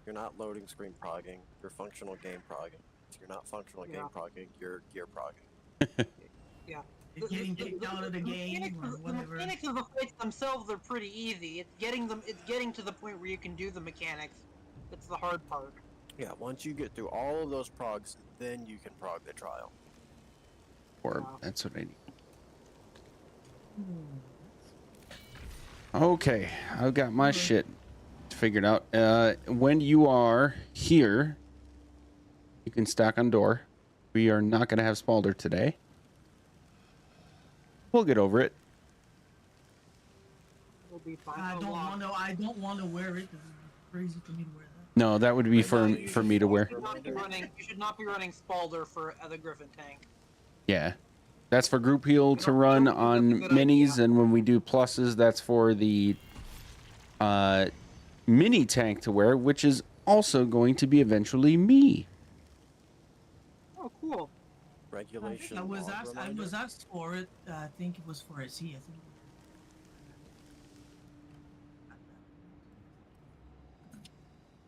If you're not loading screen progging, you're functional game progging. If you're not functional game progging, you're gear progging. Yeah. Getting kicked out of the game or whatever. The mechanics of the fights themselves are pretty easy. It's getting to the point where you can do the mechanics that's the hard part. Yeah, once you get through all of those progs, then you can prog the trial. Or that's what I need. Okay, I've got my shit figured out. When you are here, you can stack on door. We are not going to have Spalder today. We'll get over it. We'll be fine. I don't want to wear it. It's crazy for me to wear that. No, that would be for me to wear. You should not be running Spalder for the Griffin tank. Yeah, that's for group heal to run on minis, and when we do pluses, that's for the mini tank to wear, which is also going to be eventually me. Oh, cool. Regulation. I was asked for it. I think it was for SE. I think.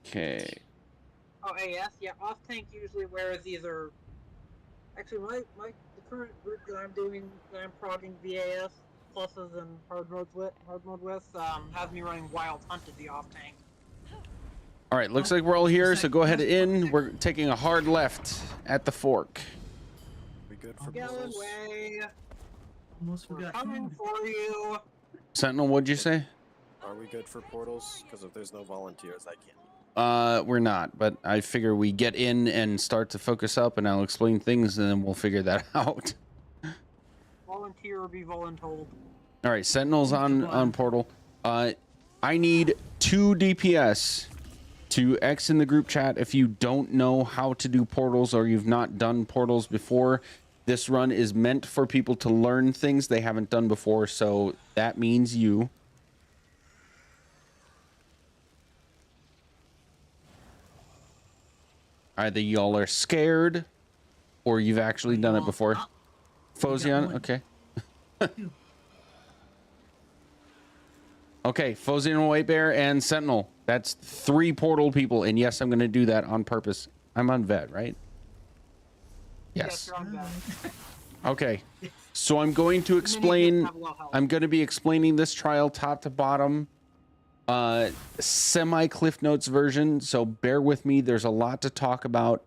Okay. Oh, AS? Yeah, off tank usually wears either. Actually, the current group that I'm progging VAS pluses and hard mode with has me running Wild Hunt as the off tank. All right, looks like we're all here, so go ahead in. We're taking a hard left at the fork. We good for Going way. Almost We're forgot. coming for you. Sentinel, what'd you say? Are we good for portals? Because if there's no volunteers, I can't. We're not, but I figure we get in and start to focus up, and I'll explain things, and then we'll figure that out. Volunteer or be voluntold. All right, Sentinel's on portal. I need 2 DPS to X in the group chat if you don't know how to do portals or you've not done portals before. This run is meant for people to learn things they haven't done before, so that means you. Either y'all are scared, or you've actually done it before. Fozion, okay. Okay, Fozion, White Bear, and Sentinel. That's 3 portal people, and yes, I'm going to do that on purpose. I'm on vet, right? Yes. Okay, so I'm going to explain. I'm going to be explaining this trial top to bottom, semi Cliff Notes version. So bear with me. There's a lot to talk about.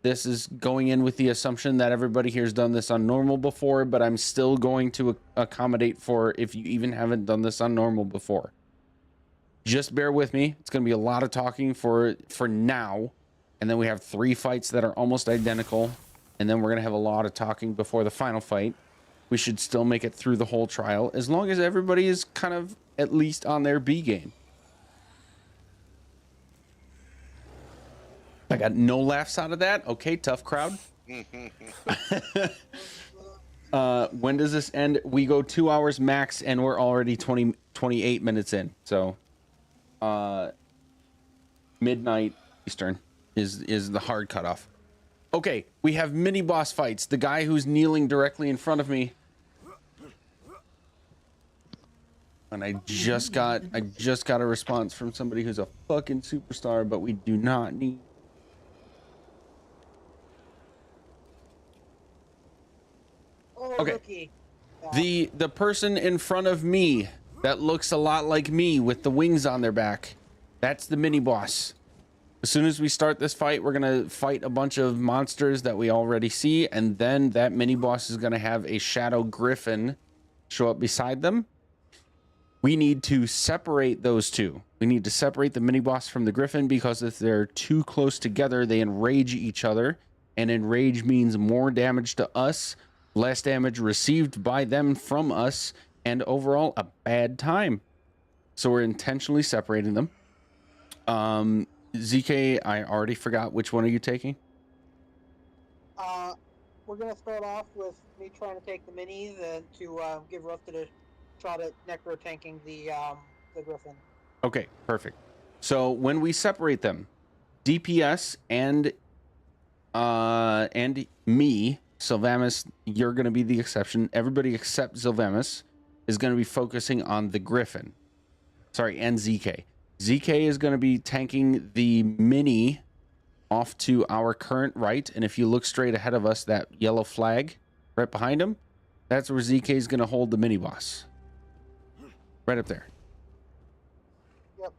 This is going in with the assumption that everybody here has done this on normal before, but I'm still going to accommodate for if you even haven't done this on normal before. Just bear with me. It's going to be a lot of talking for now, and then we have 3 fights that are almost identical. And then we're going to have a lot of talking before the final fight. We should still make it through the whole trial, as long as everybody is kind of at least on their B game. I got no laughs out of that. Okay, tough crowd. When does this end? We go 2 hours max, and we're already 28 minutes in. So midnight Eastern is the hard cutoff. Okay, we have mini boss fights. The guy who's kneeling directly in front of me. And I just got a response from somebody who's a fucking superstar, but we do not need. Okay. The person in front of me that looks a lot like me with the wings on their back. That's the mini boss. As soon as we start this fight, we're going to fight a bunch of monsters that we already see, and then that mini-boss is going to have a shadow griffin show up beside them. We need to separate those two. We need to separate the mini-boss from the griffin, because if they're too close together, they enrage each other, and enrage means more damage to us, less damage received by them from us, and overall a bad time. So we're intentionally separating them. ZK, I already forgot. Which one are you taking? We're gonna start off with me trying to take the minis and to give Rusted a shot at necro tanking the griffin. Okay, perfect. So when we separate them, DPS and me, Sylvamus, you're gonna be the exception. Everybody except Sylvamus is gonna be focusing on the griffin. Sorry, and ZK. ZK is going to be tanking the mini off to our current right. And if you look straight ahead of us, that yellow flag right behind him, that's where ZK is going to hold the mini boss. Right up there. Yep.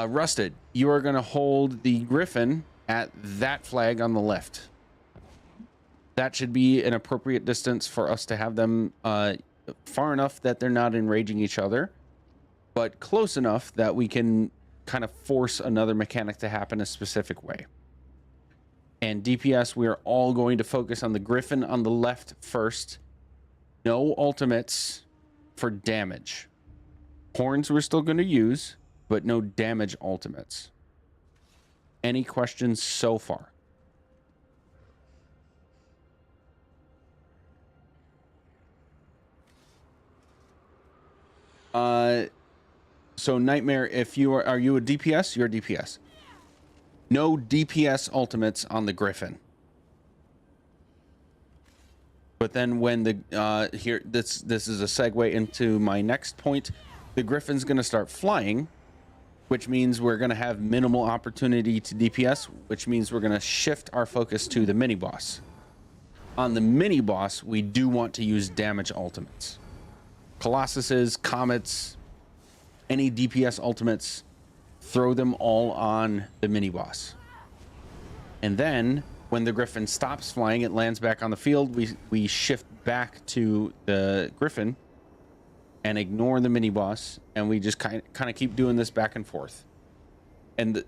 Rusted, you are going to hold the griffin at that flag on the left. That should be an appropriate distance for us to have them far enough that they're not enraging each other, but close enough that we can kind of force another mechanic to happen a specific way. And DPS, we are all going to focus on the griffin on the left first. No ultimates for damage. Horns we're still going to use, but no damage ultimates. Any questions so far? So Nightmare, if you are you a DPS? You're a DPS. No DPS ultimates on the Griffin. But then when the here this is a segue into my next point. The Griffin's going to start flying, which means we're going to have minimal opportunity to DPS, which means we're going to shift our focus to the mini boss. On the mini boss, we do want to use damage ultimates. Colossuses, Comets, any DPS ultimates, throw them all on the mini boss. And then when the Griffin stops flying, it lands back on the field. We shift back to the Griffin and ignore the mini boss, and we just kind of keep doing this back and forth. And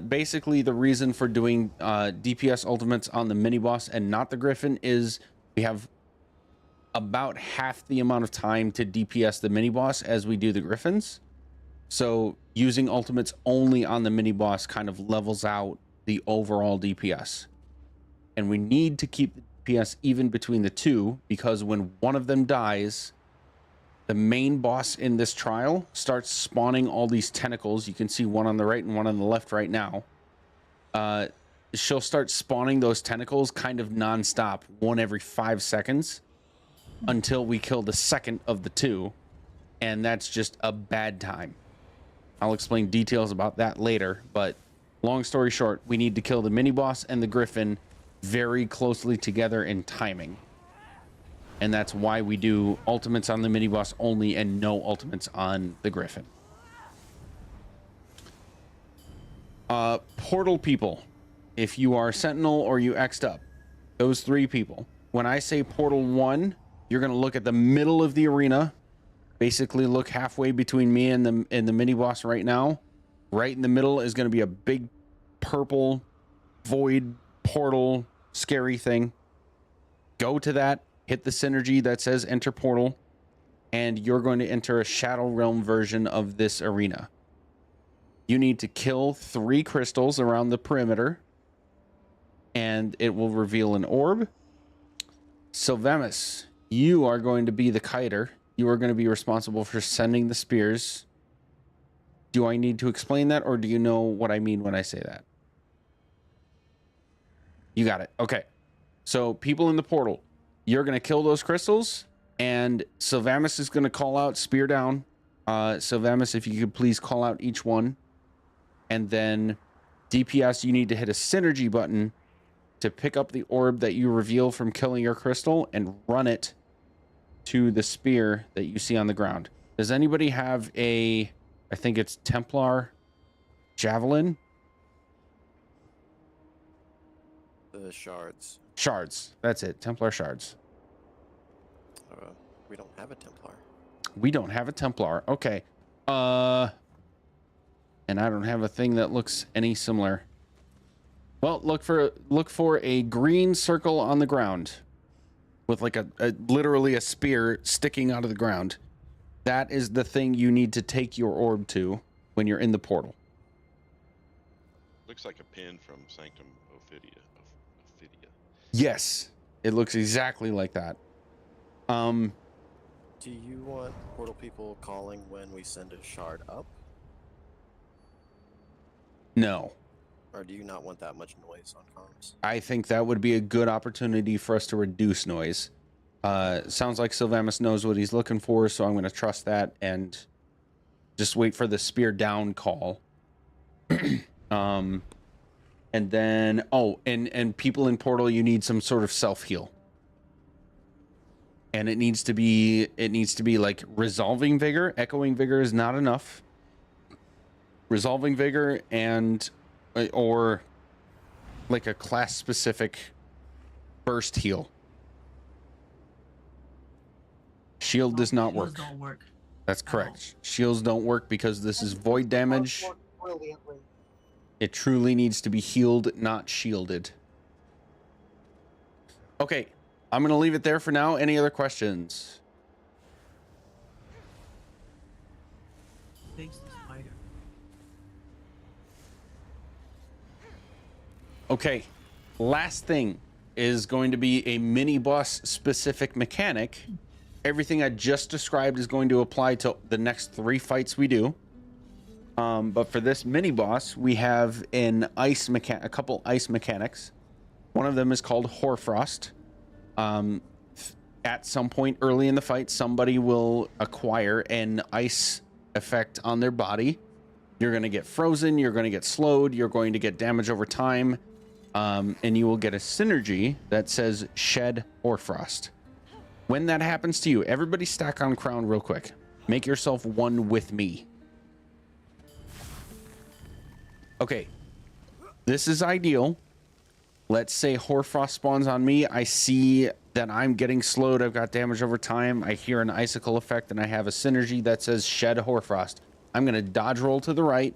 basically the reason for doing DPS ultimates on the mini boss and not the Griffin is we have about half the amount of time to DPS the mini boss as we do the Griffins. So using ultimates only on the mini boss kind of levels out the overall DPS. And we need to keep the DPS even between the two, because when one of them dies, the main boss in this trial starts spawning all these tentacles. You can see one on the right and one on the left right now. She'll start spawning those tentacles kind of nonstop, one every 5 seconds, until we kill the second of the two, and that's just a bad time. I'll explain details about that later, but long story short, we need to kill the mini boss and the griffin very closely together in timing. And that's why we do ultimates on the mini boss only and no ultimates on the griffin. Portal people. If you are Sentinel or you X'd up, those 3 people. When I say Portal 1, you're going to look at the middle of the arena. Basically look halfway between me and the mini boss right now. Right in the middle is going to be a big purple void portal scary thing. Go to that. Hit the synergy that says enter portal. And you're going to enter a Shadow Realm version of this arena. You need to kill 3 crystals around the perimeter. And it will reveal an orb. Sylvamus, you are going to be the kiter. You are going to be responsible for sending the spears. Do I need to explain that, or do you know what I mean when I say that? You got it. Okay. So people in the portal, you're going to kill those crystals, and Sylvamus is going to call out spear down. Sylvamus, if you could please call out each one. And then DPS, you need to hit a synergy button to pick up the orb that you reveal from killing your crystal and run it to the spear that you see on the ground. Does anybody have a, I think it's Templar javelin? The shards. Shards. That's it. Templar shards. We don't have a Templar. We don't have a Templar. Okay. And I don't have a thing that looks any similar. Well, look for a green circle on the ground with like a literally a spear sticking out of the ground. That is the thing you need to take your orb to when you're in the portal. Looks like a pin from Sanctum Ophidia. Yes, it looks exactly like that. Do you want portal people calling when we send a shard up? No. Or do you not want that much noise on comms? I think that would be a good opportunity for us to reduce noise. Sounds like Sylvamus knows what he's looking for, so I'm going to trust that and just wait for the spear down call. And then, oh, and people in portal, you need some sort of self-heal. And it needs to be like resolving vigor. Echoing vigor is not enough. Resolving vigor and or like a class specific burst heal. Shield does not work. Don't work. That's correct. Shields don't work because this is void damage. Brilliantly. It truly needs to be healed, not shielded. Okay, I'm gonna leave it there for now. Any other questions? Thanks to Spider. Okay, last thing is going to be a mini boss specific mechanic. Everything I just described is going to apply to the next 3 fights we do. But for this mini boss, we have a couple ice mechanics. One of them is called Hoarfrost. At some point early in the fight, somebody will acquire an ice effect on their body. You're going to get frozen, you're going to get slowed, you're going to get damage over time, and you will get a synergy that says Shed Hoarfrost. When that happens to you, everybody stack on Crown real quick. Make yourself one with me. Okay, this is ideal. Let's say Hoarfrost spawns on me. I see that I'm getting slowed. I've got damage over time. I hear an icicle effect, and I have a synergy that says Shed Hoarfrost. I'm going to dodge roll to the right,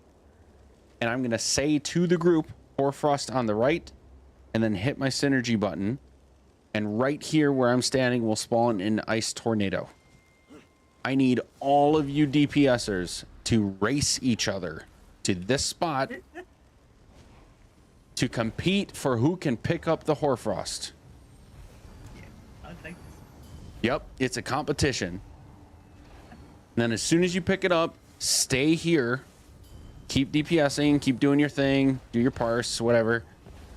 and I'm going to say to the group, Hoarfrost on the right, and then hit my synergy button. And right here where I'm standing will spawn an ice tornado. I need all of you DPSers to race each other to this spot to compete for who can pick up the Hoarfrost. I'll take this. Yep, it's a competition. then as soon as you pick it up, stay here. Keep DPSing, keep doing your thing, do your parse, whatever.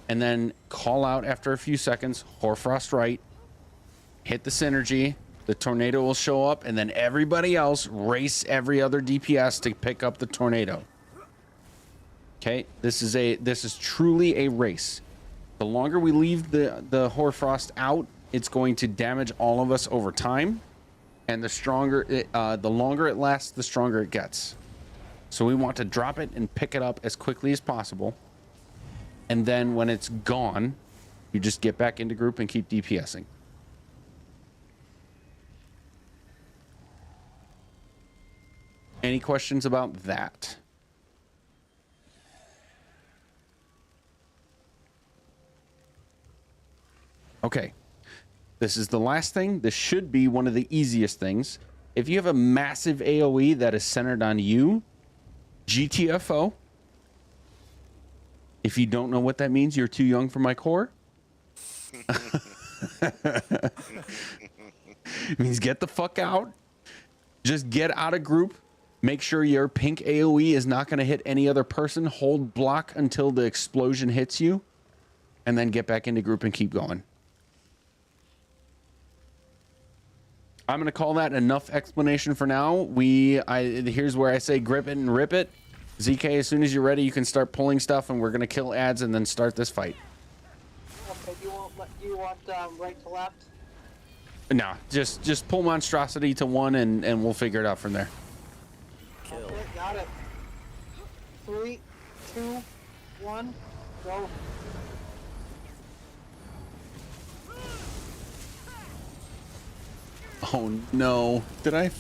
And then call out after a few seconds, Hoarfrost right. Hit the synergy. The tornado will show up, and then everybody else race every other DPS to pick up the tornado. Okay, this is truly a race. The longer we leave the Hoarfrost out, it's going to damage all of us over time, and the longer it lasts, the stronger it gets. So we want to drop it and pick it up as quickly as possible, and then when it's gone, you just get back into group and keep DPSing. Any questions about that? Okay. This is the last thing. This should be one of the easiest things. If you have a massive AoE that is centered on you, GTFO. If you don't know what that means, you're too young for my core. It means get the fuck out. Just get out of group. Make sure your pink AoE is not going to hit any other person. Hold block until the explosion hits you, and then get back into group and keep going. I'm going to call that enough explanation for now. Here's where I say grip it and rip it. ZK, as soon as you're ready, you can start pulling stuff, and we're going to kill ads and then start this fight. Okay, you want right to left? No, just pull monstrosity to 1 and we'll figure it out from there. Okay, got it. 3, 2, 1, go. Oh no. Did I?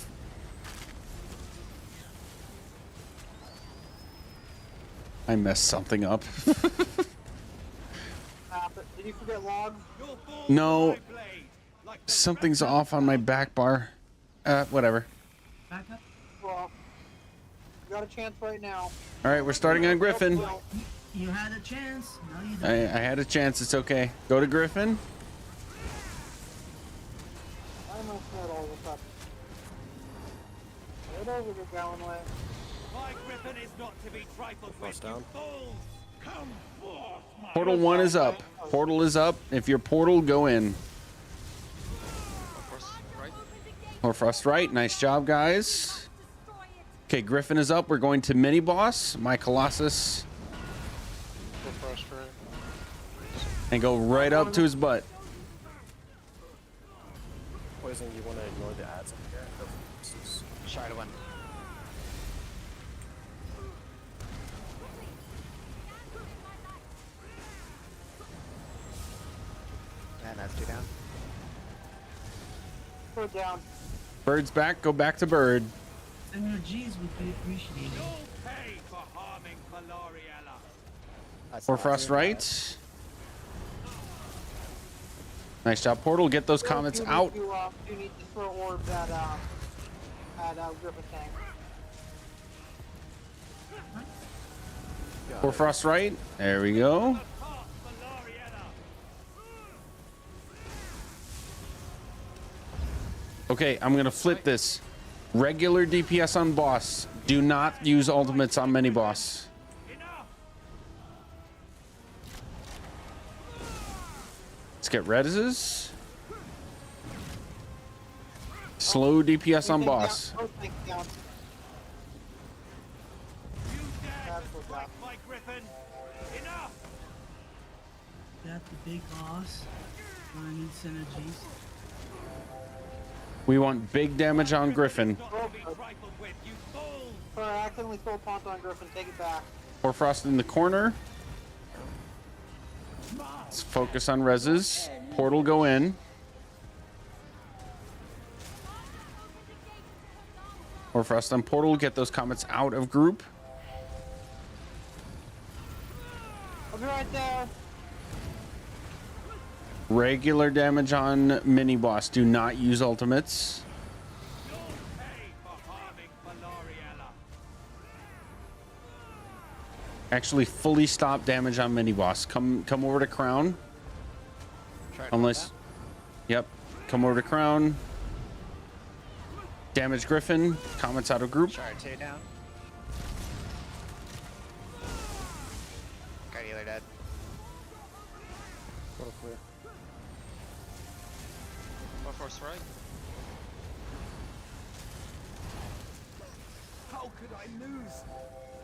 I messed something up. Did you forget log? No. Something's off on my back bar. Whatever. Well, you got a chance right now. All right, we're starting on Griffin. You had a chance. No, you I don't. had a chance. It's okay. Go to Griffin. I almost heard all this up. Right over the Gowan way. My Griffin is not to be trifled with, you fools! Come forth, my Portal 1 is up. Portal is up. If you're portal, go in. Hoarfrost right. Nice job, guys. Okay, Griffin is up. We're going to mini boss, my Colossus. And go right up to his butt. Poison, you want to ignore the ads up here? Try to win. And that's 2 down. Go down. Bird's back. Go back to Bird. And your G's would be appreciated. pay for harming Valoriella. Hoarfrost right. Nice job, Portal. Get those comets out. You need to throw orbs at Griffin tank. Hoarfrost right. There we go. Okay, I'm gonna flip this. Regular DPS on boss. Do not use ultimates on mini boss. Let's get Redizes. Slow DPS on boss. Got the big boss. I need synergies. We want big damage on Griffin. Sorry, I accidentally stole Ponto on Griffin. Take it back. Hoarfrost in the corner. Let's focus on reses. Portal go in. Hoarfrost on Portal. Get those comets out of group. I'll be right there. Regular damage on mini boss. Do not use ultimates. Actually, fully stop damage on mini boss. Come over to Crown. Unless, yep. Come over to Crown. Damage Griffin. Comments out of group. Shard 2 down. Guard healer dead. Portal clear. Force right. How could I lose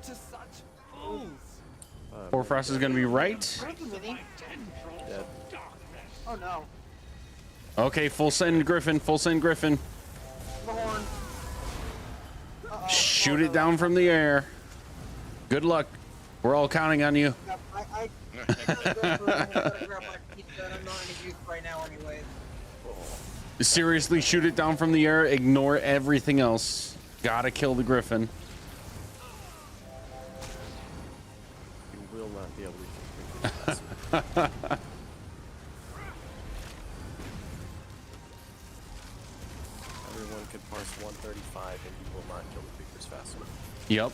to such fools? Hoarfrost is going to be right. Dead. Oh no. Okay, full send Griffin. Full send Griffin. The horn. Shoot it down from the air. Good luck. We're all counting on you. I grab my pizza and I'm not in use right now anyways. Seriously, shoot it down from the air. Ignore everything else. Gotta kill the Griffin. You will not be able to kill the Everyone could parse 135 and you will not kill the creepers fast enough. Yep.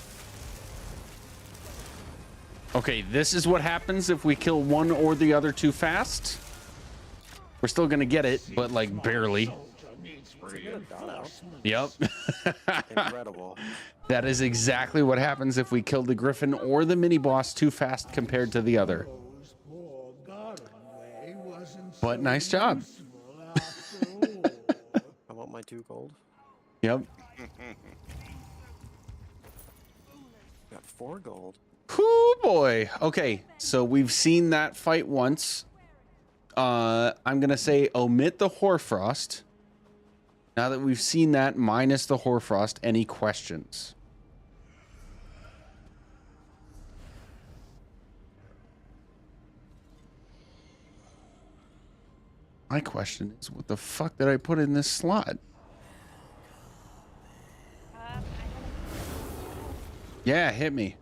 Okay, this is what happens if we kill one or the other too fast. We're still gonna get it, but like barely. Yep. Incredible. That is exactly what happens if we kill the Griffin or the mini boss too fast compared to the other. But nice job. I want my 2 gold. Yep. Got 4 gold. Whoo boy. Okay, so we've seen that fight once. I'm gonna say omit the Hoarfrost. Now that we've seen that, minus the Hoarfrost, any questions? My question is, what the fuck did I put in this slot? Yeah, hit me.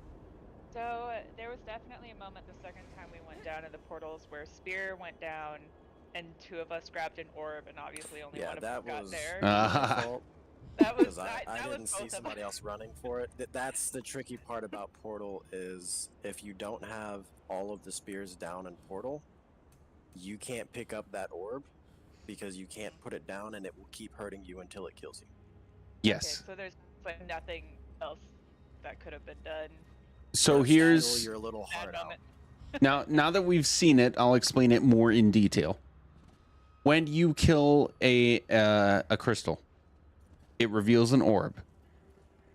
So there was definitely a moment the second time we went down in the portals where Spear went down and 2 of us grabbed an orb and obviously only one of us got there. That was I didn't see somebody else running for it. That's the tricky part about Portal is if you don't have all of the spears down in Portal, you can't pick up that orb because you can't put it down and it will keep hurting you until it kills you. Yes. Okay, so there's like nothing else that could have been done. So here's your little heart out. now that we've seen it, I'll explain it more in detail. When you kill a crystal, it reveals an orb.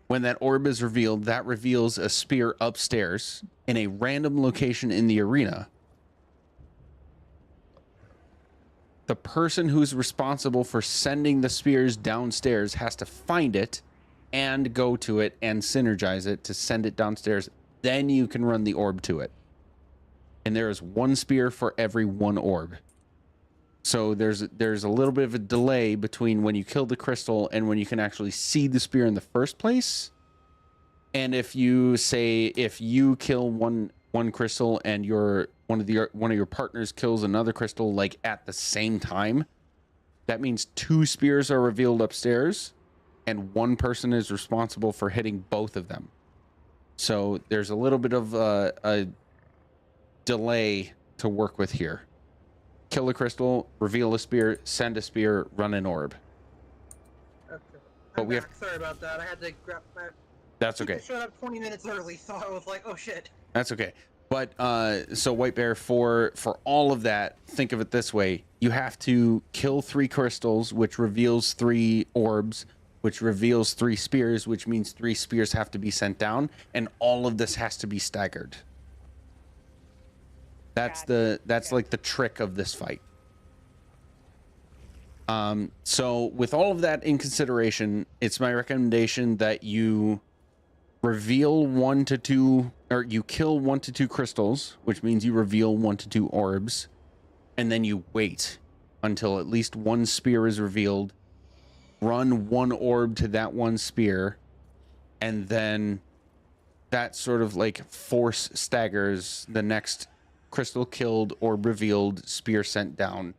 When that orb is revealed, that reveals a spear upstairs in a random location in the arena. The person who's responsible for sending the spears downstairs has to find it and go to it and synergize it to send it downstairs. Then you can run the orb to it. And there is 1 spear for every 1 orb. So there's a little bit of a delay between when you kill the crystal and when you can actually see the spear in the first place. And if you kill one crystal and one of your partners kills another crystal like at the same time, that means 2 spears are revealed upstairs and 1 person is responsible for hitting both of them. So there's a little bit of a delay to work with here. Kill a crystal, reveal a spear, send a spear, run an orb. Okay. But we have. Sorry about that. I had to grab my. That's okay. Showed up 20 minutes early, so I was like, oh shit. That's okay. But so White Bear, for all of that, think of it this way: you have to kill 3 crystals, which reveals 3 orbs, which reveals 3 spears, which means 3 spears have to be sent down, and all of this has to be staggered. That's like the trick of this fight. So with all of that in consideration, it's my recommendation that you reveal 1 to 2, or you kill 1 to 2 crystals, which means you reveal 1 to 2 orbs, and then you wait until at least 1 spear is revealed, run 1 orb to that 1 spear, and then that sort of like force staggers the next crystal killed, orb revealed, spear sent down.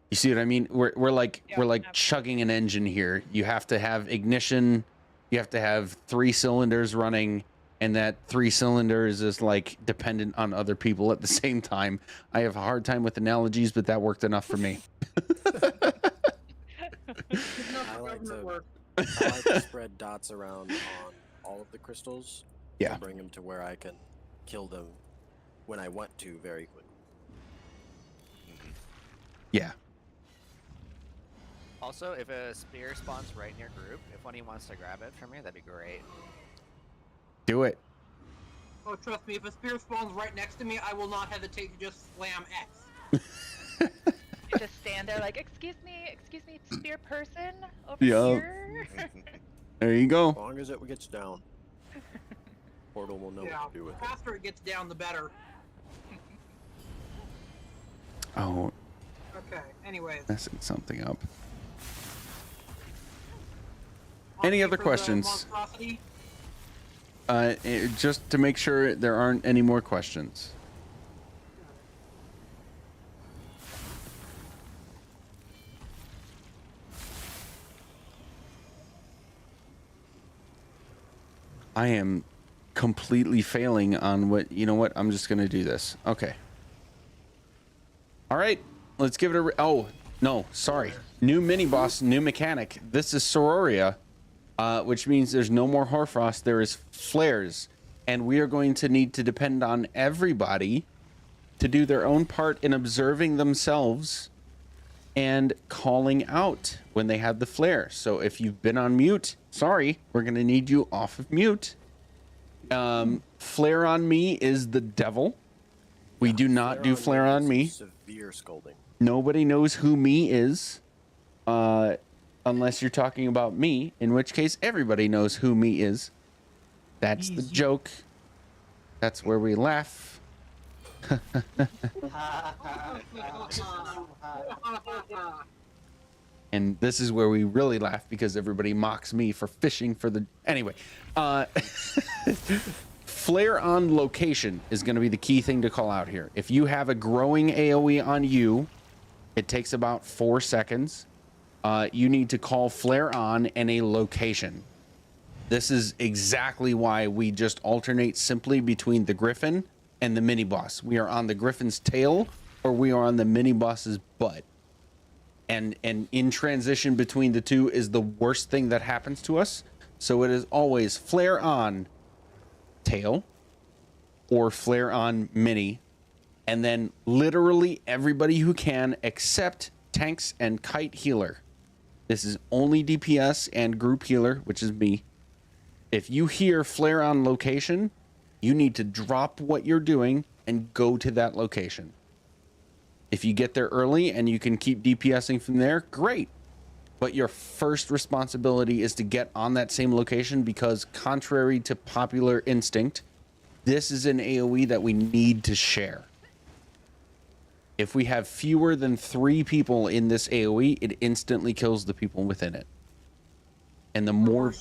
You see what I mean? We're like chugging an engine here. You have to have ignition, you have to have 3 cylinders running, and that 3 cylinders is like dependent on other people at the same time. I have a hard time with analogies, but that worked enough for me. I like to spread dots around on all of the crystals. Yeah. To bring them to where I can kill them when I want to very quickly. Yeah. Also, if a spear spawns right in your group, if one of you wants to grab it from you, that'd be great. Do it. Oh, trust me, if a spear spawns right next to me, I will not hesitate to just slam X. You just stand there like, excuse me, spear person over Yeah. here. There you go. As long as it gets down, Portal will know what to do with The faster it gets down, the better. Oh, Okay, anyways. messing something up. Any other questions? Just to make sure there aren't any more questions. I am completely failing on what, you know what? I'm just going to do this. Okay. All right. Let's give it a, oh, no, sorry. New mini boss, new mechanic. This is Sororia, which means there's no more Hoarfrost. There is flares. And we are going to need to depend on everybody to do their own part in observing themselves and calling out when they have the flare. So if you've been on mute, sorry, we're going to need you off of mute. Flare on me is the devil. We do not do flare on me. Severe scolding. Nobody knows who me is, unless you're talking about me, in which case everybody knows who me is. That's the joke. That's where we laugh. And this is where we really laugh because everybody mocks me for fishing for the... Anyway, flare on location is going to be the key thing to call out here. If you have a growing AoE on you, it takes about 4 seconds. You need to call flare on and a location. This is exactly why we just alternate simply between the Griffin and the mini boss. We are on the Griffin's tail or we are on the mini boss's butt. And in transition between the two is the worst thing that happens to us. So it is always flare on tail or flare on mini. And then literally everybody who can except tanks and kite healer. This is only DPS and group healer, which is me. If you hear flare on location, you need to drop what you're doing and go to that location. If you get there early and you can keep DPSing from there, great. But your first responsibility is to get on that same location because contrary to popular instinct, this is an AoE that we need to share. If we have fewer than 3 people in this AoE, it instantly kills the people within it. And the more...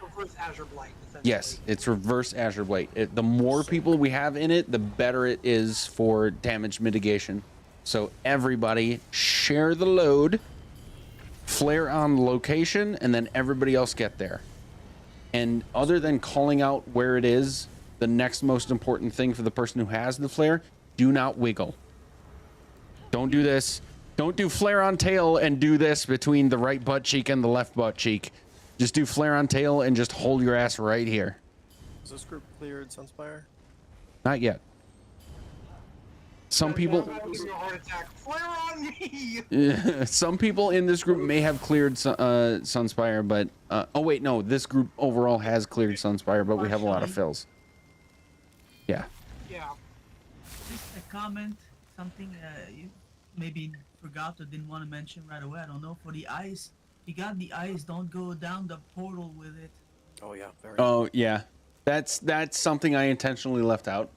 Reverse Azure Blight. Yes, it's reverse Azure Blight. The more people we have in it, the better it is for damage mitigation. So everybody share the load, flare on location, and then everybody else get there. And other than calling out where it is, the next most important thing for the person who has the flare, do not wiggle. Don't do this. Don't do flare on tail and do this between the right butt cheek and the left butt cheek. Just do flare on tail and just hold your ass right here. Is this group cleared Sunspire? Not yet. Some people... Flare on me! Yeah, some people in this group may have cleared Sunspire, but... oh, wait, no. This group overall has cleared Sunspire, but we have a lot of fills. Yeah. Yeah. Just a comment, something you maybe forgot or didn't want to mention right away. I don't know. For the ice, you got the ice. Don't go down the portal with it. Oh yeah. Very Oh yeah. That's something I intentionally left out.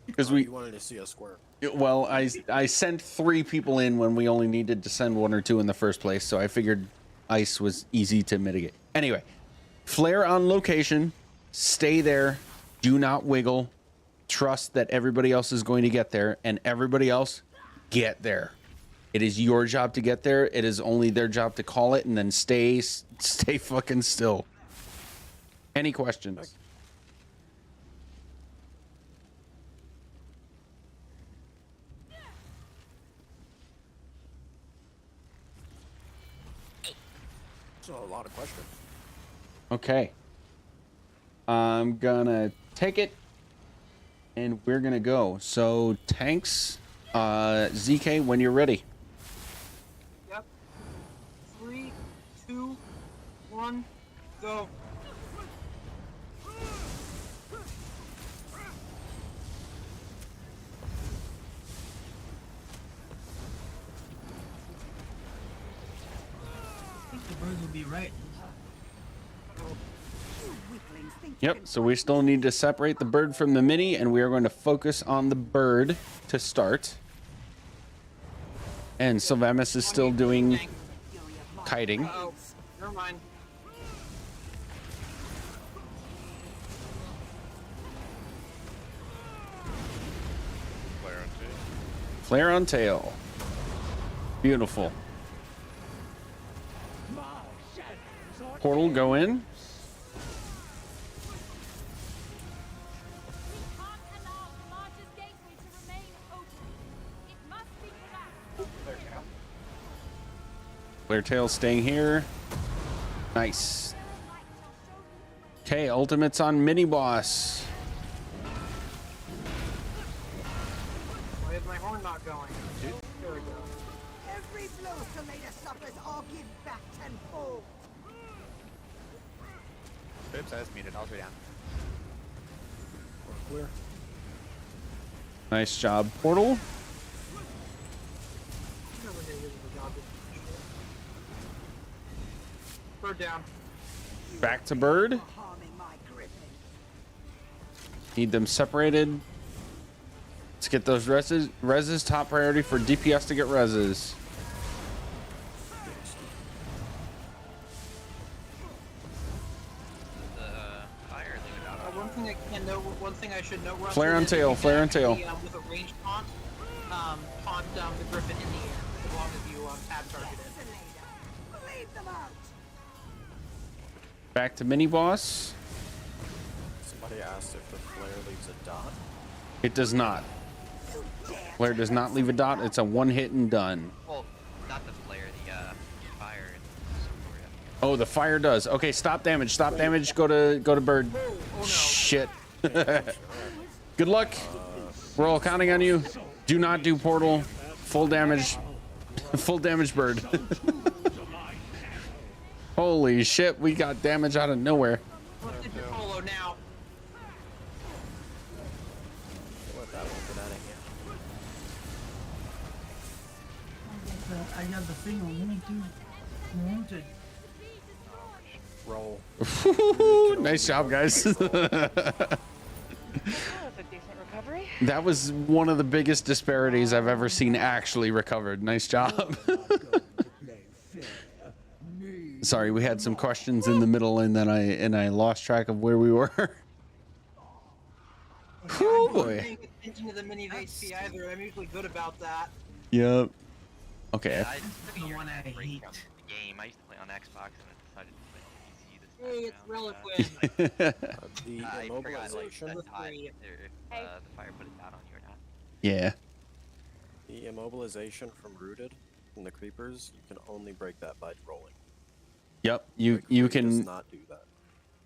Because you wanted to see us square. Well, I sent 3 people in when we only needed to send 1 or 2 in the first place, so I figured ice was easy to mitigate. Anyway, flare on location, stay there, do not wiggle, trust that everybody else is going to get there, and everybody else get there. It is your job to get there. It is only their job to call it, and then stay fucking still. Any questions? So a lot of questions. Okay. I'm gonna take it, and we're gonna go. So tanks, ZK, when you're ready. Yep. 3, 2, 1, go. I think the birds will be right. Yep, so we still need to separate the bird from the mini, and we are going to focus on the bird to start. And Sylvamus is still doing kiting. Oh, never mind. Flare on tail. Beautiful. Portal, go in. Flare tail staying here. Nice. Okay, ultimates on mini boss. Why is my horn not going? There we go. Every blow Tomato suffers, I'll give back tenfold. Oops, I was muted. All the way down. Clear. Nice job, Portal. Bird down. Back to bird. Need them separated. Let's get those reses. Reses, top priority for DPS to get reses. One thing I should note. Flare on tail, flare on tail. With a ranged taunt, taunt the griffin in the air as long as you tab target it. Back to mini boss. Somebody asked if the flare leaves a dot. It does not. Flare does not leave a dot. It's a one hit and done. Well, not the flare, the fire. Oh, the fire does. Okay, stop damage. Stop damage. Go to bird. Shit. Good luck. We're all counting on you. Do not do portal. Full damage. Full damage bird. Holy shit, we got damage out of nowhere. What's in your polo now? Let that one get out of here. I got the thing on wanted. Roll. Nice job, guys. That was one of the biggest disparities I've ever seen actually recovered. Nice job. Sorry, we had some questions in the middle, and then I lost track of where we were. Oh boy. Paying attention to the mini HP either. I'm usually good about that. Yep. Okay. I took a year and a half break from the game. I used to play on Xbox and I decided to play on PC this time. Hey, it's Reliquid. The I forgot like immobilization. the time or the fire put it down on you or not. Yeah. The immobilization from rooted and the creepers, you can only break that by rolling. Yep. You can Does not do that.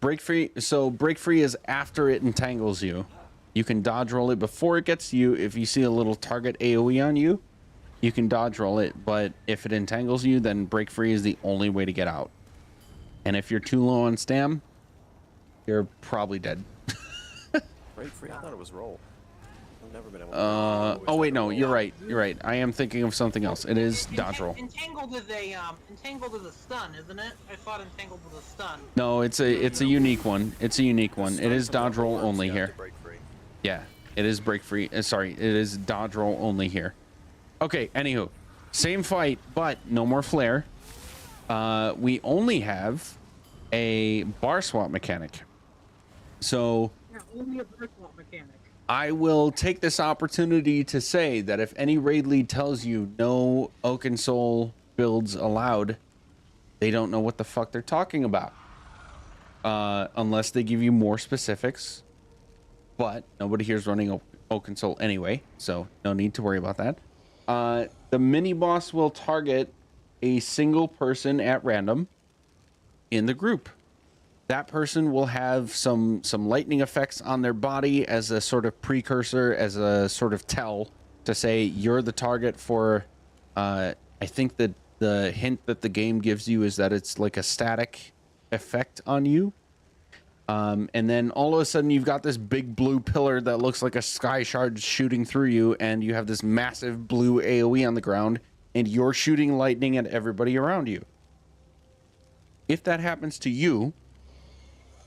break free. So break free is after it entangles you. You can dodge roll it before it gets to you. If you see a little target AoE on you, you can dodge roll it. But if it entangles you, then break free is the only way to get out. And if you're too low on stam, you're probably dead. Break free? I thought it was roll. I've never been able to Oh wait, no, you're right. You're right. I am thinking of something else. It is dodge roll. Entangled is a stun, isn't it? I thought entangled was a stun. No, it's a unique one. It's a unique one. It is dodge roll only here. Yeah, it is break free. Sorry, it is dodge roll only here. Okay, anywho, same fight, but no more flare. We only have a bar swap mechanic. So Yeah, only a bar swap mechanic. I will take this opportunity to say that if any raid lead tells you no Oaken Soul builds allowed, they don't know what the fuck they're talking about. Unless they give you more specifics. But nobody here is running Oaken Soul anyway, so no need to worry about that. The mini boss will target a single person at random. in the group. That person will have some lightning effects on their body as a sort of precursor, as a sort of tell to say you're the target for, I think that the hint that the game gives you is that it's like a static effect on you. And then all of a sudden you've got this big blue pillar that looks like a sky shard shooting through you, and you have this massive blue AoE on the ground, and you're shooting lightning at everybody around you. If that happens to you,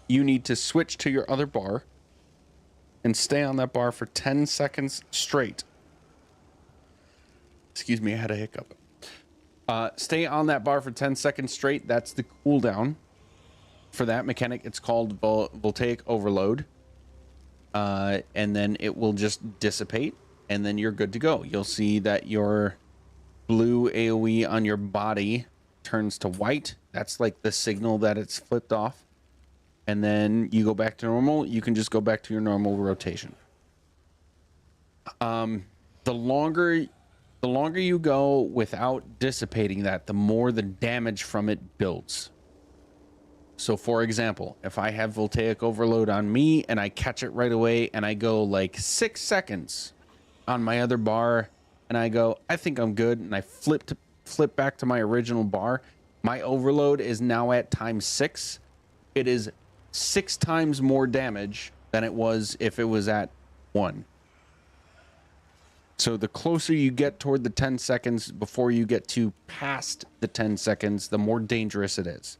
you need to switch to your other bar and stay on that bar for 10 seconds straight. Excuse me, I had a hiccup. Stay on that bar for 10 seconds straight. That's the cooldown for that mechanic. It's called voltaic overload. And then it will just dissipate, and then you're good to go. You'll see that your blue AoE on your body turns to white. That's like the signal that it's flipped off. And then you go back to normal. You can just go back to your normal rotation. The longer you go without dissipating that, the more the damage from it builds. So for example, if I have voltaic overload on me and I catch it right away and I go like 6 seconds on my other bar and I go, I think I'm good, and I flip back to my original bar, my overload is now at ×6. It is 6 times more damage than it was if it was at 1. So the closer you get toward the 10 seconds before you get to past the 10 seconds, the more dangerous it is.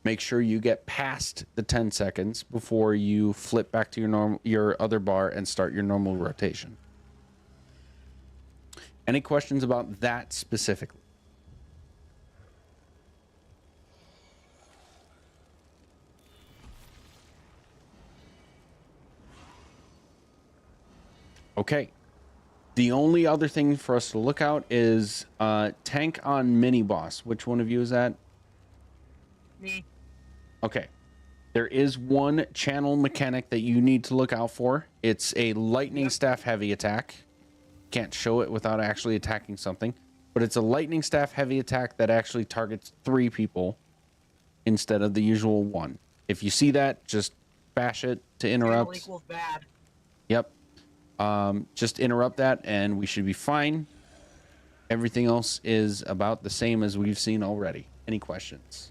Make sure you get past the 10 seconds before you flip back to your other bar and start your normal rotation. Any questions about that specifically? Okay. The only other thing for us to look out is tank on mini boss. Which one of you is that? Me. Okay. There is one channel mechanic that you need to look out for. It's a lightning staff heavy attack. Can't show it without actually attacking something, but it's a lightning staff heavy attack that actually targets 3 people instead of the usual 1. If you see that, just bash it to interrupt. Equals bad. Yep. Just interrupt that and we should be fine. Everything else is about the same as we've seen already. Any questions?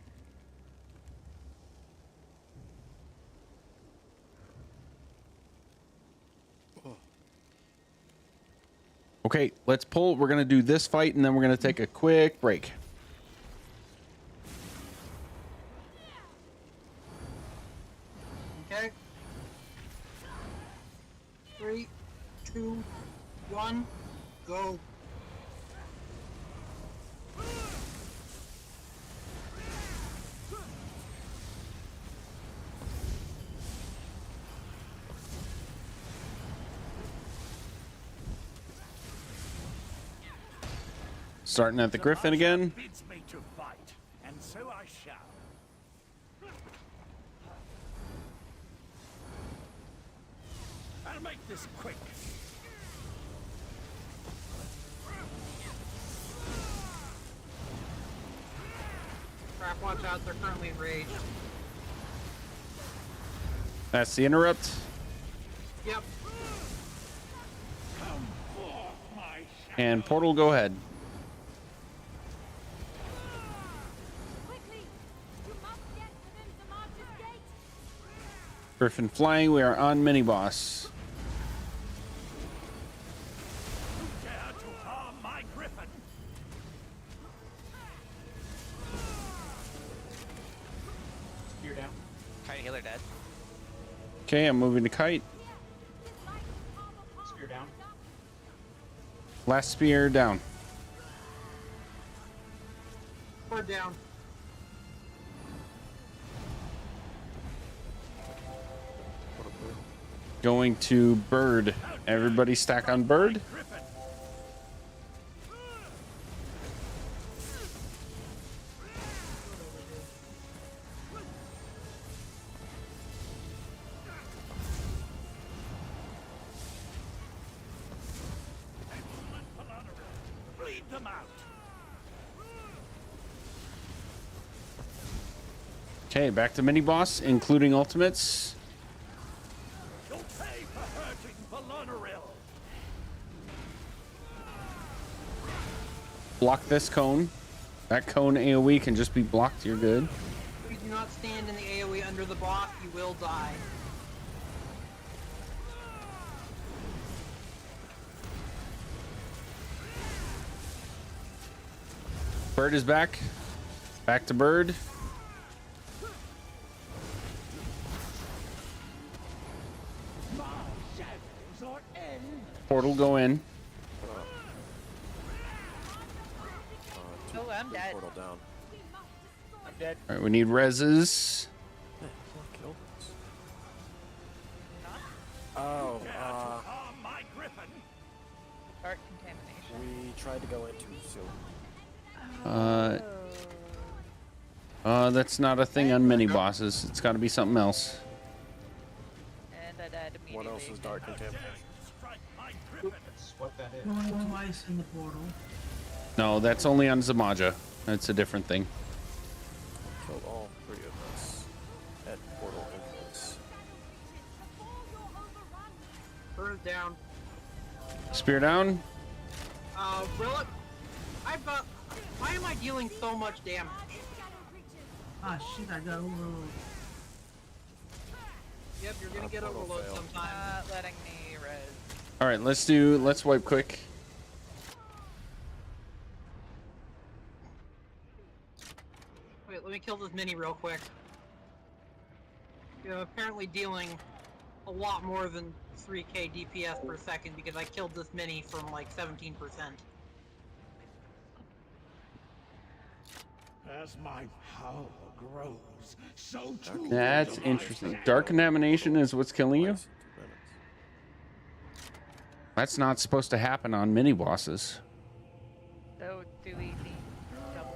Okay, let's pull. We're going to do this fight and then we're going to take a quick break. Okay. 3, 2, 1, go. Starting at the Griffin again. Bids me to fight, and so I shall. I'll make this quick. Crap, watch out, they're currently enraged. That's the interrupt. Yep. And Portal, go ahead. Griffin flying, we are on mini boss. Dare to harm my griffin. You're down. Kite healer dead. Okay, I'm moving to Kite. Spear down. Last spear down. We're down. Going to Bird. Everybody stack on Bird. Bleed them out. Okay, back to mini boss, including ultimates. You'll pay for hurting Valonaril. Block this cone. That cone AoE can just be blocked. You're good. If you do not stand in the AoE under the boss, you will die. Bird is back. Back to Bird. Portal go in. Oh, I'm dead. Portal down. I'm dead. All right, we need reses. Oh, Dark contamination. we tried to go in too soon. That's not a thing on mini bosses. It's got to be something else. And I died immediately. What else is dark contamination? What that is. Going twice in the portal. No, that's only on Zamaja. That's a different thing. Killed all three of us at portal entrance. Burn it down. Spear down. Relic, I've got. Why am I dealing so much damage? Ah shit, I got overload. Yep, you're gonna get overload sometime. Not letting me res. All right, let's wipe quick. Wait, let me kill this mini real quick. You know, apparently dealing a lot more than 3k DPS per second because I killed this mini from like 17%. As my power grows, so too. That's interesting. Dark contamination is what's killing you? That's not supposed to happen on mini bosses. So do we need double?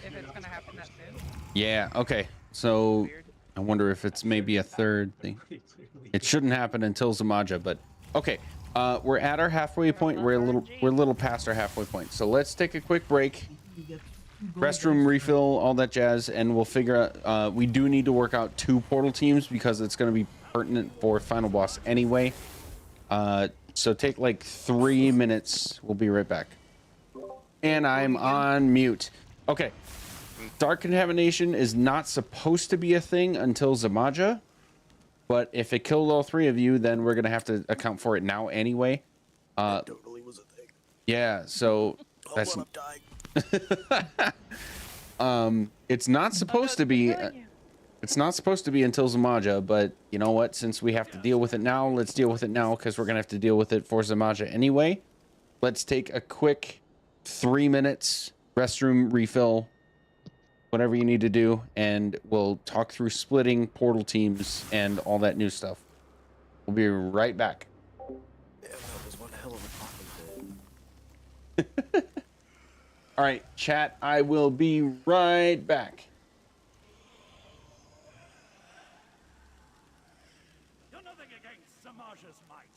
If it's gonna happen that soon? Yeah, okay. So I wonder if it's maybe a third thing. It shouldn't happen until Zamaja, but okay. We're at our halfway point. We're a little past our halfway point. So let's take a quick break. Restroom refill, all that jazz, and we'll figure out we do need to work out 2 portal teams because it's going to be pertinent for final boss anyway. So take like 3 minutes. We'll be right back. And I'm on mute. Okay. Dark contamination is not supposed to be a thing until Zamaja, but if it killed all 3 of you, then we're going to have to account for it now anyway. That totally was a thing. Yeah, so that's it's not supposed to be it's not supposed to be until Zamaja, but you know what, since we have to deal with it now, let's deal with it now because we're gonna have to deal with it for Zamaja anyway. Let's take a quick 3 minutes restroom refill, whatever you need to do, and we'll talk through splitting portal teams and all that new stuff. We'll be right back. Yeah, that was one hell of a talking thing. All right, chat, I will be right back. You're nothing against Zamaja's might.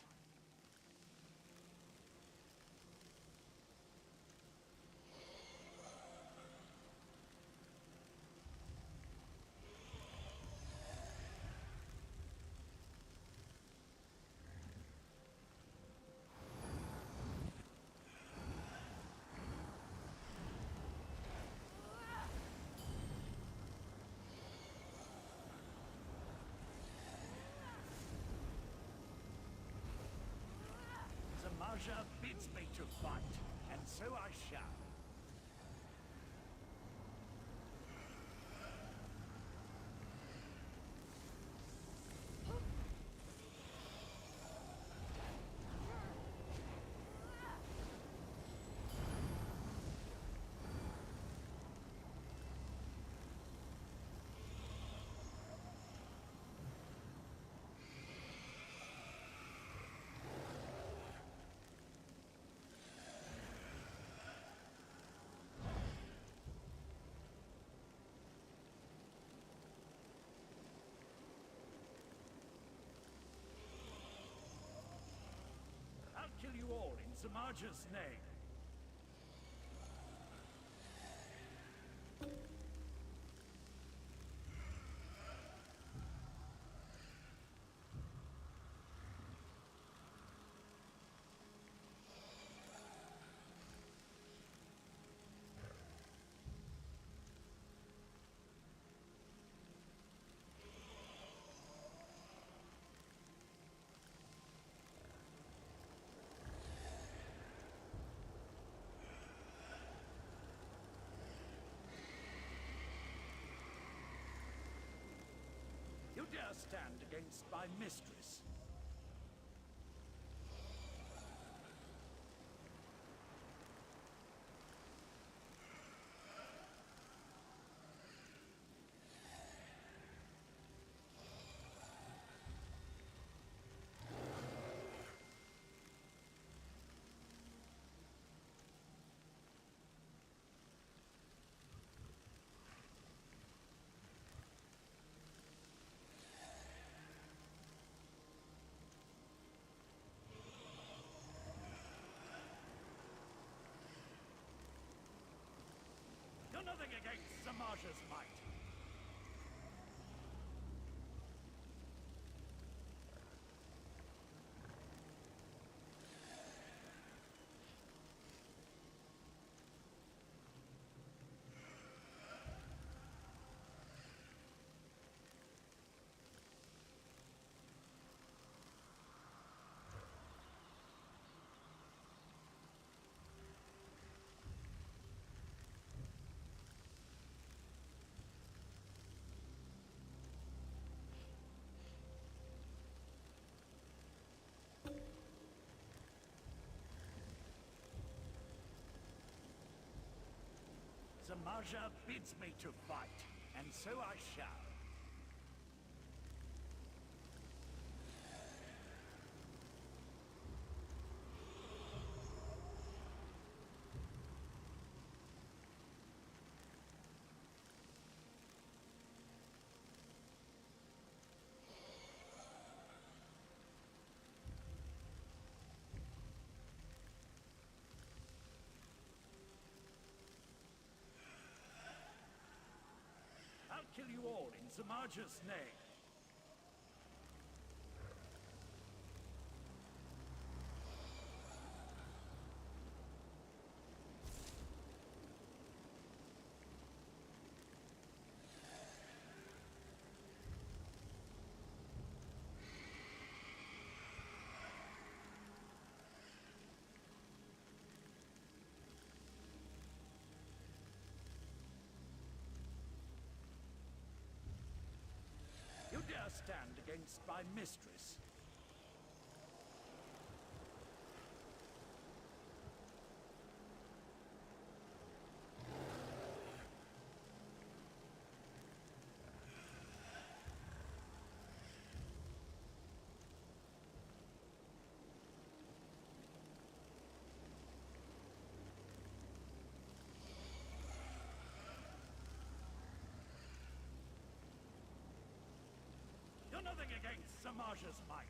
Zamaja bids me to fight, and so I shall. I'll kill you all in Zamaja's name. my mistress. You're nothing against Samaja's might. Samaja bids me to fight, and so I shall. I'll kill you all in Samaja's name. You dare stand against my mistress? You're nothing against Samaja's might.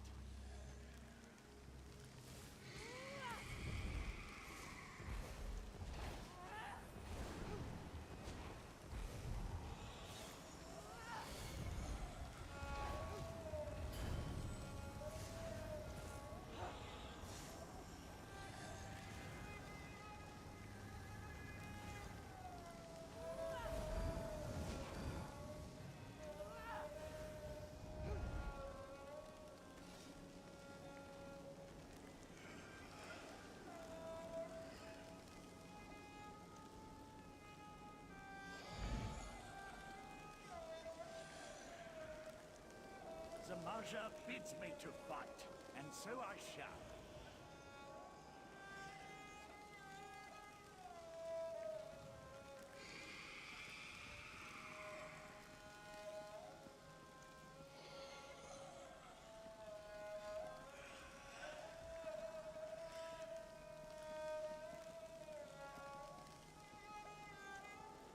Samaja bids me to fight, and so I shall.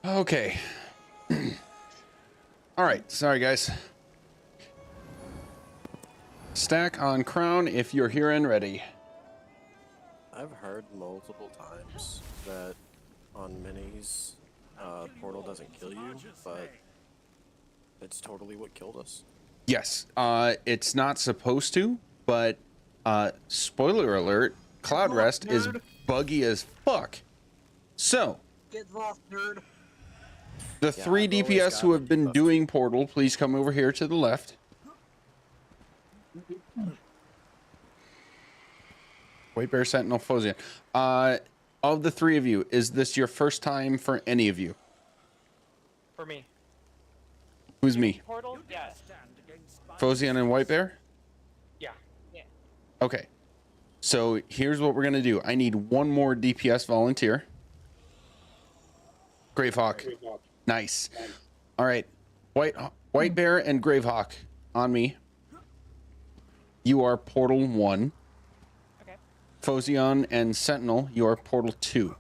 Okay. All right. Sorry, guys. Stack on crown if you're here and ready. I've heard multiple times that on minis, portal doesn't kill you, but it's totally what killed us. Yes. It's not supposed to, but spoiler alert, Cloud Rest is buggy as fuck. So, Get lost, nerd. the 3 DPS who have been doing portal, please come over here to the left. White Bear, Sentinel, Phosian. Of the 3 of you, is this your first time for any of you? For me. Who's me? Portal? Yes. Phosian and White Bear? Okay. So here's what we're gonna do. I need one more DPS volunteer. Gravehawk. Nice. All right. White Bear and Gravehawk on me. You are Portal 1. Okay. Phosion and Sentinel, you are Portal 2.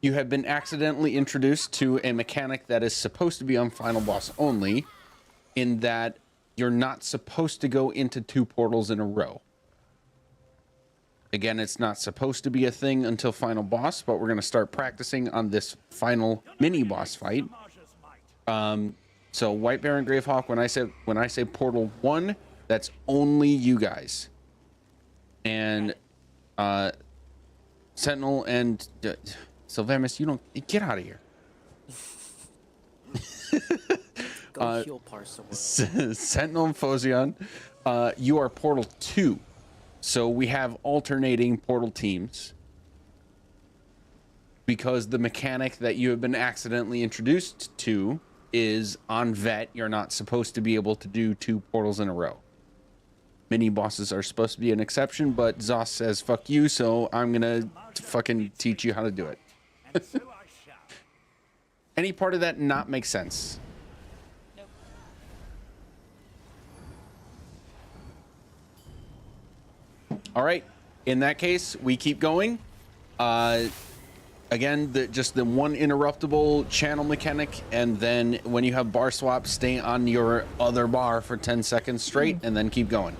You have been accidentally introduced to a mechanic that is supposed to be on Final Boss only, in that you're not supposed to go into 2 portals in a row. Again, it's not supposed to be a thing until Final Boss, but we're going to start practicing on this final mini-boss fight. So White Bear and Gravehawk, when I say Portal 1, that's only you guys. And Sentinel and Sylvamus, you don't get out of here. Go heal Parcel. Sentinel and Phosion, you are Portal 2. So we have alternating portal teams because the mechanic that you have been accidentally introduced to is on vet. You're not supposed to be able to do 2 portals in a row. Mini bosses are supposed to be an exception, but Zoss says fuck you, so I'm gonna fucking teach you how to do it. Any part of that not make sense? Nope. All right. In that case, we keep going. Again, just the one interruptible channel mechanic, and then when you have bar swap, stay on your other bar for 10 seconds straight, and then keep going.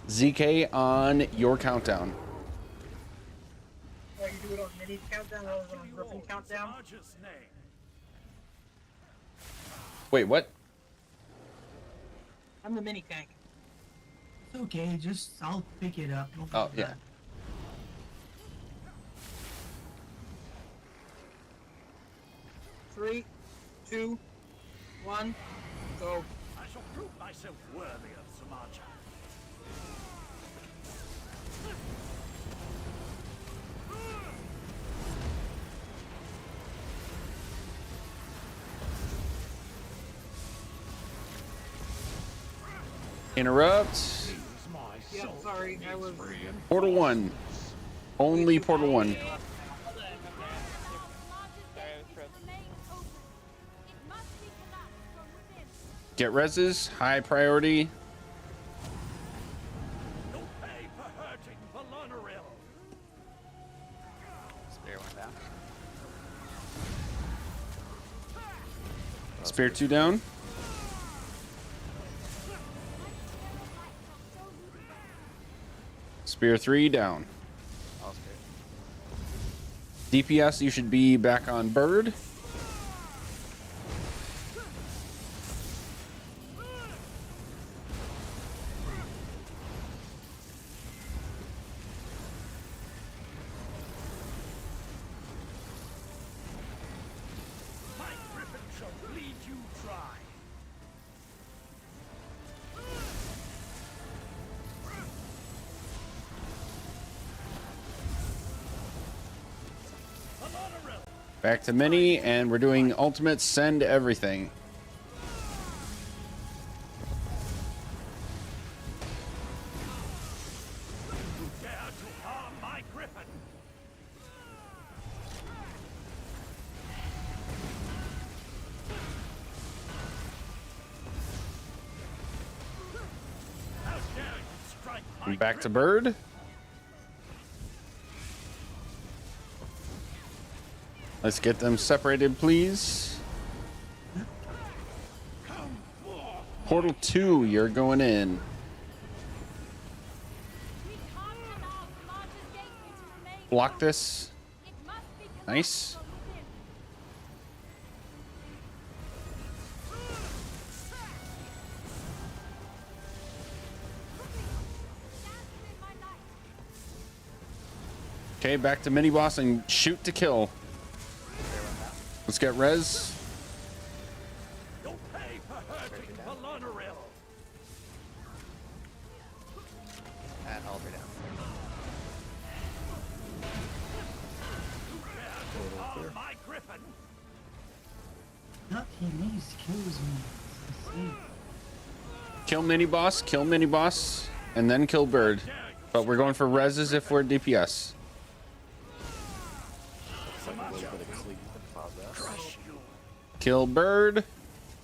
ZK on your countdown. You do it on mini countdown rather than on Griffin countdown? Wait, what? I'm the mini tank. It's okay, just I'll pick it up. Don't Oh, worry yeah. about it. Three, 2, 1, go. I shall prove myself worthy of Samaja. Interrupt. Yeah, sorry, I was... Portal 1. Only Portal 1. Get reses, high priority. Spear went down. Spear 2 down. Spear 3 down. All spear. DPS, you should be back on Bird. My griffin shall lead you dry. Back to mini, and we're doing ultimate send everything. You dare to harm my griffin? How dare you strike my Back to Bird. Let's get them separated, please. Portal 2, you're going in. Block this. Nice. Okay, back to mini boss and shoot to kill. Let's get res. You'll pay for hurting Valonaril. And Alder down. You dare to harm my griffin? Nothing needs kills me. It's the same. Kill mini boss. Kill mini boss. and then kill bird. But we're going for reses if we're DPS. Kill bird.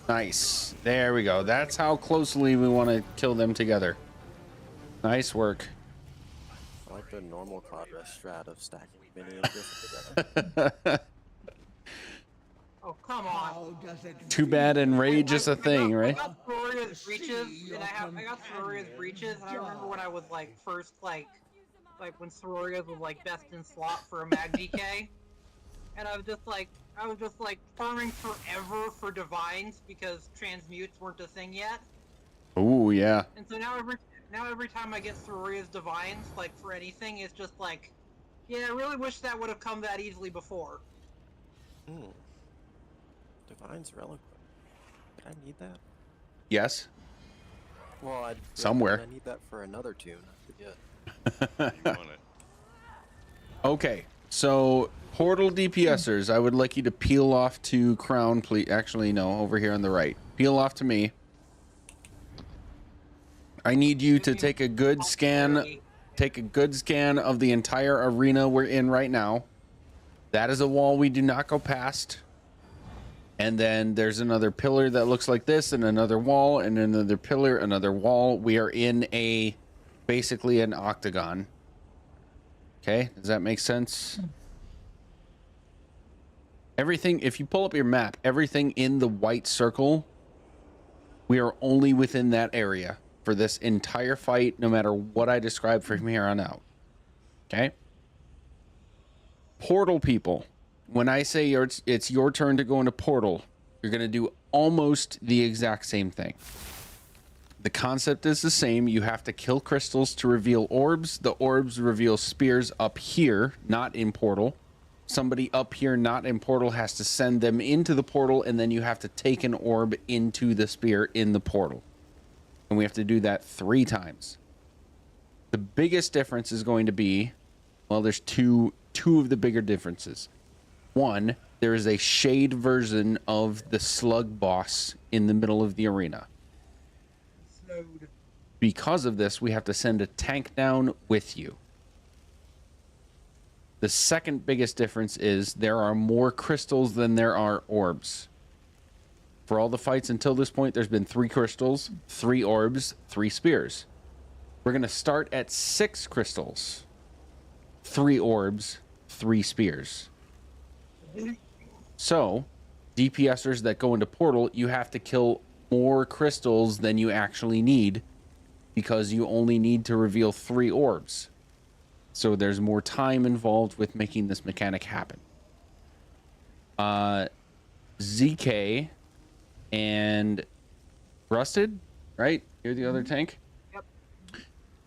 Nice. There we go. That's how closely we want to kill them together. Nice work. I like the normal cloud rest strat of stacking mini and Griffin together. Oh, come on. Too bad enrage is a thing, right? I got Sororia's breaches, and I got Sororia's breaches, and I remember when I was like first like when Sororia's was like best in slot for a mag DK, and I was just like farming forever for divines because transmutes weren't a thing yet. Oh yeah. And so now every time I get Sororia's divines, like for anything, it's just like, yeah, I really wish that would have come that easily before. Divine's Reliquary. Did I need that? Yes. Well, somewhere. I need that for another tune. I forget. Okay, so portal DPSers, I would like you to peel off to Crown, please. Actually, no, over here on the right. Peel off to me. I need you to take a good scan. Take a good scan of the entire arena we're in right now. That is a wall we do not go past. And then there's another pillar that looks like this, and another wall, and another pillar, another wall. We are in basically an octagon. Okay, does that make sense? Everything, if you pull up your map, everything in the white circle, we are only within that area for this entire fight, no matter what I describe from here on out. Okay? Portal people. When I say it's your turn to go into portal, you're going to do almost the exact same thing. The concept is the same. You have to kill crystals to reveal orbs. The orbs reveal spears up here, not in portal. Somebody up here, not in portal, has to send them into the portal, and then you have to take an orb into the spear in the portal. And we have to do that 3 times. The biggest difference is going to be, well, there's two of the bigger differences. One, there is a shade version of the slug boss in the middle of the arena. Because of this, we have to send a tank down with you. The second biggest difference is there are more crystals than there are orbs. For all the fights until this point, there's been 3 crystals, 3 orbs, 3 spears. We're going to start at 6 crystals, 3 orbs, 3 spears. So, DPSers that go into portal, you have to kill more crystals than you actually need because you only need to reveal 3 orbs. So there's more time involved with making this mechanic happen. ZK and Rusted, right? You're the other tank? Yep.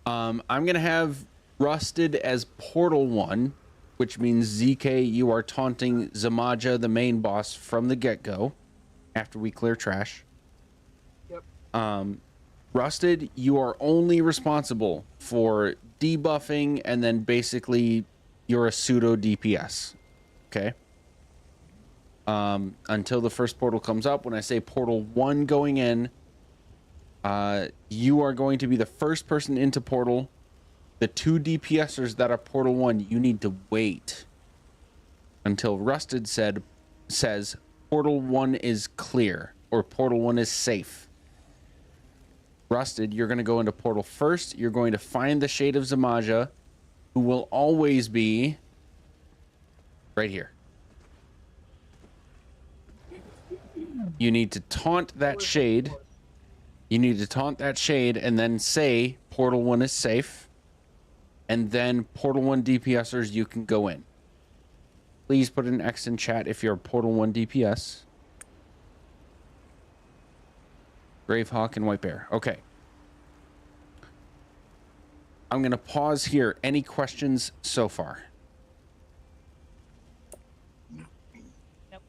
I'm going to have Rusted as Portal 1, which means ZK, you are taunting Zamaja, the main boss, from the get-go after we clear trash. Yep. Rusted, you are only responsible for debuffing, and then basically you're a pseudo DPS. Okay? Until the first portal comes up. When I say portal 1 going in, you are going to be the first person into portal. The 2 DPSers that are portal 1, you need to wait until Rusted says portal 1 is clear or portal 1 is safe. Rusted, you're going to go into portal first. You're going to find the Shade of Zamaja, who will always be right here. You need to taunt that Shade. You need to taunt that Shade and then say portal 1 is safe. And then portal 1 DPSers, you can go in. Please put an X in chat if you're a portal 1 DPS. Gravehawk and White Bear. Okay. I'm going to pause here. Any questions so far? Nope.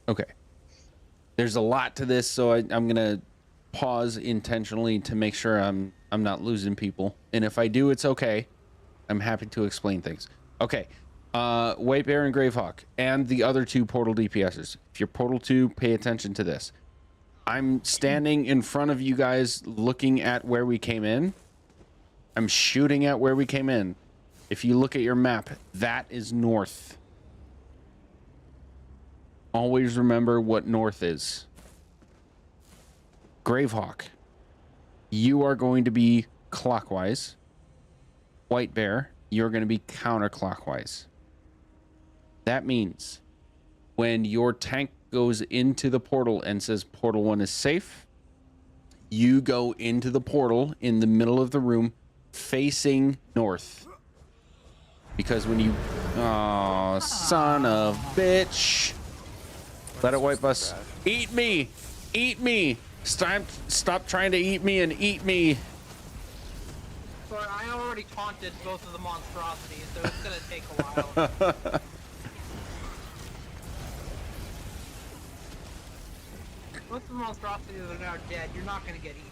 Okay. There's a lot to this, so I'm going to pause intentionally to make sure I'm not losing people. And if I do, it's okay. I'm happy to explain things. Okay. White Bear and Gravehawk and the other 2 portal DPSers. If you're portal 2, pay attention to this. I'm standing in front of you guys looking at where we came in. I'm shooting at where we came in. If you look at your map, that is north. Always remember what north is. Gravehawk, you are going to be clockwise. White Bear, you're going to be counterclockwise. That means when your tank goes into the portal and says portal 1 is safe, you go into the portal in the middle of the room facing north. Because when you... Oh, son of bitch. Let it wipe us. Eat me! Eat me! Stop trying to eat me and eat me. Sorry, I already taunted both of the monstrosities, so it's gonna take a while. Most of the monstrosities are now dead. You're not gonna get eaten.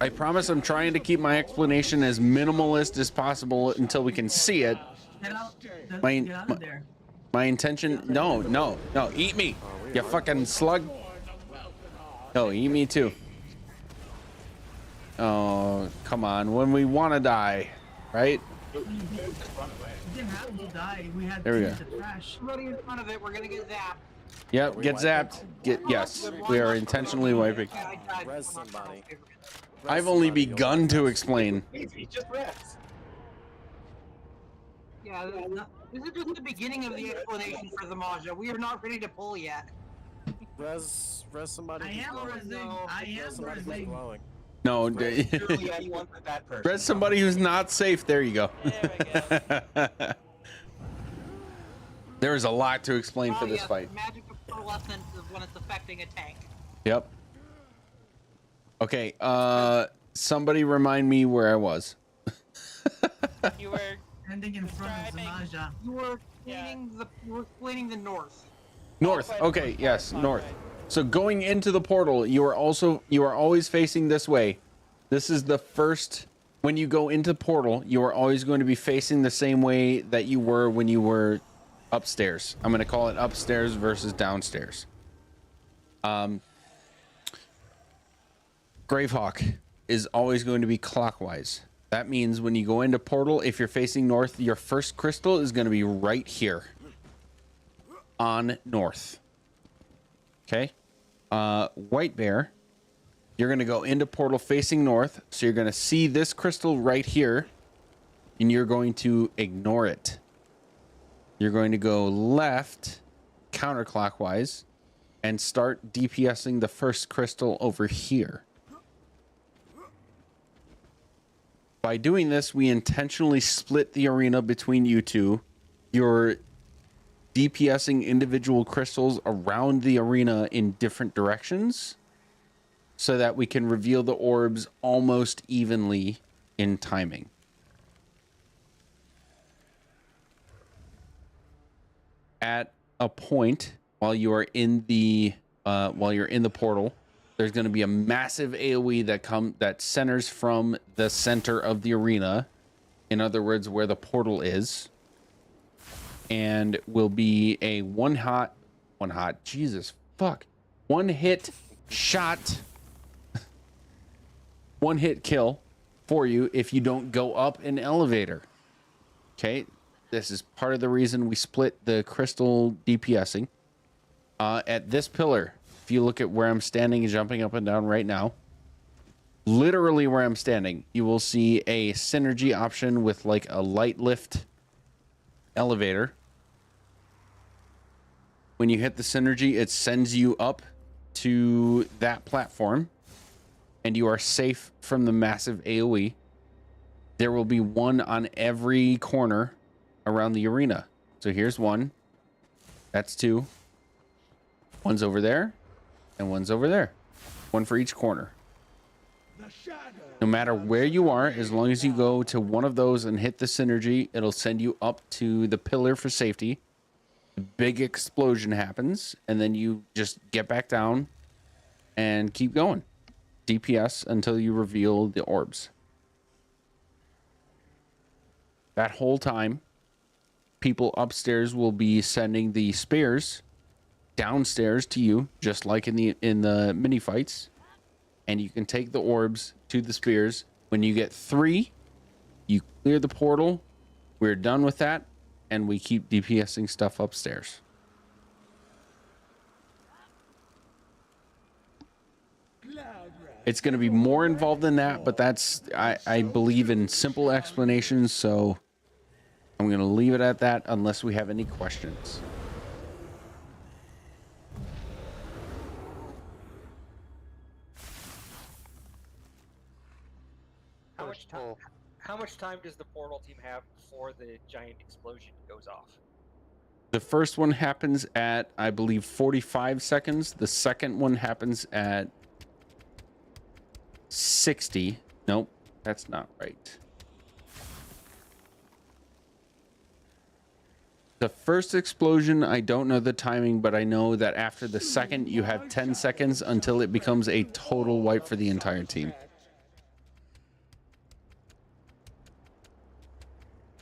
I promise I'm trying to keep my explanation as minimalist as possible until we can see it. Get out of there. My intention... No, eat me. You fucking slug. No, eat me too. Oh, come on. When we want to die, right? We didn't have to die. We had There we to go. use the trash. Somebody in front of it, we're gonna get zapped. Yep, get zapped. Yes, we are intentionally wiping. Res somebody. I've only begun to explain. Just rest. Yeah, this is just the beginning of the explanation for the Maja. We are not ready to pull yet. Res somebody. I am resing. I am resing. Glowing. No, press somebody who's not safe. There you go. There is a lot to explain for this fight. Magic of pearlescence is when it's affecting a tank. Yep. Okay, somebody remind me where I was. You were standing in front of the Maja. You were cleaning the north. North. Okay, yes, north. So going into the portal, you are always facing this way. This is the first. When you go into portal, you are always going to be facing the same way that you were when you were upstairs. I'm going to call it upstairs versus downstairs. Gravehawk is always going to be clockwise. That means when you go into portal, if you're facing north, your first crystal is going to be right here on north. Okay. White Bear, you're going to go into portal facing north. So you're going to see this crystal right here and you're going to ignore it. You're going to go left counterclockwise and start DPSing the first crystal over here. By doing this, we intentionally split the arena between you two. You're DPSing individual crystals around the arena in different directions so that we can reveal the orbs almost evenly in timing. At a point while you are in the portal, there's going to be a massive AoE that centers from the center of the arena. In other words, where the portal is. And will be a one hit shot, one hit kill for you if you don't go up an elevator. Okay. This is part of the reason we split the crystal DPSing. At this pillar, if you look at where I'm standing and jumping up and down right now, literally where I'm standing, you will see a synergy option with like a light lift elevator. When you hit the synergy, it sends you up to that platform and you are safe from the massive AoE. There will be one on every corner around the arena. So here's one. That's two. One's over there and one's over there. One for each corner. No matter where you are, as long as you go to one of those and hit the synergy, it'll send you up to the pillar for safety. The big explosion happens, and then you just get back down and keep going. DPS until you reveal the orbs. That whole time, people upstairs will be sending the spears downstairs to you, just like in the mini fights, and you can take the orbs to the spears. When you get 3, you clear the portal. We're done with that, and we keep DPSing stuff upstairs. It's going to be more involved than that, but that's I believe in simple explanations, so I'm going to leave it at that unless we have any questions. How much time does the portal team have before the giant explosion goes off? The first one happens at, I believe, 45 seconds. The second one happens at 60. Nope, that's not right. The first explosion, I don't know the timing, but I know that after the second, you have 10 seconds until it becomes a total wipe for the entire team.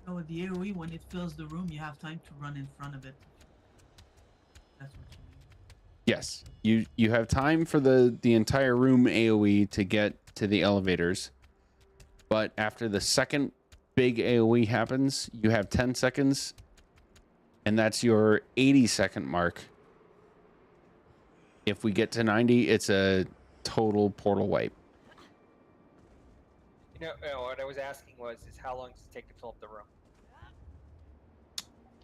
No, with the AoE, when it fills the room, you have time to run in front of it. That's what you mean. Yes, you have time for the entire room AoE to get to the elevators, but after the second big AoE happens, you have 10 seconds, and that's your 80-second mark. If we get to 90, it's a total portal wipe. You know, what I was asking is how long does it take to fill up the room?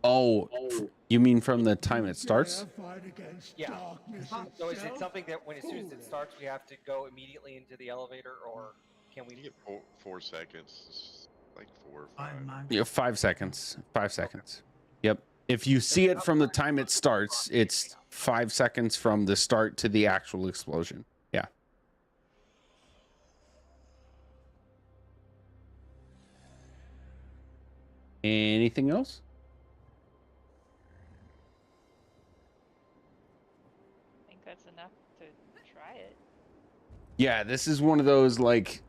Oh, you mean from the time it starts? Yeah. So is it something that as soon as it starts, we have to go immediately into the elevator, or can we get 4 seconds? It's like 4 or 5. Yeah, 5 seconds. 5 seconds. Yep. If you see it from the time it starts, it's 5 seconds from the start to the actual explosion. Yeah. Anything else? I think that's enough to try it. Yeah, this is one of those, like,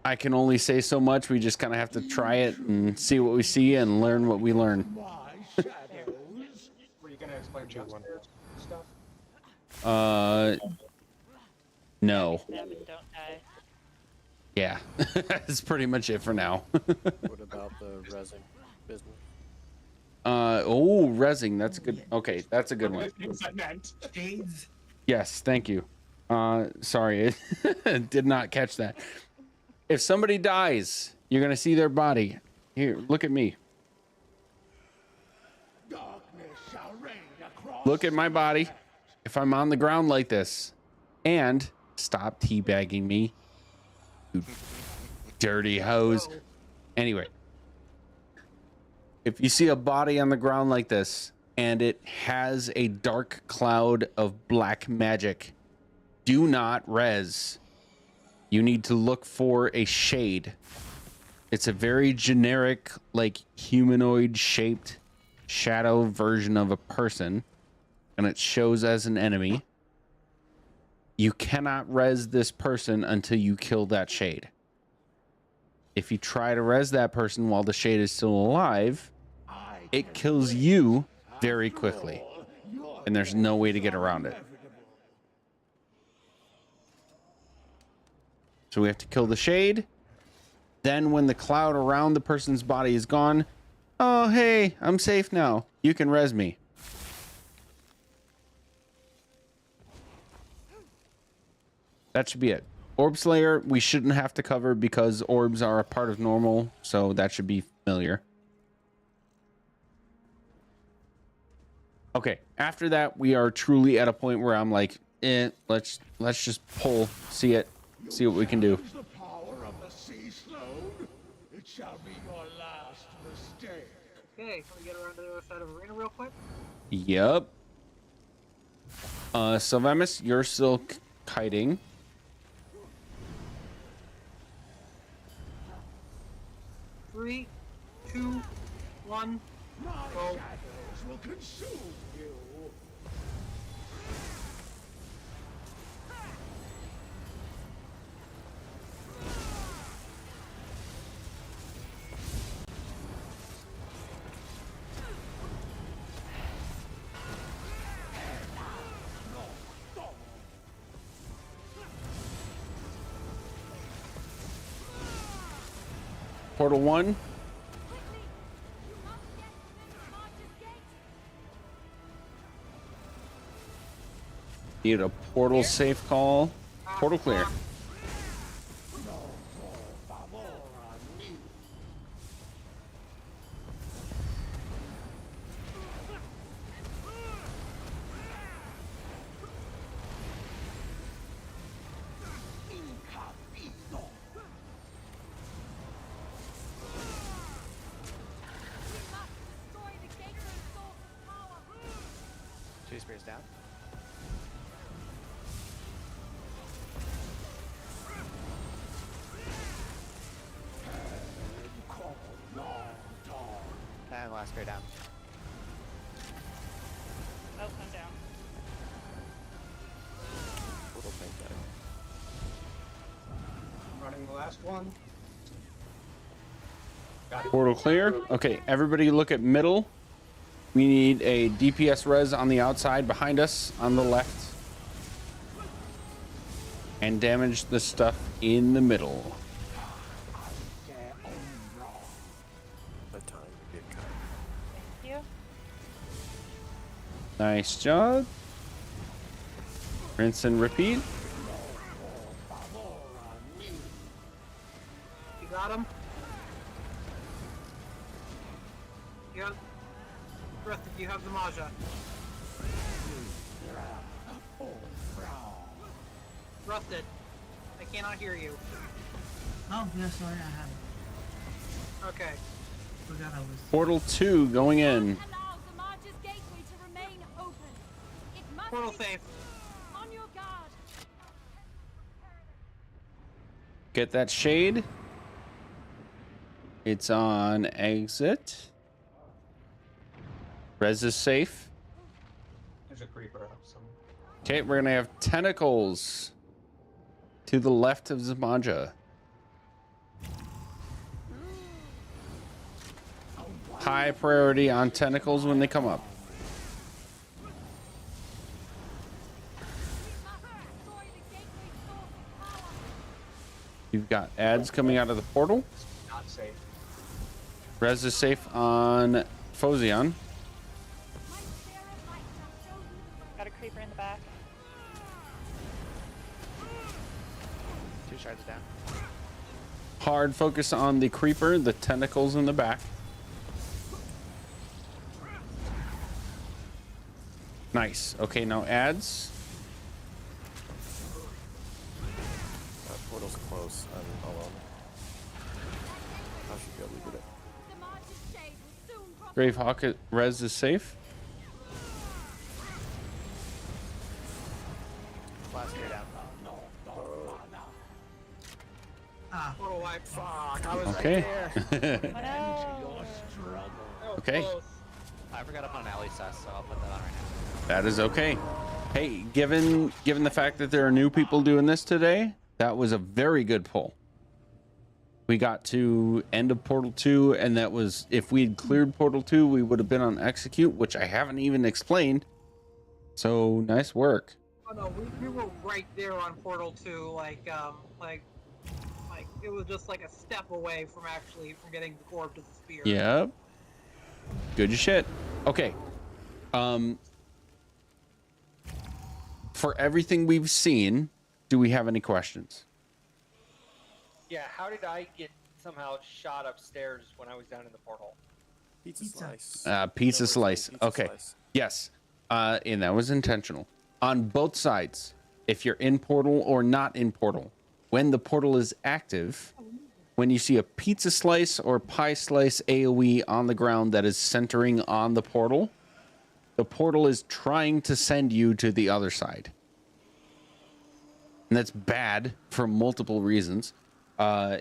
I can only say so much. We just kind of have to try it and see what we see and learn what we learn. Were you going to explain upstairs stuff? No. Stab and don't die. Yeah, that's pretty much it for now. What about the resin business? Oh, resin. That's good. Okay, that's a good one. Shades. Yes, thank you. Sorry, I did not catch that. If somebody dies, you're gonna see their body. Here, look at me. Look at my body. If I'm on the ground like this, and stop teabagging me, you dirty hose. Anyway, if you see a body on the ground like this, and it has a dark cloud of black magic, do not res. You need to look for a shade. It's a very generic, like, humanoid shaped shadow version of a person, and it shows as an enemy. You cannot res this person until you kill that shade. If you try to res that person while the shade is still alive, it kills you very quickly, and there's no way to get around it. So we have to kill the shade. Then when the cloud around the person's body is gone, oh, hey, I'm safe now. You can res me. That should be it. Orb Slayer, we shouldn't have to cover because orbs are a part of normal, so that should be familiar. Okay, after that, we are truly at a point where I'm like, let's just pull, see what we can do. The power of the sea stone. It shall be your last mistake. Okay, can we get around to the other side of the arena real quick? Yep. Sylvamus, you're still kiting. Three, 2, 1, go. Will consume you. portal 1. Need a portal safe call. Portal clear. Two spears down. And last spear down. Oh, I'm down. Portal tank down. I'm running the last one. Portal clear. Okay, everybody look at middle. We need a DPS res on the outside behind us on the left. And damage the stuff in the middle. Thank you. Nice job. Rinse and repeat. You got him? You got Breath, if you have the Maja. Rusted. I cannot hear you. Oh, yeah, sorry, I have it. Okay. Forgot I was. Portal 2 going in. Portal safe. On your guard. Get that shade. It's on exit. Res is safe. There's a creeper up somewhere. Okay, we're gonna have tentacles to the left of Zamaja. High priority on tentacles when they come up. You've got ads coming out of the portal. Not safe. Res is safe on Phozion. Got a creeper in the back. Two shards down. Hard focus on the creeper, the tentacles in the back. Nice. Okay, now ads. Portal's close. I'm alone. I should be able to get it. Gravehawk res is safe. Last spear down. Ah. Portal wipe. Fuck, I was Okay. right there. Okay. I forgot up on an alley sus, so I'll put that on right now. That is okay. Hey, given the fact that there are new people doing this today, that was a very good pull. We got to end of Portal 2, and that was, if we had cleared Portal 2, we would have been on Execute, which I haven't even explained. So, nice work. Oh no, we were right there on Portal 2, like it was just like a step away from getting the orb to the spear. Yep. Good shit. Okay. For everything we've seen, do we have any questions? Yeah, how did I get somehow shot upstairs when I was down in the portal? Pizza slice. Pizza slice. Pizza Okay. slice. Yes. And that was intentional. On both sides, if you're in portal or not in portal, when the portal is active, when you see a pizza slice or pie slice AoE on the ground that is centering on the portal is trying to send you to the other side. And that's bad for multiple reasons. I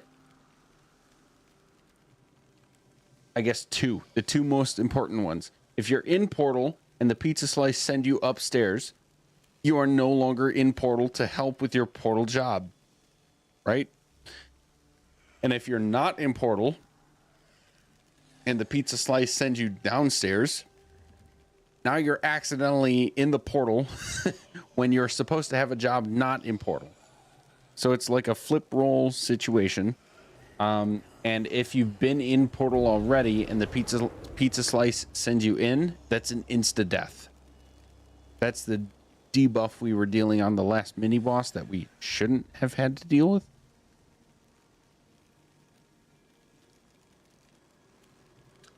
guess the two most important ones. If you're in portal and the pizza slice send you upstairs, you are no longer in portal to help with your portal job, right? And if you're not in portal and the pizza slice sends you downstairs, now you're accidentally in the portal when you're supposed to have a job not in portal. So it's like a flip roll situation. And if you've been in Portal already and the pizza slice sends you in, that's an insta death. That's the debuff we were dealing on the last mini boss that we shouldn't have had to deal with.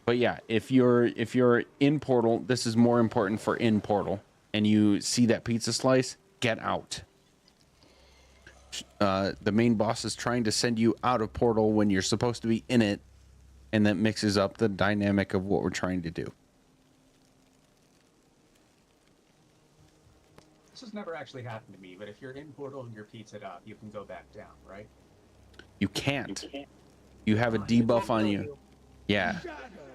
But yeah, if you're in Portal, this is more important for in Portal, and you see that pizza slice, get out. The main boss is trying to send you out of Portal when you're supposed to be in it, and that mixes up the dynamic of what we're trying to do. This has never actually happened to me, but if you're in Portal and you're pizzaed up, you can go back down, right? You can't. You have a debuff on you. Yeah.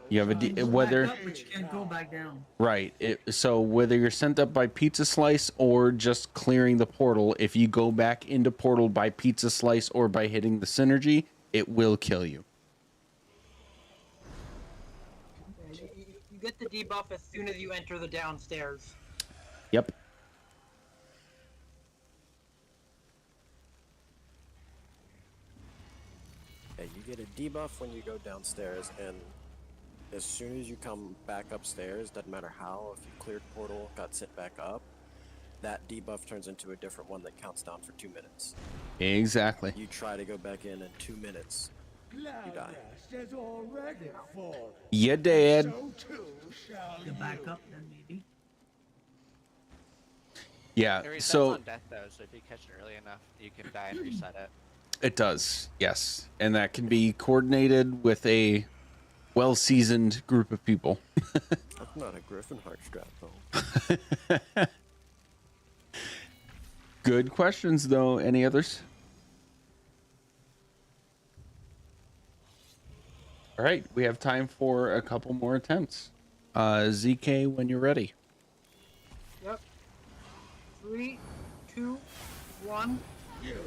You have a whether Back up, but you can't go back down. right. So whether you're sent up by pizza slice or just clearing the portal, if you go back into Portal by pizza slice or by hitting the synergy, it will kill you. You get the debuff as soon as you enter the downstairs. Yep. Yeah, you get a debuff when you go downstairs, and as soon as you come back upstairs, doesn't matter how, if you cleared Portal, got sent back up, that debuff turns into a different one that counts down for 2 minutes. Exactly. You try to go back in 2 minutes, you die. You dead. You back up then maybe. Yeah. It resets So on death though, so if you catch it early enough, you can die and reset it. it does. Yes, and that can be coordinated with a well-seasoned group of people. That's not a Griffin heart strap, though. Good questions, though. Any others? All right, we have time for a couple more attempts. ZK, when you're ready. Yep. 3, 2, 1,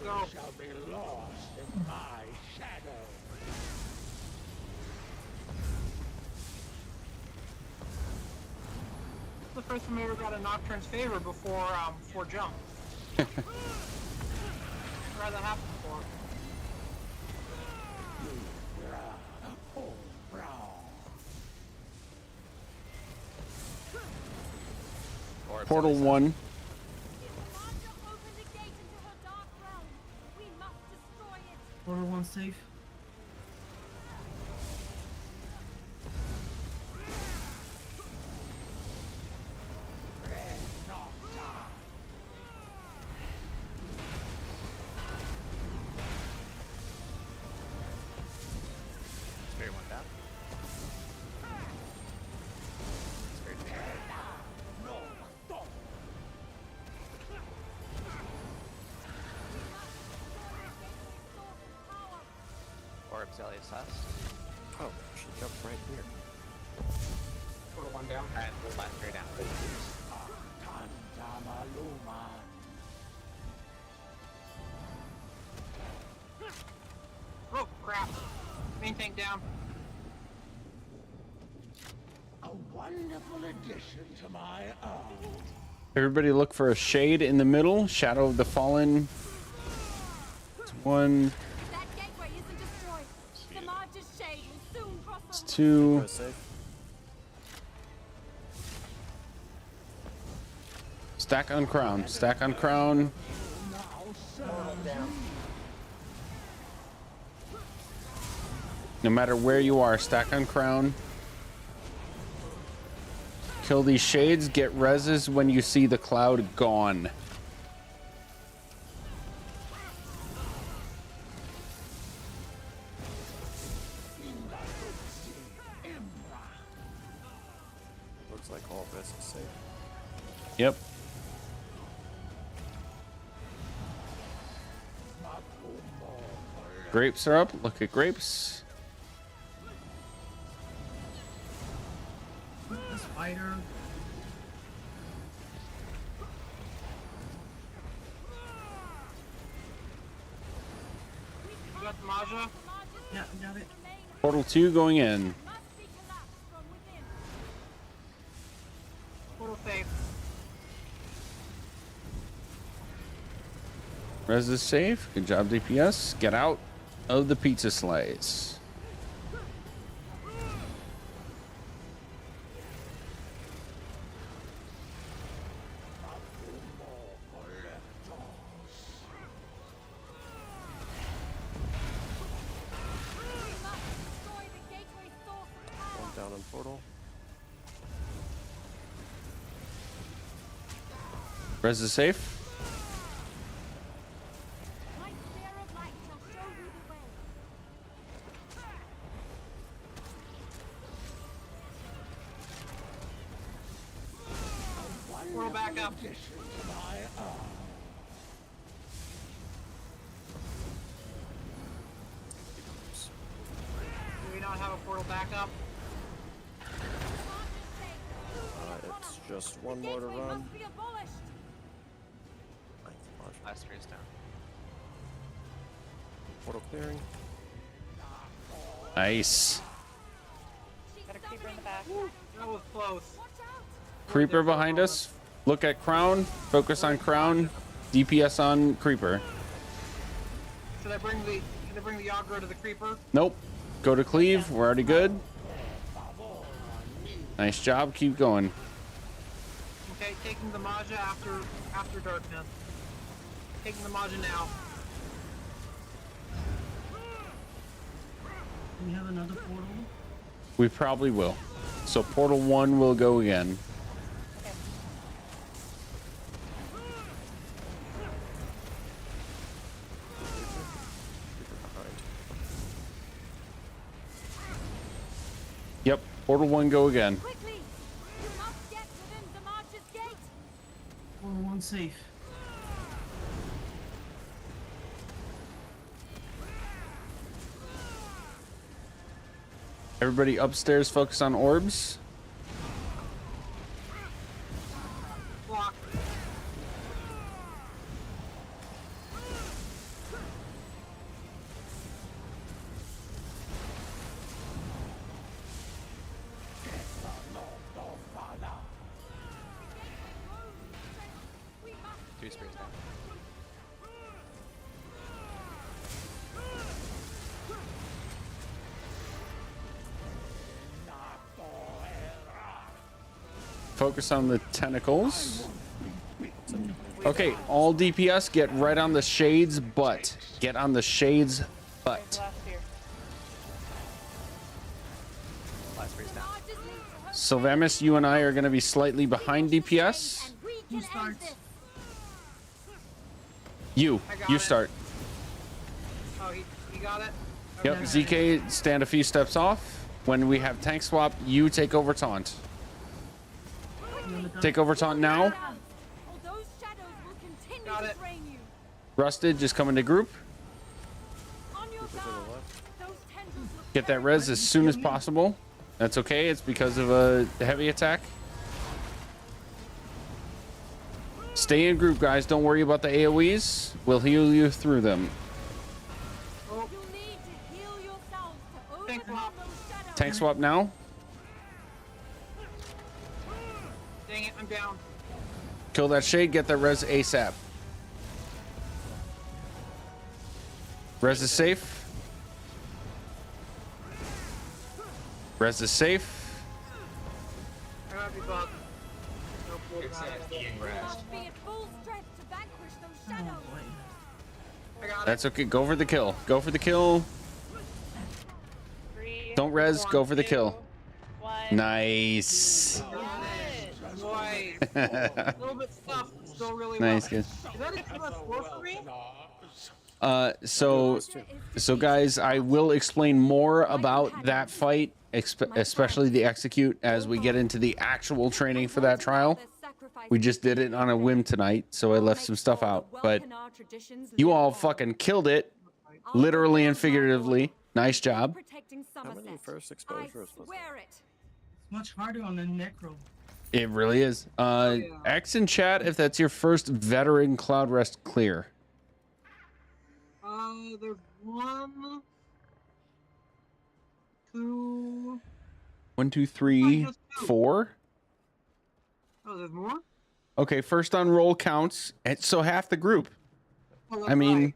go. Shall be lost in my shadow. The first time I ever got a Nocturne's favor before jump. Never had that happen before. Portal 1. Portal 1 safe. Spirit one down. Spirit two. Or Zealous Husk. Oh, she jumped right here. Portal one down. And the last three down. Oh crap! Main tank down. A wonderful addition to my own. Everybody look for a shade in the middle. Shadow of the Fallen. It's 1. That gateway isn't destroyed. The largest shade will soon cross It's over. 2. Stack on crown. Stack on crown. No matter where you are, stack on crown. Kill these shades. Get reses when you see the cloud gone. Looks like all of us is safe. Yep. Grapes are up. Look at grapes. The spider. You got the Maja? Yeah, got it. Portal 2 going in. Portal safe. Res is safe. Good job, DPS. Get out. of the pizza slice. One down in portal. Res is safe. Portal back up. Do we not have a portal backup? It's just one more to run. Last three is down. Portal clearing. Nice. Got a creeper in the back. That was close. Creeper behind us. Look at crown. Focus on crown. DPS on creeper. Should I bring the aggro to the creeper? Nope. Go to cleave. We're already good. Nice job. Keep going. Okay, taking the Maja after darkness. Taking the Maja now. Do we have another portal? We probably will. So portal 1 will go again. Yep, portal 1 go again. Portal 1 safe. Everybody upstairs focus on orbs. Block. Three spears down. Focus on the tentacles. Okay, all DPS get right on the shade's butt. Get on the shade's butt. Last spear's down. Sylvamus, you and I are going to be slightly behind DPS. Who starts? You start. Oh, he got it? Yep, ZK, stand a few steps off. When we have tank swap, you take over taunt. Take over taunt now. Got it. Rusted, just come into group. Get that res as soon as possible. That's okay, it's because of a heavy attack. Stay in group, guys. Don't worry about the AoEs. We'll heal you through them. Tank swap now. Dang it, I'm down. Kill that shade, get that res ASAP. Res is safe. Res is safe. I gotta be bugged. It's being rest. That's okay. Go for the kill. Go for the kill. Don't res. Go for the kill. Nice. A little bit stuffed, but still really Nice, well. good. Is that a 2+4 for me? So guys, I will explain more about that fight, especially the execute, as we get into the actual training for that trial. We just did it on a whim tonight, so I left some stuff out. But you all fucking killed it, literally and figuratively. Nice job. How many first exposures was there? It's much harder on the necro. It really is. X in chat if that's your first veteran Cloud Rest clear. There's 1, 2. 1, 2, 3, 4. Oh, there's more? Okay, first on roll counts, and so half the group. Oh, I mean,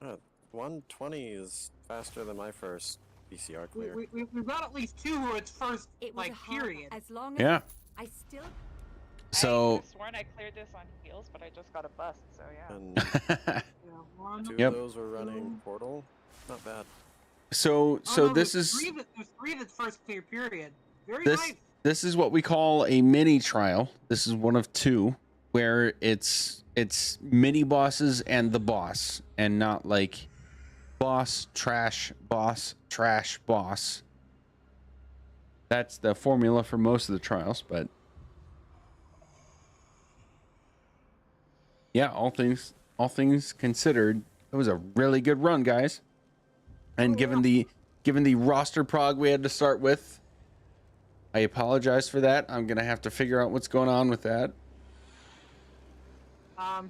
120 is faster than my first PCR clear. We've got at least 2 who it's first, like, period. As long as Yeah. I still. So. I could have sworn I cleared this on heels, but I just got a bust, so yeah. And two Yep. of those were running portal. Not bad. So this is There's 3 that's first clear period. Very nice. This is what we call a mini trial. This is one of 2 where it's mini bosses and the boss, and not like boss trash boss trash boss. That's the formula for most of the trials, but yeah, all things considered, it was a really good run, guys. And given the roster prog we had to start with, I apologize for that. I'm gonna have to figure out what's going on with that.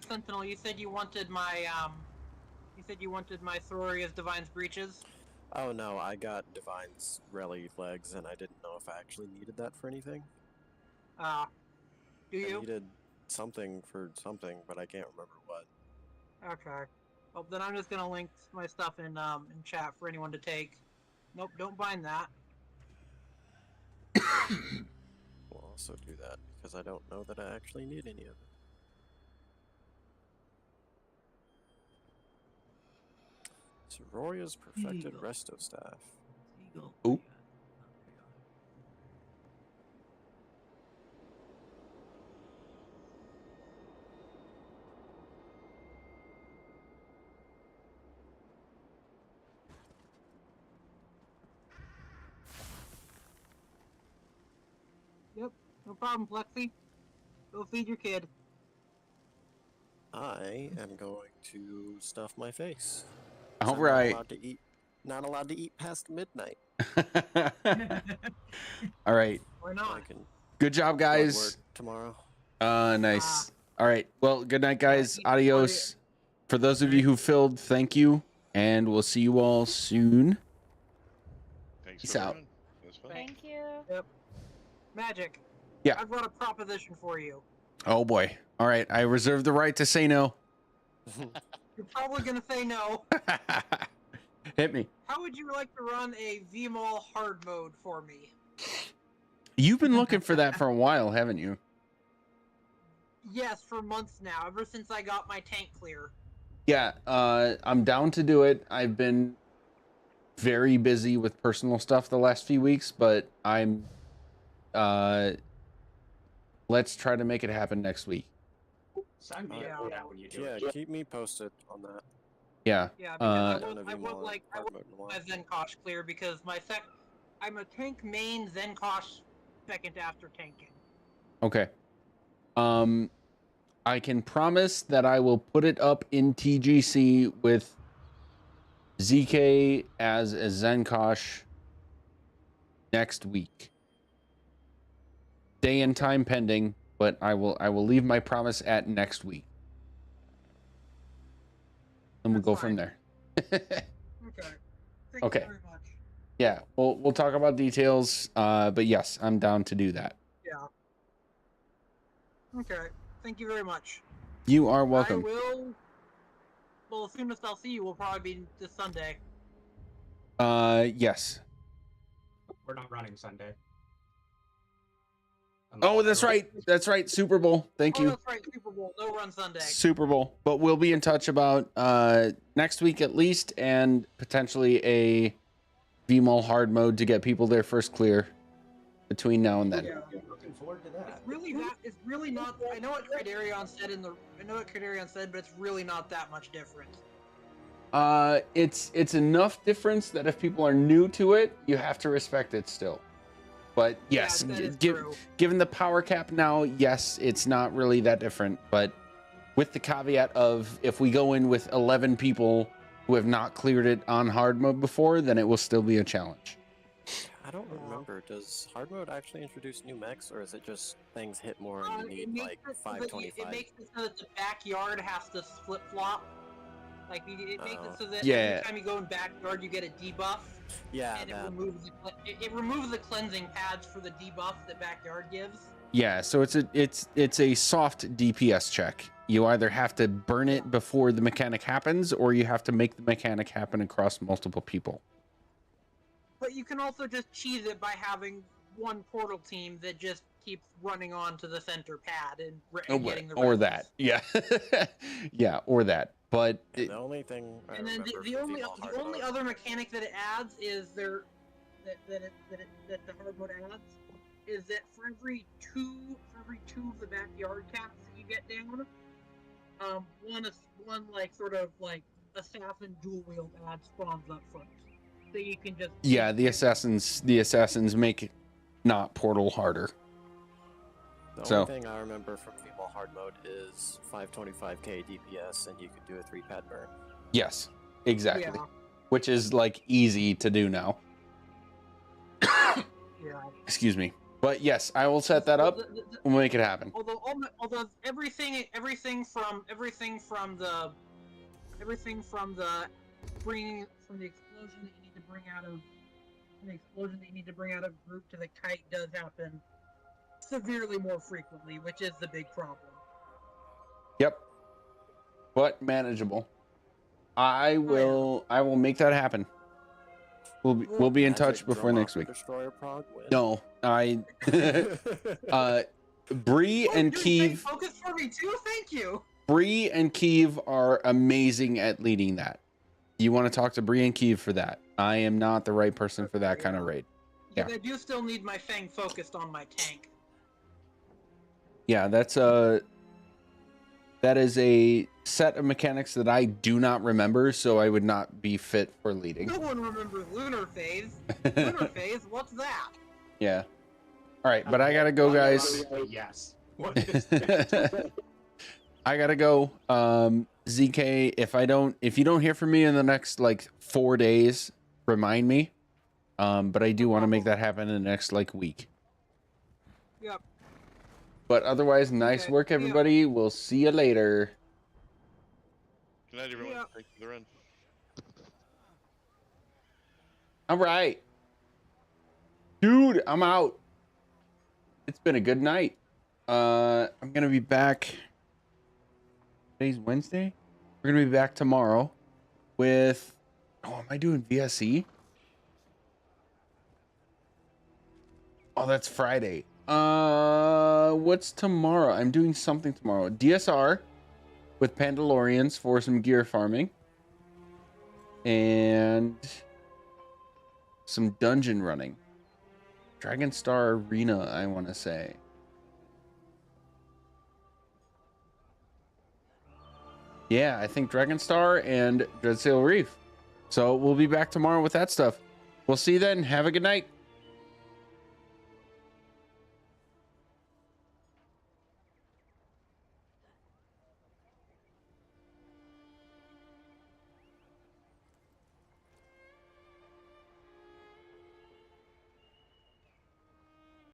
Sentinel, you said you wanted my Thororia's Divine's Breaches. Oh no, I got Divine's Rally legs, and I didn't know if I actually needed that for anything. Do you? I needed something for something, but I can't remember what. Okay. Well, then I'm just gonna link my stuff in chat for anyone to take. Nope, don't bind that. We'll also do that, because I don't know that I actually need any of it. Sororia's perfected resto staff. Ooh. Yep, no problem, Plexi. Go feed your kid. I am going to stuff my face. All I'm right. Not allowed to eat past midnight. All right. Why not? Good job, guys. Work tomorrow. Nice. All right. Well, good night, guys. Adios. For those of you who filled, thank you, and we'll see you all soon. Thanks Peace for out. running. That's fun. Thank you. Yep. Magic. Yeah. I've got a proposition for you. Oh boy. All right. I reserve the right to say no. You're probably gonna say no. Hit me. How would you like to run a VMall hard mode for me? You've been looking for that for a while, haven't you? Yes, for months now, ever since I got my tank clear. Yeah. I'm down to do it. I've been very busy with personal stuff the last few weeks, but I'm let's try to make it happen next week. Sign me up for that when you do Yeah, it. keep me posted on that. Yeah. Yeah, because I want my Zenkosh clear because I'm a tank main Zenkosh second after tanking. Okay. I can promise that I will put it up in TGC with ZK as a Zenkosh next week. Day and time pending, but I will leave my promise at next week. And we'll go from there. Okay. Thank Okay. you very much. Yeah, we'll talk about details, but yes, I'm down to do that. Yeah. Okay. Thank you very much. You are welcome. I will. Well, as soon as I'll see you will probably be this Sunday. Yes. We're not running Sunday. Oh, that's right. That's right. Super Bowl. Thank you. That's right. Super Bowl. No run Sunday. Super Bowl. But we'll be in touch about next week at least, and potentially a VMall hard mode to get people their first clear between now and then. Yeah. Looking forward to that. It's really not. I know what Criterion said, but it's really not that much different. It's enough difference that if people are new to it, you have to respect it still. But yes, given the power cap now, yes, it's not really that different. But with the caveat of if we go in with 11 people who have not cleared it on hard mode before, then it will still be a challenge. I don't remember. Does hard mode actually introduce new mechs, or is it just things hit more and you need like 525? It makes it so that the backyard has to flip flop. Like it makes it so that every time you go in backyard, you get a debuff. Yeah, and it removes the cleansing pads for the debuff that backyard gives. Yeah, so it's a soft DPS check. you either have to burn it before the mechanic happens, or you have to make the mechanic happen across multiple people. But you can also just cheese it by having one portal team that just keeps running on to the center pad and getting the or rest. that. Yeah. Yeah, or that. But the only thing I And then the only other mechanic that it adds is that the hard mode adds is that for every two of the backyard cats that you get down, one like sort of like assassin dual wield ad spawns up first. So you can just the assassins make not portal harder. The only thing I remember from female hard mode is 525k DPS, and you could do a 3-pad burn. Yes, exactly. Yeah. Which is like easy to do now. Yeah. Excuse me. But yes, I will set that up. We'll make it happen. Although everything from the explosion that you need to bring out of group to the kite does happen severely more frequently, which is the big problem. Yep. But manageable. I will make that happen. We'll be in touch before next week. No, Bree and Keeve. Focus for me too. Thank you. Bree and Keeve are amazing at leading that. You want to talk to Bree and Keeve for that. I am not the right person for that kind of raid. Yeah. I do still need my Fang focused on my tank. Yeah, that is a set of mechanics that I do not remember, so I would not be fit for leading. No one remembers Lunar Phase. Lunar Phase, what's that? Yeah. All right, but I gotta go, guys. Yes. I gotta go. ZK, if you don't hear from me in the next like 4 days, remind me. But I do want to make that happen in the next like week. Yep. But otherwise, nice work, everybody. We'll see you later. Good night, everyone. Thank you for the run. All right. Dude, I'm out. It's been a good night. I'm going to be back. Today's Wednesday. We're going to be back tomorrow with... Oh, am I doing VSE? Oh, that's Friday. What's tomorrow? I'm doing something tomorrow. DSR with Pandalorians for some gear farming. And some dungeon running. Dragon Star Arena, I want to say. Yeah, I think Dragon Star and Dreadsail Reef. So we'll be back tomorrow with that stuff. We'll see you then. Have a good night.